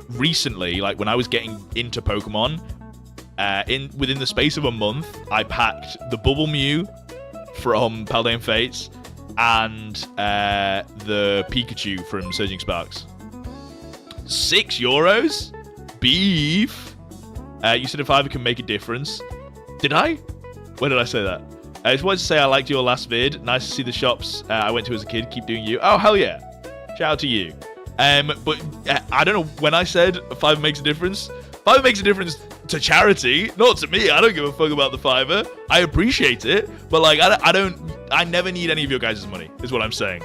recently, like when I was getting into Pokemon, within the space of a month, I packed the Bubble Mew from Paldean Fates and the Pikachu from Surging Sparks. €6? Beef. You said if I can make a difference. Did I? When did I say that? I just wanted to say I liked your last vid. Nice to see the shops I went to as a kid. Keep doing you. Oh, hell yeah. Shout out to you. But I don't know when I said 5 makes a difference. 5 makes a difference to charity, not to me. I don't give a fuck about the £5. I appreciate it, but like I never need any of your guys' money, is what I'm saying.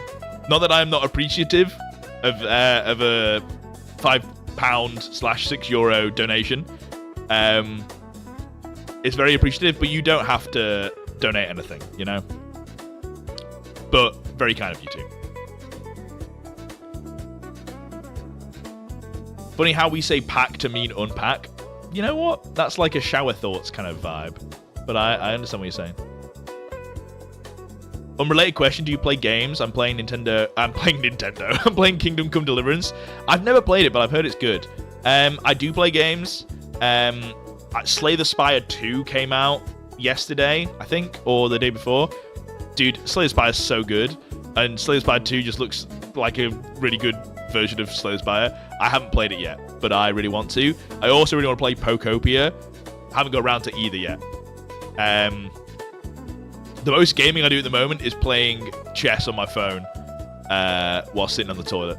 Not that I'm not appreciative of a £5/6 donation. It's very appreciative, but you don't have to donate anything, you know? But very kind of you too. Funny how we say pack to mean unpack. You know what? That's like a shower thoughts kind of vibe. But I understand what you're saying. Unrelated question, do you play games? I'm playing Nintendo. I'm playing Kingdom Come Deliverance. I've never played it, but I've heard it's good. I do play games. Slay the Spire 2 came out yesterday, I think, or the day before. Dude, Slay the Spire is so good. And Slay the Spire 2 just looks like a really good version of Slay the Spire. I haven't played it yet, but I really want to. I also really want to play Pokopia. Haven't got around to either yet. The most gaming I do at the moment is playing chess on my phone while sitting on the toilet.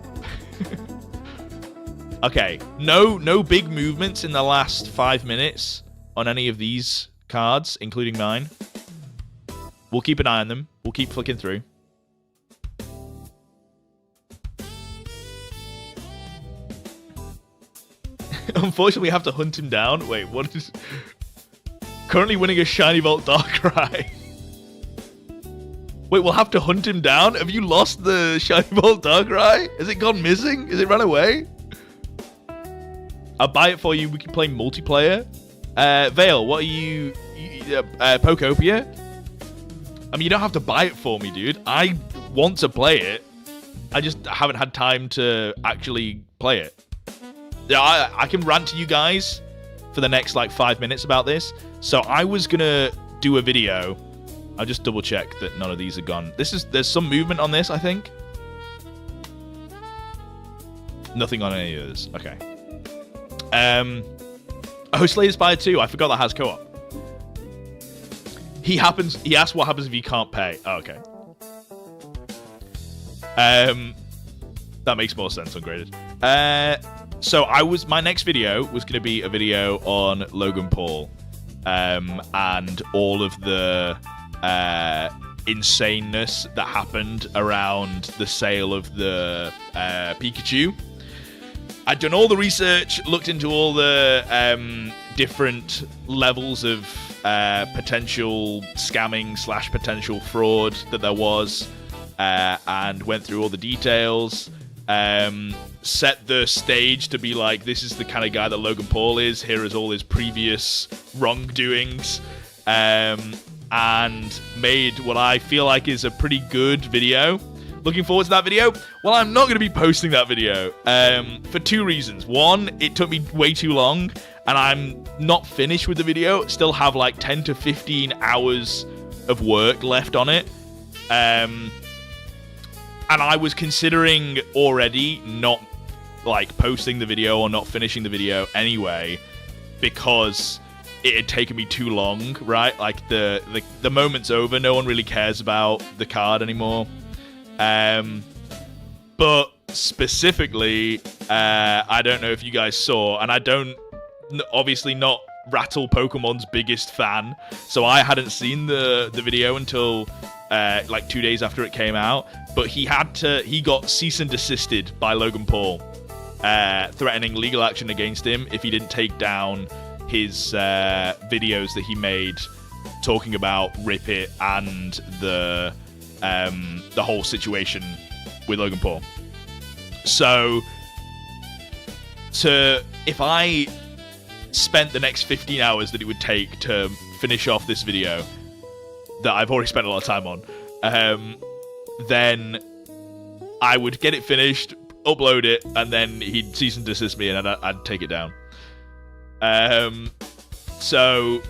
Okay, no big movements in the last 5 minutes on any of these cards, including mine. We'll keep an eye on them. We'll keep flicking through. Unfortunately, we have to hunt him down. Wait, what is... Currently winning a Shiny Volt Darkrai. Wait, we'll have to hunt him down? Have you lost the Shiny Volt Darkrai? Has it gone missing? Has it run away? I'll buy it for you. We can play multiplayer. Vale, what are you Pokopia? I mean, you don't have to buy it for me, dude. I want to play it. I just haven't had time to actually play it. Yeah, I can rant to you guys for the next, like, 5 minutes about this. So I was going to do a video. I'll just double check that none of these are gone. There's some movement on this, I think. Nothing on any of this. Okay. Oh, Slay the Spire 2. I forgot that has co-op. He asks what happens if you can't pay. Oh, okay. That makes more sense, Ungraded. So my next video was going to be a video on Logan Paul, and all of the insaneness that happened around the sale of the Pikachu. I'd done all the research, looked into all the different levels of potential scamming / potential fraud that there was, and went through all the details, set the stage to be like, this is the kind of guy that Logan Paul is, here is all his previous wrongdoings, and made what I feel like is a pretty good video. Looking forward to that video. Well, I'm not going to be posting that video for 2 reasons. One, it took me way too long, and I'm not finished with the video. Still have like 10 to 15 hours of work left on it. And I was considering already not like posting the video or not finishing the video anyway, because it had taken me too long, right? Like the moment's over. No one really cares about the card anymore. But specifically, I don't know if you guys saw, and I don't, obviously not Rattle Pokemon's biggest fan, so I hadn't seen the video until like 2 days after it came out. But he got cease and desisted by Logan Paul, threatening legal action against him if he didn't take down his videos that he made talking about Rip It and the whole situation with Logan Paul. So if I spent the next 15 hours that it would take to finish off this video that I've already spent a lot of time on, then I would get it finished, upload it, and then he'd cease and desist me, and I'd take it down. So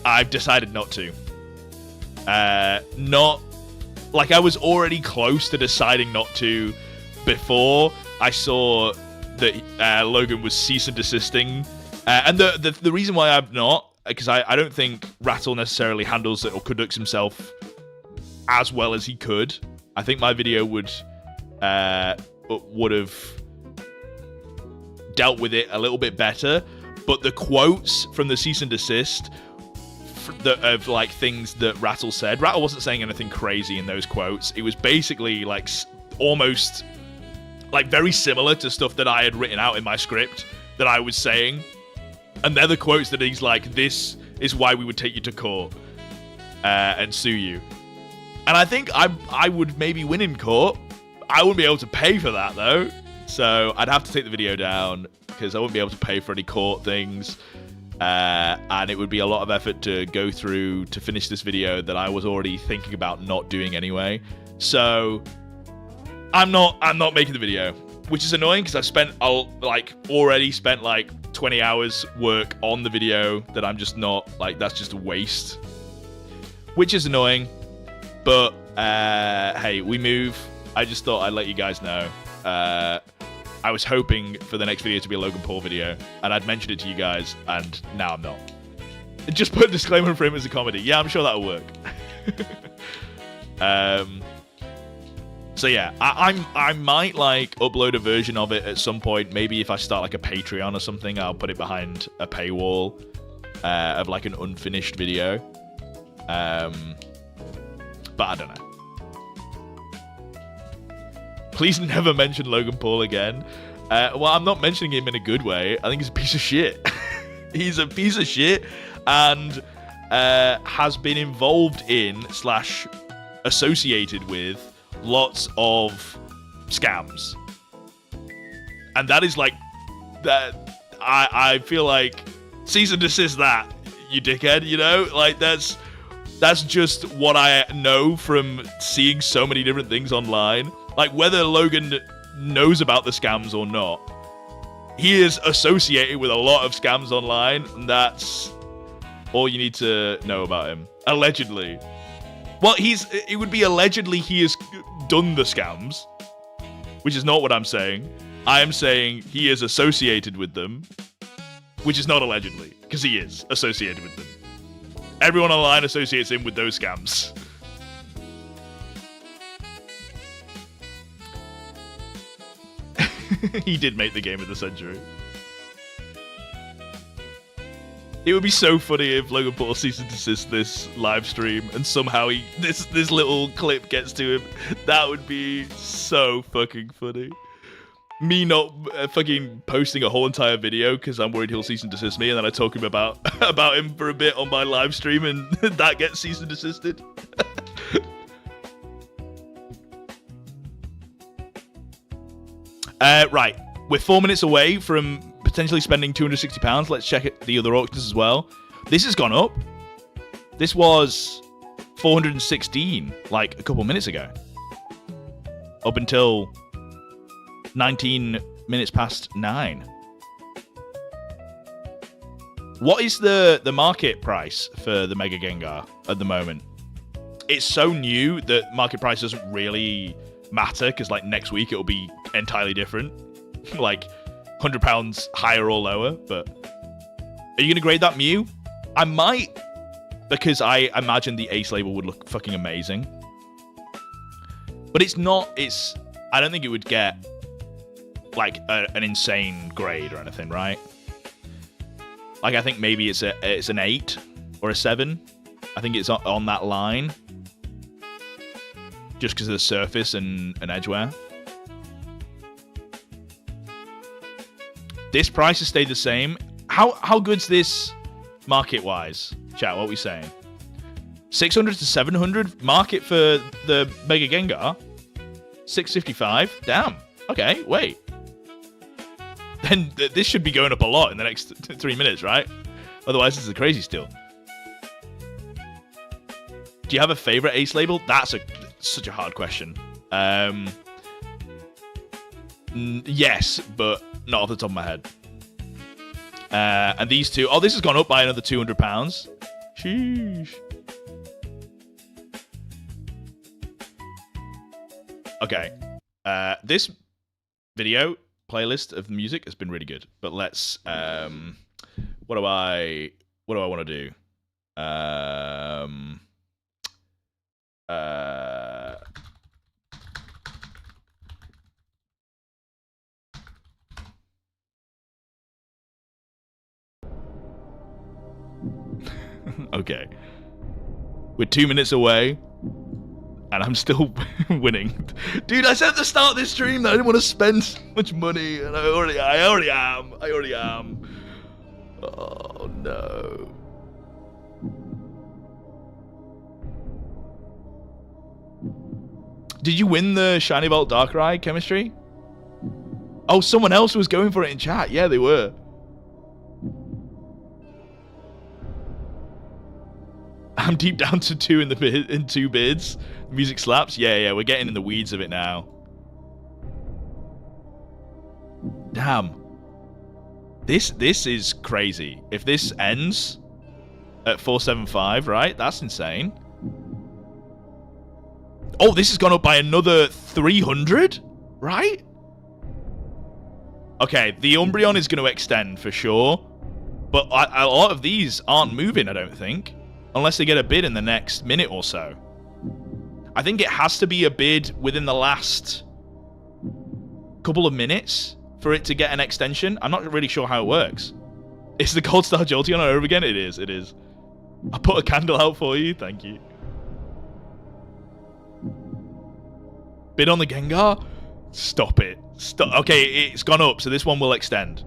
I've decided not to. Not like I was already close to deciding not to before I saw that Logan was cease and desisting, and the reason why I'm not, because I don't think Rattle necessarily handles it or conducts himself as well as he could. I think my video would have dealt with it a little bit better, but the quotes from the cease and desist of like things that Rattle said. Rattle wasn't saying anything crazy in those quotes. It was basically like almost like very similar to stuff that I had written out in my script that I was saying. And they're the quotes that he's like, this is why we would take you to court and sue you. And I think I would maybe win in court. I wouldn't be able to pay for that though. So I'd have to take the video down because I wouldn't be able to pay for any court things. And it would be a lot of effort to go through to finish this video that I was already thinking about not doing anyway. So I'm not making the video, which is annoying because I've already spent like 20 hours work on the video that I'm just not like, that's just a waste, which is annoying. But hey, we move. I just thought I'd let you guys know. I was hoping for the next video to be a Logan Paul video, and I'd mentioned it to you guys, and now I'm not. Just put a disclaimer for him as a comedy. Yeah, I'm sure that'll work. So yeah, I might like upload a version of it at some point. Maybe if I start like a Patreon or something, I'll put it behind a paywall of like an unfinished video. But I don't know. Please never mention Logan Paul again. Well, I'm not mentioning him in a good way. I think he's a piece of shit. He's a piece of shit and has been involved in / associated with lots of scams. And that is like that I feel like cease and desist that, you dickhead, you know? Like, that's just what I know from seeing so many different things online. Like, whether Logan knows about the scams or not, he is associated with a lot of scams online, and that's all you need to know about him. Allegedly. Well, it would be allegedly he has done the scams, which is not what I'm saying. I am saying he is associated with them, which is not allegedly, because he is associated with them. Everyone online associates him with those scams. He did make the game of the century. It would be so funny if Logan Paul cease and desist this live stream and somehow this little clip gets to him. That would be so fucking funny. Me not fucking posting a whole entire video because I'm worried he'll cease and desist me, and then I talk him about him for a bit on my live stream, and that gets cease and desisted. Right, we're 4 minutes away from potentially spending £260. Let's check the other auctions as well. This has gone up. This was 416 like a couple minutes ago. Up until 19 minutes past 9. What is the market price for the Mega Gengar at the moment? It's so new that market price doesn't really matter, because like next week it'll be entirely different. Like £100 higher or lower. But are you gonna grade that Mew? I might, because I imagine the Ace label would look fucking amazing. But it's not. I don't think it would get like an insane grade or anything, right? Like, I think maybe it's an 8 or a 7. I think it's on that line, just because of the surface and edgeware. This price has stayed the same. How good's this market wise? Chat, what are we saying? 600 to 700 market for the Mega Gengar. 655. Damn. Okay, wait. Then this should be going up a lot in the next 3 minutes, right? Otherwise, this is a crazy steal. Do you have a favorite Ace label? That's such a hard question. Yes, but not off the top of my head. And these two... Oh, this has gone up by another £200. Sheesh. Okay. This video playlist of music has been really good. But let's... what do I want to do? Okay. We're 2 minutes away, and I'm still winning. Dude, I said at the start of this stream that I didn't want to spend so much money, and I already am. Oh, no. Did you win the Shiny Bolt Darkrai chemistry? Oh, someone else was going for it in chat. Yeah, they were. I'm deep down to 2 in 2 bids. Music slaps. Yeah, we're getting in the weeds of it now. Damn. This is crazy. If this ends at 475, right? That's insane. Oh, this has gone up by another 300, right? Okay, the Umbreon is going to extend for sure. But a lot of these aren't moving, I don't think. Unless they get a bid in the next minute or so. I think it has to be a bid within the last couple of minutes for it to get an extension. I'm not really sure how it works. Is the Gold Star Jolteon over again? It is. I put a candle out for you. Thank you. Bid on the Gengar? Stop it. Stop. Okay, it's gone up, so this one will extend.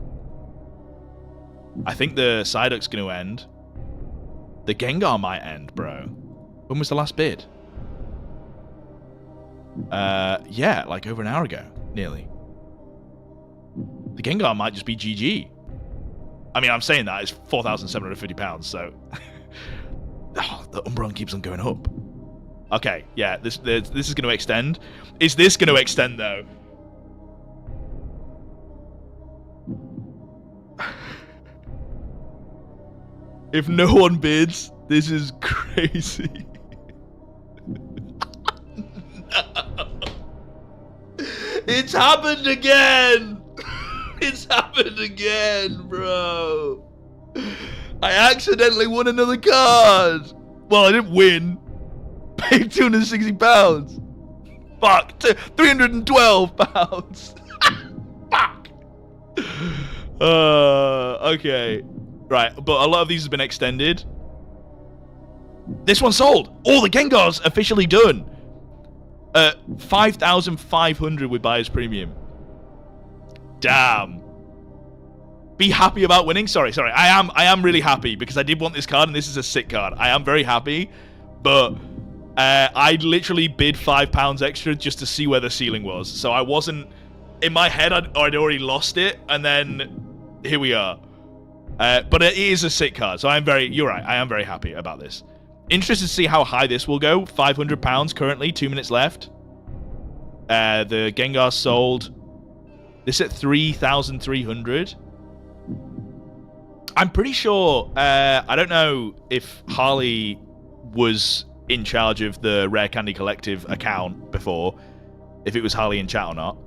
I think the Psyduck's going to end. The Gengar might end, bro. When was the last bid? Yeah, like over an hour ago, nearly. The Gengar might just be GG. I mean, I'm saying that it's £4,750, so oh, the Umbreon keeps on going up. Okay, yeah, this is going to extend. Is this going to extend though? If no one bids, this is crazy. No. It's happened again. It's happened again, bro. I accidentally won another card. Well, I didn't win. Paid £260. Fuck. £312. Fuck. Okay. Right, but a lot of these have been extended. This one sold. All the Gengars officially done. 5,500 with buyer's premium. Damn. Be happy about winning. Sorry. I am really happy because I did want this card and this is a sick card. I am very happy, but I literally bid £5 extra just to see where the ceiling was. So I wasn't in my head. I'd already lost it, and then here we are. But it is a sick card, so you're right. I am very happy about this. Interested to see how high this will go. £500 currently. 2 minutes left. The Gengar sold. This at 3,300. I'm pretty sure. I don't know if Harley was in charge of the Rare Candy Collective account before, if it was Harley in chat or not.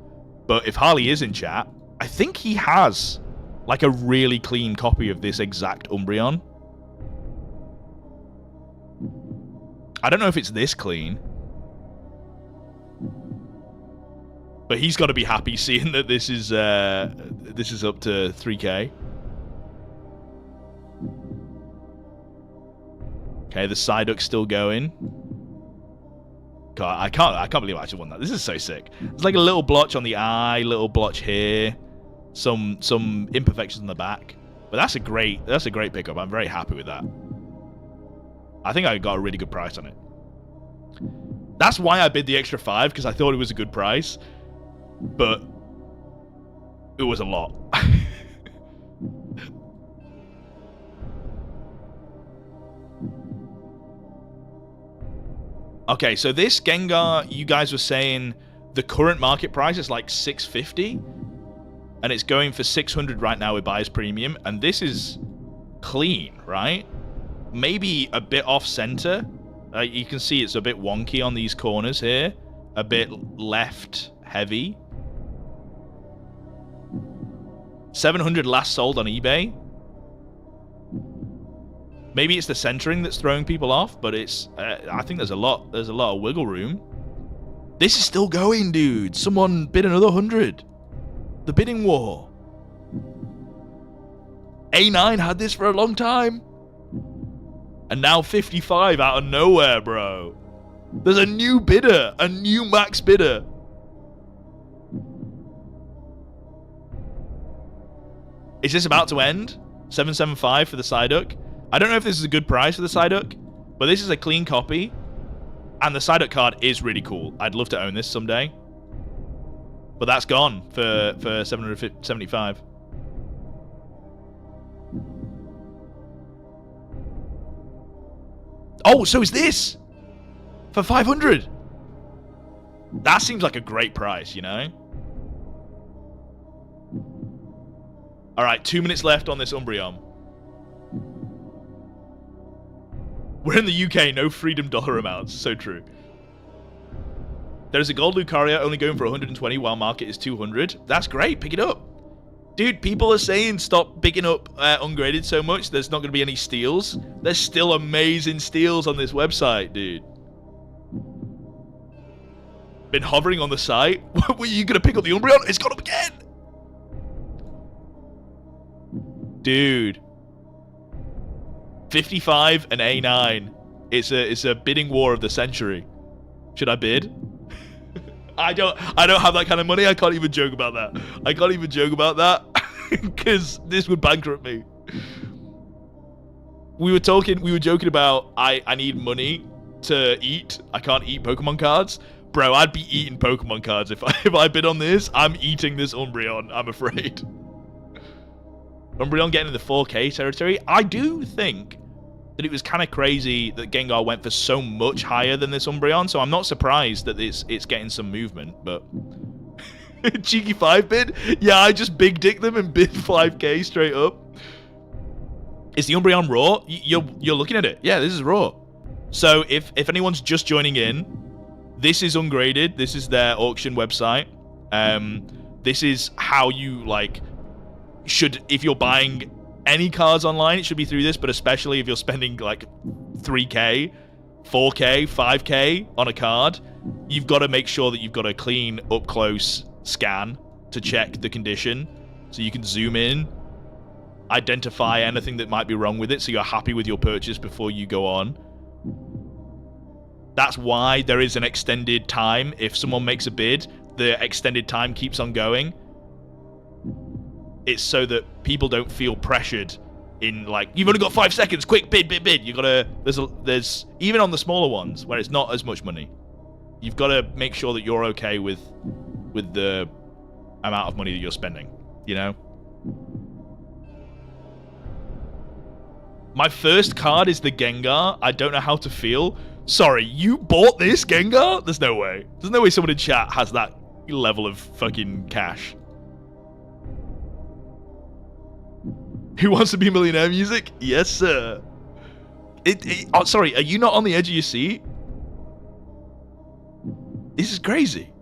But if Harley is in chat, I think he has like a really clean copy of this exact Umbreon. I don't know if it's this clean, but he's got to be happy seeing that this is up to 3K. Okay, the Psyduck's still going. God, I can't believe I actually won that. This is so sick. There's like a little blotch on the eye, little blotch here, some imperfections on the back. But that's a great pickup. I'm very happy with that. I think I got a really good price on it. That's why I bid the extra 5, because I thought it was a good price. But it was a lot. Okay, so this Gengar, you guys were saying the current market price is like 650, and it's going for 600 right now with buyer's premium, and this is clean, right? Maybe a bit off center. You can see it's a bit wonky on these corners here, a bit left heavy. 700 last sold on eBay. Maybe it's the centering that's throwing people off, but it's I think there's a lot of wiggle room. This is still going, dude. Someone bid another 100. The bidding war. A9 had this for a long time. And now 55 out of nowhere, bro. There's a new bidder, a new max bidder. Is this about to end? 775 for the Psyduck. I don't know if this is a good price for the Psyduck, but this is a clean copy, and the Psyduck card is really cool. I'd love to own this someday, but that's gone for 775. Oh, so is this for 500? That seems like a great price, you know? All right, 2 minutes left on this Umbreon. We're in the UK, no freedom dollar amounts. So true. There's a gold Lucario only going for 120 while market is 200. That's great. Pick it up. Dude, people are saying stop picking up ungraded so much. There's not going to be any steals. There's still amazing steals on this website, dude. Been hovering on the site. Were you going to pick up the Umbreon? It's gone up again. Dude. 55 and A9. It's a bidding war of the century. Should I bid? I don't have that kind of money. I can't even joke about that. I can't even joke about that because this would bankrupt me. We were joking about I need money to eat. I can't eat Pokemon cards, Bro, I'd be eating Pokemon cards if I bid on this. I'm eating this Umbreon, I'm afraid. Umbreon getting in the 4K territory. I do think that it was kind of crazy that Gengar went for so much higher than this Umbreon, so I'm not surprised that it's getting some movement, but... Cheeky 5 bid? Yeah, I just big dick them and bid 5K straight up. Is the Umbreon raw? You're looking at it. Yeah, this is raw. So if anyone's just joining in, this is Ungraded. This is their auction website. This is how you should, if you're buying any cards online, it should be through this, but especially if you're spending 3K, 4K, 5K on a card, you've got to make sure that you've got a clean up close scan to check the condition, so you can zoom in, identify anything that might be wrong with it, so you're happy with your purchase before you go on. That's why there is an extended time. If someone makes a bid, the extended time keeps on going. It's so that people don't feel pressured in you've only got 5 seconds, quick bid. You gotta, there's even on the smaller ones where it's not as much money, you've got to make sure that you're okay with the amount of money that you're spending, you know? My first card is the Gengar. I don't know how to feel. Sorry, you bought this Gengar? There's no way. There's no way someone in chat has that level of fucking cash. Who wants to be a millionaire music? Yes, sir. Oh, sorry, are you not on the edge of your seat? This is crazy.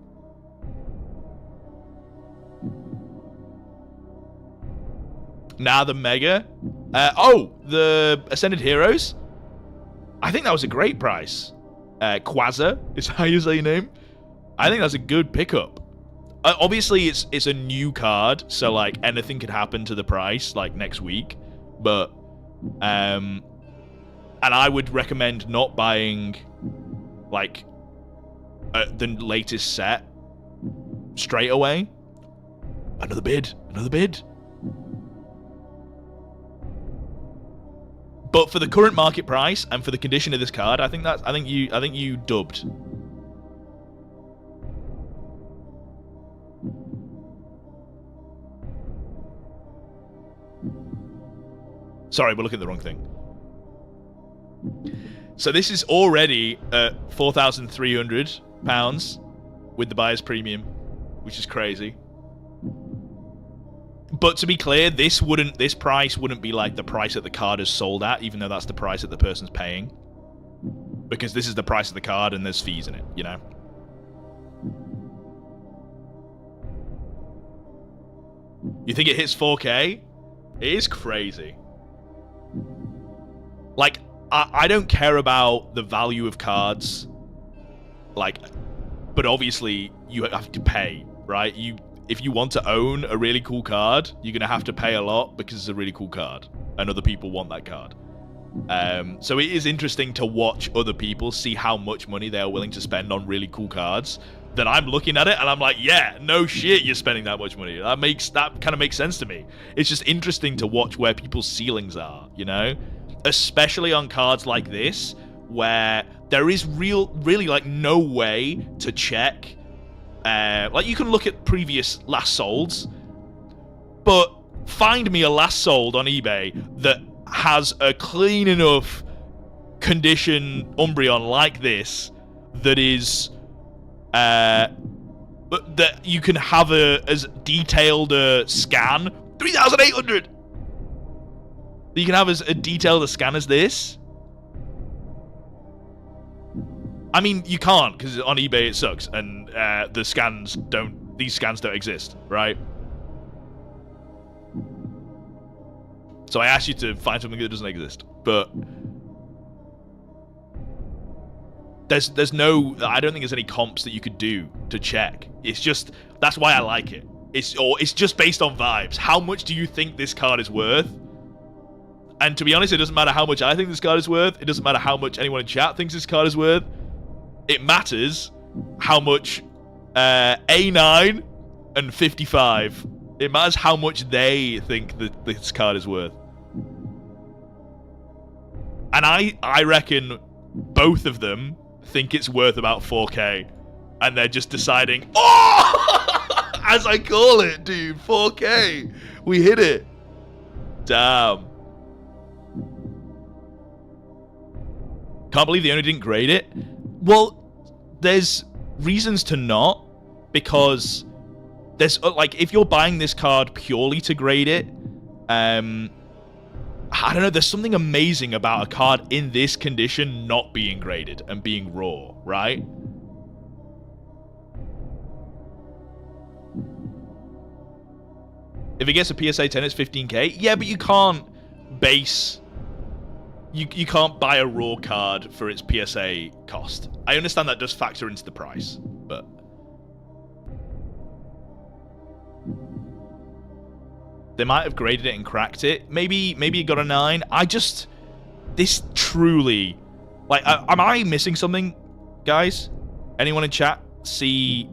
Now the Mega. The Ascended Heroes. I think that was a great price. Quasar is how you say your name. I think that's a good pickup. Obviously, it's a new card, so anything could happen to the price next week. But and I would recommend not buying the latest set straight away. Another bid. But for the current market price and for the condition of this card, I think you dubbed. Sorry, we're looking at the wrong thing. So this is already at £4,300 with the buyer's premium, which is crazy. But to be clear, this price wouldn't be the price that the card is sold at, even though that's the price that the person's paying. Because this is the price of the card and there's fees in it, you know? You think it hits 4K? It is crazy. I don't care about the value of cards. But obviously, you have to pay, right? If you want to own a really cool card, you're going to have to pay a lot because it's a really cool card. And other people want that card. So it is interesting to watch other people see how much money they are willing to spend on really cool cards. That I'm looking at it and I'm like, yeah, no shit, you're spending that much money. That kind of makes sense to me. It's just interesting to watch where people's ceilings are, you know? Especially on cards like this, where there is really no way to check. You can look at previous last solds, but find me a last sold on eBay that has a clean enough condition Umbreon like this that is that you can have as detailed a scan. 3,800. You can have as a detailed a scan as this. I mean, you can't, because on eBay it sucks, and these scans don't exist, right? So I asked you to find something that doesn't exist, but there's no, I don't think there's any comps that you could do to check. It's just, that's why I like it. It's just based on vibes. How much do you think this card is worth? And to be honest, it doesn't matter how much I think this card is worth. It doesn't matter how much anyone in chat thinks this card is worth. It matters how much A9 and 55. It matters how much they think that this card is worth. And I reckon both of them think it's worth about 4K. and they're just deciding, oh, as I call it, dude, 4K. We hit it. Damn. Can't believe they only didn't grade it. Well, there's reasons to not, because there's like, if you're buying this card purely to grade it, I don't know, there's something amazing about a card in this condition not being graded and being raw, right? If it gets a PSA 10, it's 15k. Yeah, but you can't base... You can't buy a raw card for its PSA cost. I understand that does factor into the price, but... They might have graded it and cracked it. Maybe it got a 9. This truly... Like, am I missing something, guys? Anyone in chat see...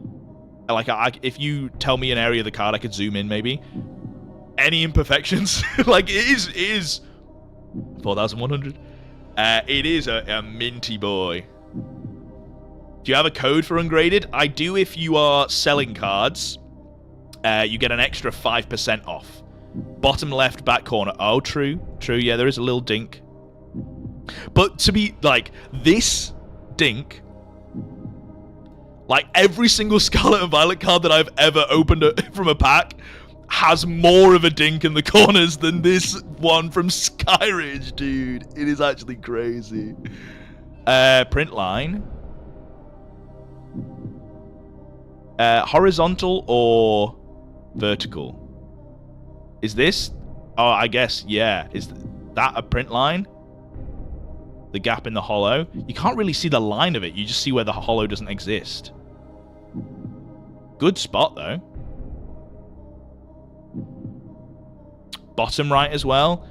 Like, if you tell me an area of the card, I could zoom in, maybe. Any imperfections? Like, it is 4,100. It is a minty boy. Do you have a code for ungraded? I do if you are selling cards. You get an extra 5% off. Bottom left back corner. Oh, true. True, yeah, there is a little dink. But to be, like, this dink... Like, every single Scarlet and Violet card that I've ever opened from a pack has more of a dink in the corners than this one from Skyridge, dude. It is actually crazy. Print line. Horizontal or vertical? Is this? Oh, I guess, yeah. Is that a print line? The gap in the hollow? You can't really see the line of it. You just see where the hollow doesn't exist. Good spot, though. Bottom right as well.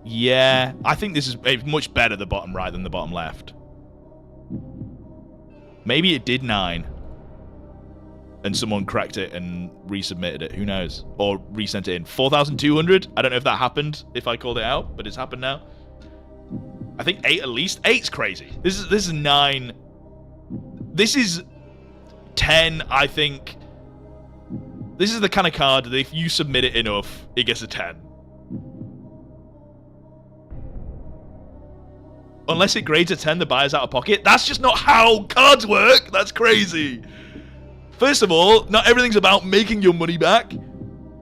Yeah, I think this is much better, the bottom right, than the bottom left. Maybe it did 9. And someone cracked it and resubmitted it. Who knows? Or resent it in. 4,200? I don't know if that happened, if I called it out, but it's happened now. I think 8 at least. 8's crazy. This is 9. This is 10, I think. This is the kind of card that if you submit it enough, it gets a 10. Unless it grades a 10, the buyer's out of pocket. That's just not how cards work. That's crazy. First of all, not everything's about making your money back.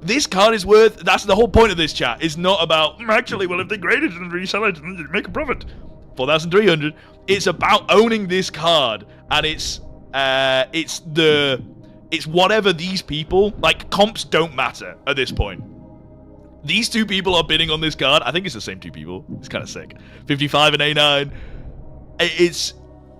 This card is worth... That's the whole point of this chat. It's not about, actually, well, if they grade it and resell it, make a profit. 4,300. It's about owning this card. And it's whatever these people... Like, comps don't matter at this point. These two people are bidding on this card. I think it's the same two people. It's kind of sick. 55 and A9. It's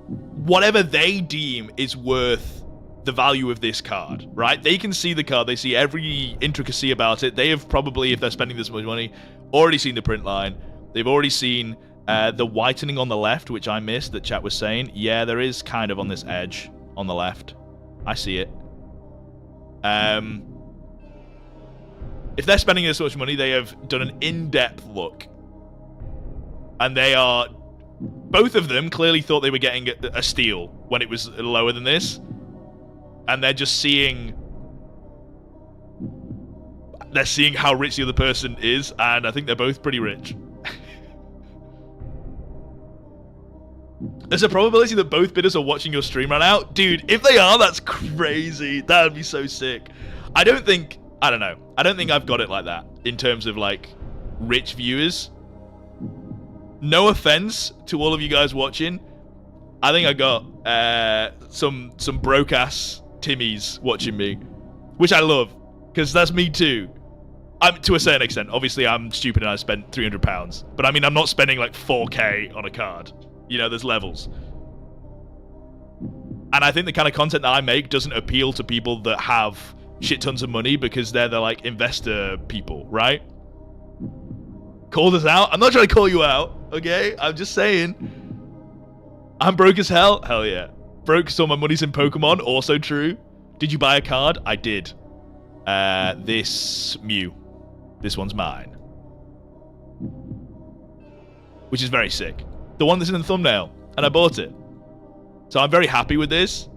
whatever they deem is worth the value of this card, right? They can see the card. They see every intricacy about it. They have probably, if they're spending this much money, already seen the print line. They've already seen the whitening on the left, which I missed, that chat was saying. Yeah, there is kind of on this edge on the left. I see it. If they're spending this much money, they have done an in-depth look. And they are... Both of them clearly thought they were getting a steal when it was lower than this. And they're just seeing... They're seeing how rich the other person is, and I think they're both pretty rich. There's a probability that both bidders are watching your stream right now. Dude, if they are, that's crazy. That would be so sick. I don't think I've got it like that in terms of, like, rich viewers. No offense to all of you guys watching. I think I got some broke-ass Timmies watching me, which I love, because that's me too. To a certain extent. Obviously, I'm stupid and I spent £300. But, I mean, I'm not spending, like, 4K on a card. You know, there's levels. And I think the kind of content that I make doesn't appeal to people that have shit tons of money because they're the, like, investor people, right? Called us out. I'm not trying to call you out, okay? I'm just saying. I'm broke as hell. Hell yeah. Broke, so my money's in Pokemon. Also true. Did you buy a card? I did. This Mew. This one's mine. Which is very sick. The one that's in the thumbnail. And I bought it. So I'm very happy with this.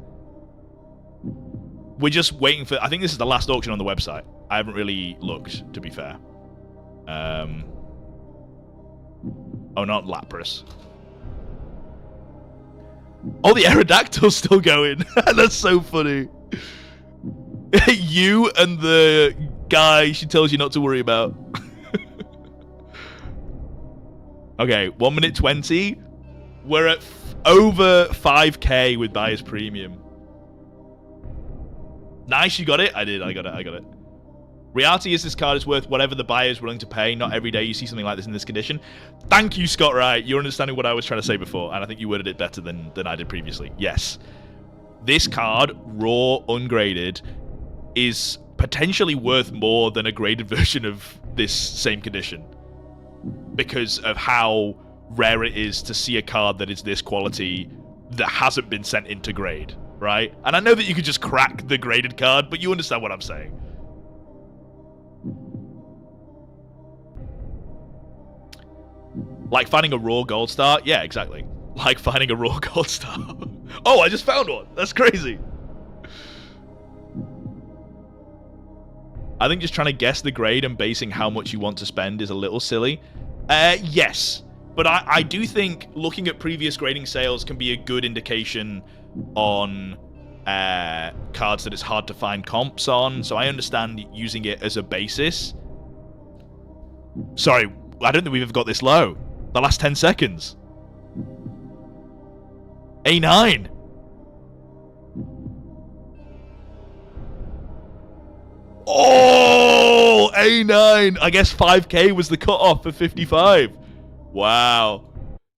We're just waiting for... I think this is the last auction on the website. I haven't really looked, to be fair. Oh, not Lapras. Oh, the Aerodactyl's still going. That's so funny. You and the guy she tells you not to worry about. Okay, 1 minute 20. We're at over 5k with buyer's premium. Nice, you got it? I did, I got it. Reality is this card is worth whatever the buyer is willing to pay. Not every day you see something like this in this condition. Thank you, Scott Wright. You're understanding what I was trying to say before, and I think you worded it better than I did previously. Yes. This card, raw, ungraded, is potentially worth more than a graded version of this same condition. Because of how rare it is to see a card that is this quality that hasn't been sent into grade, right? And I know that you could just crack the graded card, but you understand what I'm saying. Like finding a raw gold star? Yeah, exactly. Like finding a raw gold star. Oh, I just found one. That's crazy. I think just trying to guess the grade and basing how much you want to spend is a little silly. Yes. But I do think looking at previous grading sales can be a good indication on cards that it's hard to find comps on. So I understand using it as a basis. Sorry, I don't think we've ever got this low. The last 10 seconds. A9. Oh, A9. I guess 5k was the cutoff for 55. Wow.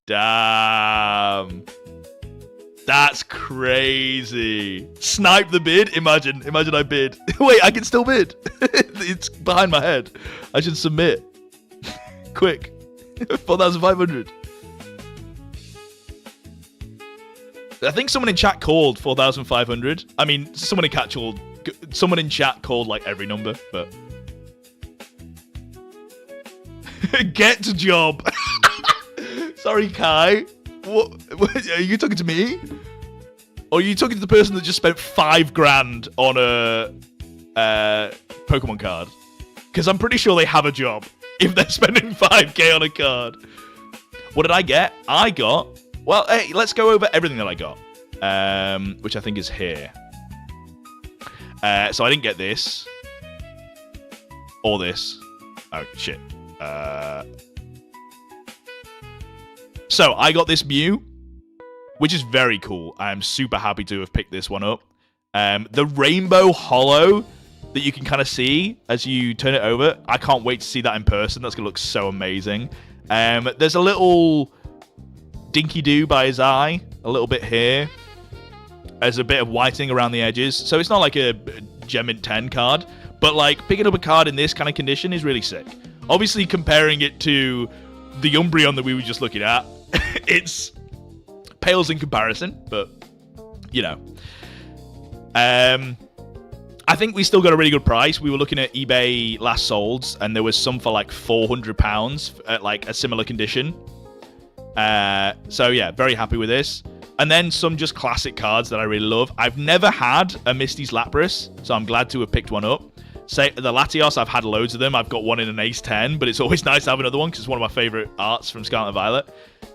Damn. That's crazy. Snipe the bid? Imagine I bid. Wait, I can still bid. It's behind my head. I should submit. Quick. 4,500. I think someone in chat called 4,500. I mean, someone in chat called like every number, but get to job. Sorry, Kai. What? Are you talking to me? Or are you talking to the person that just spent 5 grand on a Pokemon card? Because I'm pretty sure they have a job if they're spending 5k on a card. What did I get? I got... Well, hey, let's go over everything that I got. Which I think is here. So I didn't get this. Or this. Oh, shit. So I got this Mew, which is very cool. I am super happy to have picked this one up. The rainbow holo that you can kind of see as you turn it over. I can't wait to see that in person. That's going to look so amazing. There's a little dinky-doo by his eye. A little bit here. There's a bit of whiting around the edges. So it's not like a Gem 10 card. But like picking up a card in this kind of condition is really sick. Obviously comparing it to the Umbreon that we were just looking at, it's pales in comparison. But, you know. I think we still got a really good price. We were looking at eBay last solds, and there was some for like £400 at like a similar condition. So yeah, very happy with this. And then some just classic cards that I really love. I've never had a Misty's Lapras, so I'm glad to have picked one up. Say the Latios, I've had loads of them. I've got one in an Ace 10, but it's always nice to have another one because it's one of my favorite arts from Scarlet and Violet.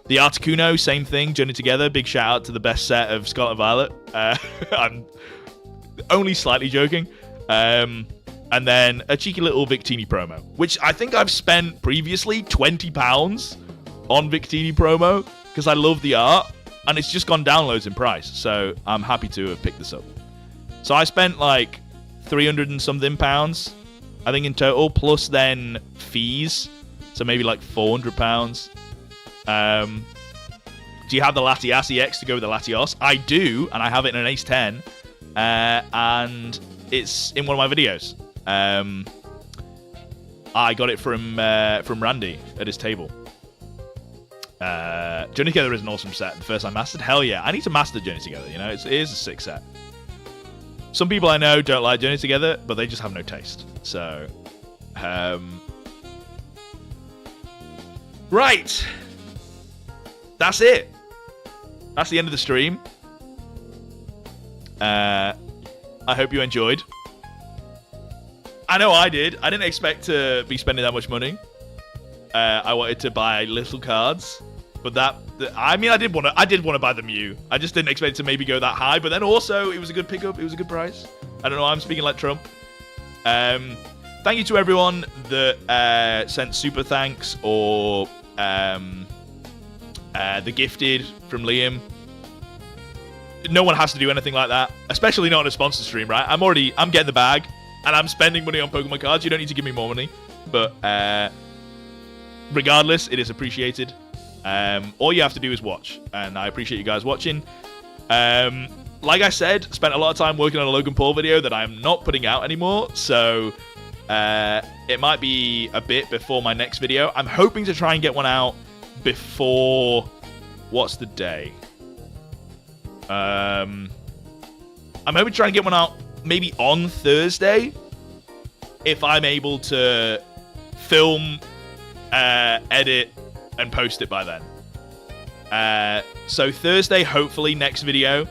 The Articuno, same thing, Journey Together. Big shout out to the best set of Scarlet and Violet. I'm only slightly joking. And then a cheeky little Victini promo, which I think I've spent previously £20 on Victini promo because I love the art, and it's just gone down loads in price. So I'm happy to have picked this up. So I spent like 300 and something pounds, I think in total, plus then fees. So maybe like £400. Do you have the Latias EX to go with the Latios? I do, and I have it in an Ace 10. And it's in one of my videos. I got it from Randy at his table. Journey Together is an awesome set. The first I mastered, hell yeah! I need to master Journey Together. You know, it is a sick set. Some people I know don't like Journey Together, but they just have no taste. So, right, that's it. That's the end of the stream. I hope you enjoyed. I know I did. I didn't expect to be spending that much money. I wanted to buy little cards, but I did want to buy the Mew. I just didn't expect it to maybe go that high. But then also, it was a good pickup. It was a good price. I don't know. I'm speaking like Trump. Thank you to everyone that sent super thanks or the gifted from Liam. No one has to do anything like that, especially not on a sponsor stream, right? I'm getting the bag, and I'm spending money on Pokemon cards. You don't need to give me more money, but regardless, it is appreciated. All you have to do is watch, and I appreciate you guys watching. Like I said, spent a lot of time working on a Logan Paul video that I'm not putting out anymore, so it might be a bit before my next video. I'm hoping to try and get one out before... What's the day? I'm hoping to try and get one out maybe on Thursday, if I'm able to film, edit, and post it by then. So Thursday, hopefully, next video.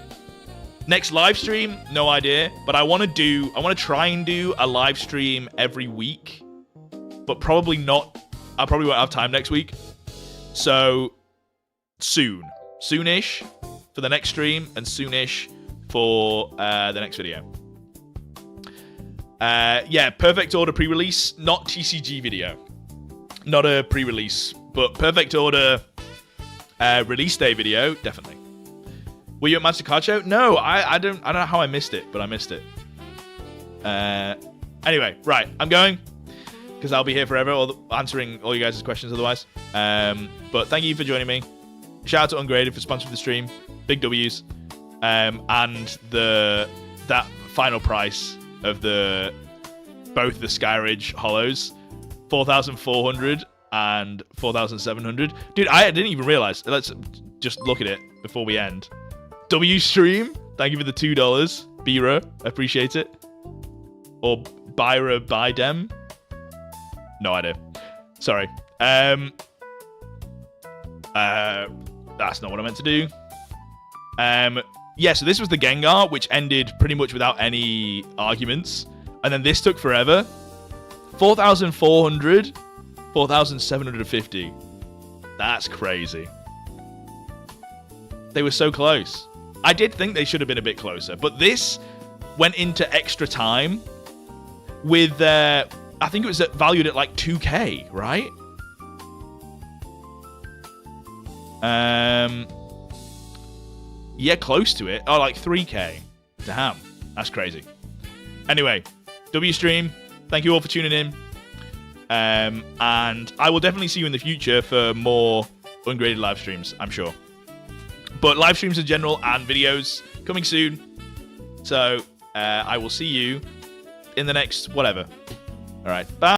Next live stream, no idea, but I want to try and do a live stream every week, but probably not. I probably won't have time next week. So soonish for the next stream, and soonish for the next video. Yeah, Perfect Order pre-release, not TCG video, not a pre-release, but Perfect Order release day video, definitely. Were you at Master Card Show? No, I don't know how I missed it, but I missed it. Anyway, right, I'm going, because I'll be here forever, answering all you guys' questions otherwise. But thank you for joining me. Shout out to Ungraded for sponsoring the stream. Big W's. And that final price of both the Skyridge Hollows, 4,400 and 4,700. Dude, I didn't even realize. Let's just look at it before we end. W Stream, thank you for the $2. Bira, appreciate it. Or Byra Bydem. No idea. Sorry. That's not what I meant to do. Yeah, so this was the Gengar, which ended pretty much without any arguments. And then this took forever. 4,400, 4,750. That's crazy. They were so close. I did think they should have been a bit closer, but this went into extra time with, I think it was valued at like 2K, right? Yeah, close to it. Oh, like 3K. Damn, that's crazy. Anyway, W Stream, thank you all for tuning in. And I will definitely see you in the future for more Ungraded live streams, I'm sure. But live streams in general and videos coming soon. So I will see you in the next whatever. All right, bye.